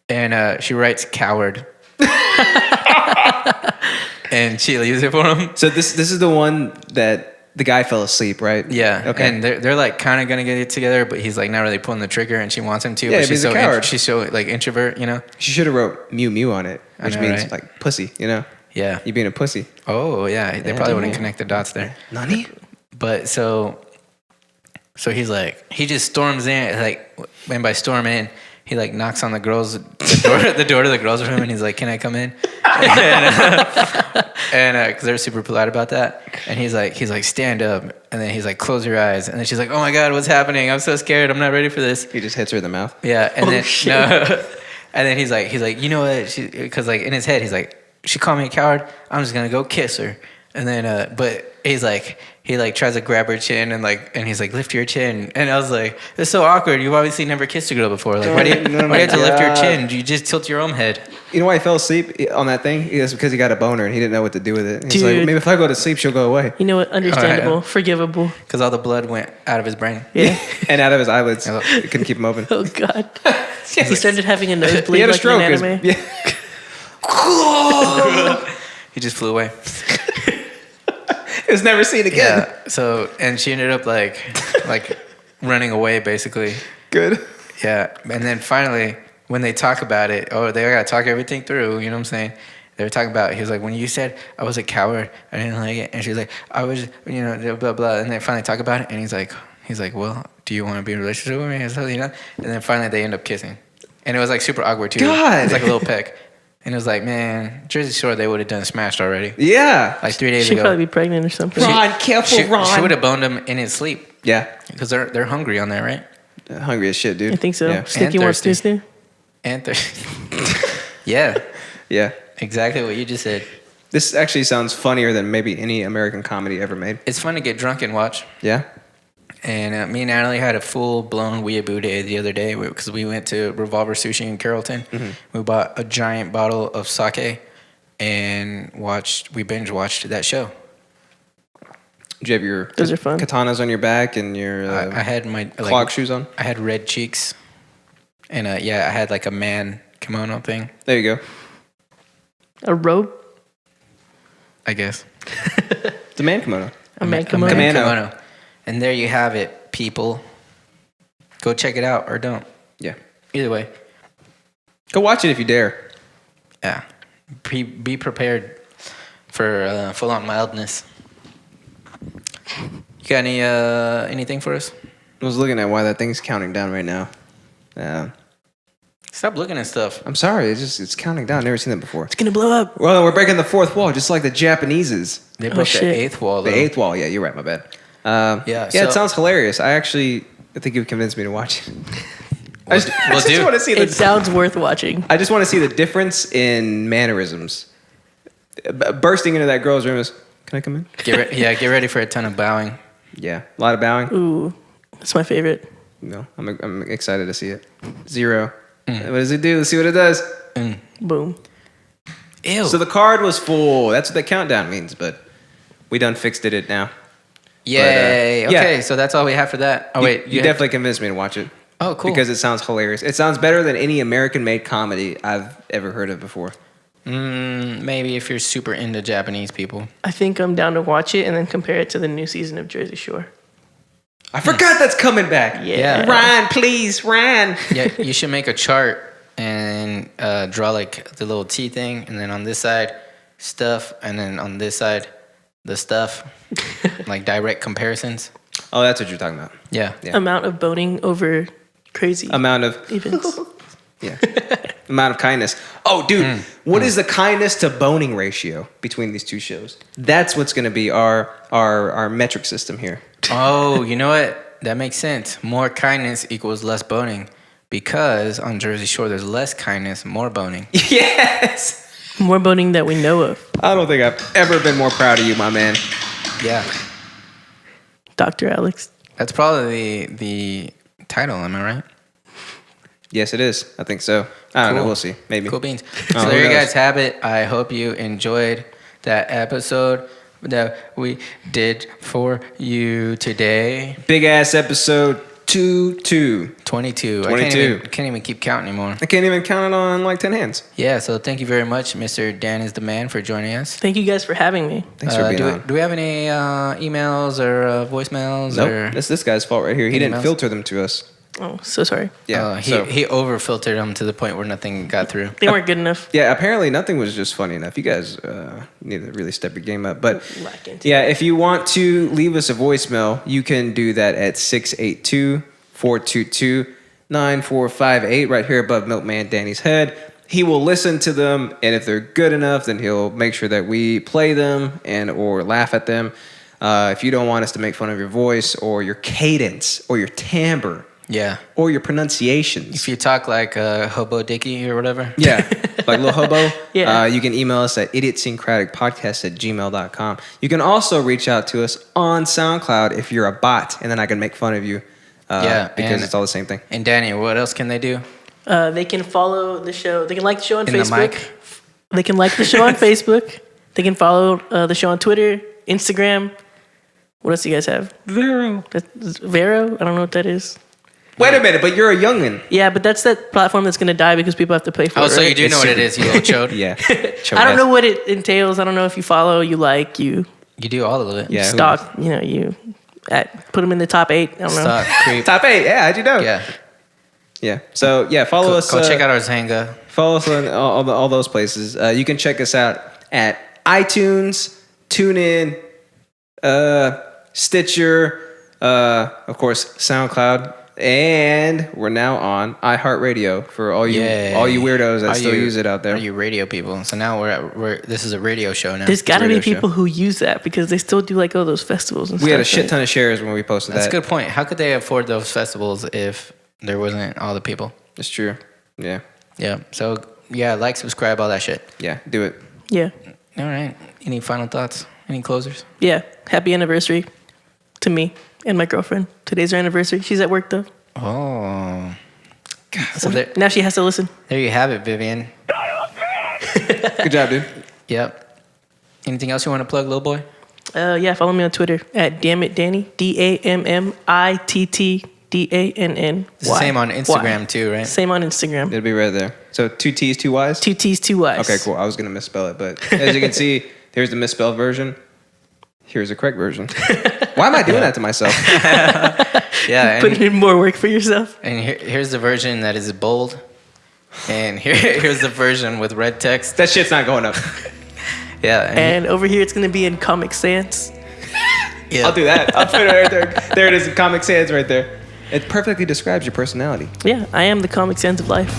Speaker 1: and she writes "coward," and she leaves it for him.
Speaker 3: So this is the one that the guy fell asleep, right?
Speaker 1: Yeah.
Speaker 3: Okay.
Speaker 1: And they're like kind of gonna get it together, but he's like not really pulling the trigger, and she wants him to.
Speaker 3: Yeah,
Speaker 1: but
Speaker 3: but he's a coward.
Speaker 1: she's so like introvert, you know.
Speaker 3: She should have wrote Mew Mew on it, which
Speaker 1: know,
Speaker 3: means
Speaker 1: right?
Speaker 3: like pussy, you know?
Speaker 1: Yeah.
Speaker 3: You being a pussy.
Speaker 1: Oh yeah, they
Speaker 3: Yeah,
Speaker 1: probably wouldn't
Speaker 3: yeah.
Speaker 1: connect the dots there.
Speaker 3: Nani?
Speaker 1: But so he's like, he just storms in, like, and by storm in, he like knocks on the door to the girls' room, and he's like, "Can I come in?" And because they're super polite about that, and he's like, "Stand up," and then he's like, "Close your eyes," and then she's like, "Oh my God, what's happening? I'm so scared. I'm not ready for this."
Speaker 3: He just hits her in the mouth.
Speaker 1: Yeah, and
Speaker 2: Oh,
Speaker 1: then
Speaker 2: shit.
Speaker 1: no, and then he's like, you know what? Because like in his head, he's like, she called me a coward. I'm just gonna go kiss her. And then, but he's like, he like tries to grab her chin and he's like, lift your chin. And I was like, it's so awkward. You've obviously never kissed a girl before. Like, why do you have to lift your chin? You just tilt your own head.
Speaker 3: You know why he fell asleep on that thing? It's because he got a boner and he didn't know what to do with it. He's like,
Speaker 2: Dude.
Speaker 3: maybe if I go to sleep, she'll go away.
Speaker 2: You know what? Understandable. Forgivable.
Speaker 1: Because all the blood went out of his brain.
Speaker 2: Yeah.
Speaker 3: And out of his eyelids.
Speaker 1: Yeah.
Speaker 3: He couldn't keep them open.
Speaker 2: Oh God. He started having a nosebleed
Speaker 3: He had a
Speaker 2: like
Speaker 3: stroke.
Speaker 2: in anime.
Speaker 1: He just flew away.
Speaker 3: It was never seen again.
Speaker 1: Yeah. So, and she ended up like running away basically.
Speaker 3: Good.
Speaker 1: Yeah. And then finally, when they talk about it, they got to talk everything through. You know what I'm saying? They were talking about, he was like, when you said I was a coward, I didn't like it. And she's like, I was, you know, blah, blah. And they finally talk about it. And he's like, well, do you want to be in a relationship with me? And so, you know? And then finally they end up kissing. And it was like super awkward too.
Speaker 3: God.
Speaker 1: It was like a little peck. And it was like, man, Jersey Shore, they would have done Smashed already.
Speaker 3: Yeah.
Speaker 1: Like 3 days
Speaker 2: She'd
Speaker 1: ago.
Speaker 2: probably be pregnant or something.
Speaker 3: Ron, careful,
Speaker 1: She
Speaker 3: Ron.
Speaker 1: would have boned him in his sleep.
Speaker 3: Yeah.
Speaker 1: Because they're hungry on there, right?
Speaker 3: Hungry as shit, dude.
Speaker 2: I think so.
Speaker 3: Yeah.
Speaker 2: Sticky
Speaker 1: And
Speaker 2: wants
Speaker 1: thirsty.
Speaker 2: to.
Speaker 1: And yeah,
Speaker 3: Yeah.
Speaker 1: exactly what you just said.
Speaker 3: This actually sounds funnier than maybe any American comedy ever made.
Speaker 1: It's fun to get drunk and watch.
Speaker 3: Yeah.
Speaker 1: And me and Natalie had a full-blown weeaboo day the other day because we went to Revolver Sushi in Carrollton.
Speaker 3: Mm-hmm.
Speaker 1: We bought a giant bottle of sake and we binge-watched that show.
Speaker 3: Did you have your
Speaker 2: Those are fun.
Speaker 3: katanas on your back and your
Speaker 1: I had my
Speaker 3: clog shoes on?
Speaker 1: I had red cheeks. And I had like a man kimono thing,
Speaker 3: There you go.
Speaker 2: A robe?
Speaker 1: I guess.
Speaker 3: The man kimono.
Speaker 2: A man
Speaker 1: A
Speaker 2: kimono?
Speaker 1: man
Speaker 3: Kimono.
Speaker 1: kimono. And there you have it, people. Go check it out or don't.
Speaker 3: Yeah.
Speaker 1: Either way.
Speaker 3: Go watch it if you dare.
Speaker 1: Yeah. Be prepared for full-on mildness. You got anything for us?
Speaker 3: I was looking at why that thing's counting down right now.
Speaker 1: Stop looking at stuff.
Speaker 3: I'm sorry. It's counting down. Never seen that before.
Speaker 2: It's going to blow up.
Speaker 3: Well, we're breaking the fourth wall, just like the Japaneses.
Speaker 1: They broke the
Speaker 2: shit.
Speaker 1: eighth wall, though.
Speaker 3: The eighth wall. Yeah, you're right. My bad.
Speaker 1: Yeah,
Speaker 3: Yeah, it
Speaker 1: so-
Speaker 3: sounds hilarious. I think you've convinced me to watch it. I just
Speaker 1: do.
Speaker 3: want to see
Speaker 2: It sounds worth watching.
Speaker 3: I just want to see the difference in mannerisms. Bursting into that girl's room is, can I come in?
Speaker 1: Get ready for a ton of bowing.
Speaker 3: Yeah, a lot of bowing.
Speaker 2: Ooh, that's my favorite.
Speaker 3: No, I'm excited to see it. 0. What does it do? Let's see what it does.
Speaker 2: Boom.
Speaker 1: Ew.
Speaker 3: So the card was full. That's what the countdown means, but we done fixed it now.
Speaker 1: Yay.
Speaker 3: But, yeah.
Speaker 1: Okay, so that's all we have for that. Oh, wait.
Speaker 3: You definitely convinced me to watch it.
Speaker 1: Oh, cool.
Speaker 3: Because it sounds hilarious. It sounds better than any American-made comedy I've ever heard of before.
Speaker 1: Maybe if you're super into Japanese people.
Speaker 2: I think I'm down to watch it and then compare it to the new season of Jersey Shore.
Speaker 3: I forgot that's coming back.
Speaker 2: Yeah.
Speaker 3: Ryan, please, Ryan.
Speaker 1: Yeah, you should make a chart and draw like the little T thing, and then on this side, stuff, and then on this side, the stuff. Like direct comparisons.
Speaker 3: Oh, that's what you're talking about.
Speaker 1: Yeah.
Speaker 3: Yeah.
Speaker 2: Amount of boning over crazy
Speaker 3: Amount of
Speaker 2: events.
Speaker 3: yeah, amount of kindness. Oh, dude, what is the kindness to boning ratio between these two shows? That's what's going to be our metric system here.
Speaker 1: Oh, you know what? That makes sense. More kindness equals less boning. Because on Jersey Shore, there's less kindness, more boning.
Speaker 3: Yes.
Speaker 2: More boning that we know of.
Speaker 3: I don't think I've ever been more proud of you, my man.
Speaker 1: Yeah.
Speaker 2: Dr. Alex.
Speaker 1: That's probably the title, am I right?
Speaker 3: Yes, it is. I think so. I don't know.
Speaker 1: Cool.
Speaker 3: We'll see. Maybe.
Speaker 1: Cool beans.
Speaker 3: Oh,
Speaker 1: So
Speaker 3: who
Speaker 1: there you
Speaker 3: knows?
Speaker 1: guys have it. I hope you enjoyed that episode that we did for you today.
Speaker 3: Big ass episode 22.
Speaker 1: 22.
Speaker 3: 22.
Speaker 1: I can't even keep count anymore.
Speaker 3: I can't even count it on like 10 hands.
Speaker 1: Yeah, so thank you very much, Mr. Dan is the man, for joining us.
Speaker 2: Thank you guys for having me.
Speaker 3: Thanks for being on.
Speaker 1: Do we have any emails or voicemails?
Speaker 3: Nope.
Speaker 1: Or
Speaker 3: That's this guy's fault right here. He didn't
Speaker 1: Emails?
Speaker 3: filter them to us.
Speaker 2: Oh, so sorry.
Speaker 3: Yeah.
Speaker 1: He over-filtered them to the point where nothing got through.
Speaker 2: They weren't good enough.
Speaker 3: Yeah, apparently nothing was just funny enough. You guys need to really step your game up. But
Speaker 2: Lack into
Speaker 3: yeah, if you want to leave us a voicemail, you can do that at 682-422-9458 right here above Milkman Danny's head. He will listen to them, and if they're good enough, then he'll make sure that we play them and or laugh at them. If you don't want us to make fun of your voice or your cadence or your timbre
Speaker 1: Yeah.
Speaker 3: or your pronunciations.
Speaker 1: If you talk like Hobo Dickie or whatever.
Speaker 3: Yeah, like Lil Hobo.
Speaker 2: Yeah.
Speaker 3: You can email us at idiotsyncraticpodcast@gmail.com. You can also reach out to us on SoundCloud if you're a bot, and then I can make fun of you because
Speaker 1: and-
Speaker 3: it's all the same thing.
Speaker 1: And Danny, what else can they do?
Speaker 2: They can follow the show. They can like the show on
Speaker 1: In the
Speaker 2: Facebook.
Speaker 1: mic?
Speaker 2: They can like the show on Facebook. They can follow the show on Twitter, Instagram. What else do you guys have?
Speaker 3: Vero.
Speaker 2: Vero? I don't know what that is.
Speaker 3: Wait a minute, but you're a youngin'.
Speaker 2: Yeah, but that's that platform that's going to die because people have to pay for
Speaker 1: Oh,
Speaker 2: it.
Speaker 1: so
Speaker 2: right?
Speaker 1: you do know what it is, you little chode.
Speaker 3: Yeah.
Speaker 2: I don't know what it entails. I don't know if you follow, you like, you
Speaker 1: You do all of it.
Speaker 3: Yeah.
Speaker 2: stalk, you put them in the top 8. I don't know.
Speaker 1: Stop, creep.
Speaker 3: Top 8. Yeah, how'd you know?
Speaker 1: Yeah.
Speaker 3: Yeah. So yeah, follow us.
Speaker 1: Go check out our Zanga.
Speaker 3: Follow us on all those places. You can check us out at iTunes, TuneIn, Stitcher, of course, SoundCloud. And we're now on iHeartRadio for all you weirdos that still use it out there.
Speaker 1: All you radio people. So now this is a radio show now.
Speaker 2: There's got to be people who use that because they still do like all those festivals and stuff.
Speaker 3: We had a shit ton of shares when we posted that.
Speaker 1: That's a good point. How could they afford those festivals if there wasn't all the people?
Speaker 3: It's true. Yeah.
Speaker 1: Yeah. So, yeah, like, subscribe, all that shit.
Speaker 3: Yeah, do it.
Speaker 2: Yeah.
Speaker 1: All right. Any final thoughts? Any closers?
Speaker 2: Yeah. Happy anniversary to me and my girlfriend. Today's our anniversary. She's at work though.
Speaker 1: Oh.
Speaker 2: So now she has to listen.
Speaker 1: There you have it, Vivian.
Speaker 3: Good job, dude.
Speaker 1: Yep. Anything else you want to plug, little boy?
Speaker 2: Yeah, follow me on Twitter at DammitDanny, DAMMITTDANNY.
Speaker 1: It's the same on Instagram too, right?
Speaker 2: Same on Instagram.
Speaker 3: It'll be right there. So 2 T's, 2 Y's?
Speaker 2: 2 T's, 2 Y's.
Speaker 3: Okay, cool. I was going to misspell it, but as you can see, there's the misspelled version. Here's the correct version. Why am I doing that to myself?
Speaker 1: Yeah.
Speaker 2: Putting in more work for yourself.
Speaker 1: And here's the version that is bold. And here's the version with red text.
Speaker 3: That shit's not going up.
Speaker 1: Yeah.
Speaker 2: And over here, it's going to be in Comic Sans.
Speaker 1: Yeah.
Speaker 3: I'll do that. I'll put it right there. There it is, Comic Sans right there. It perfectly describes your personality.
Speaker 2: Yeah, I am the Comic Sans of life.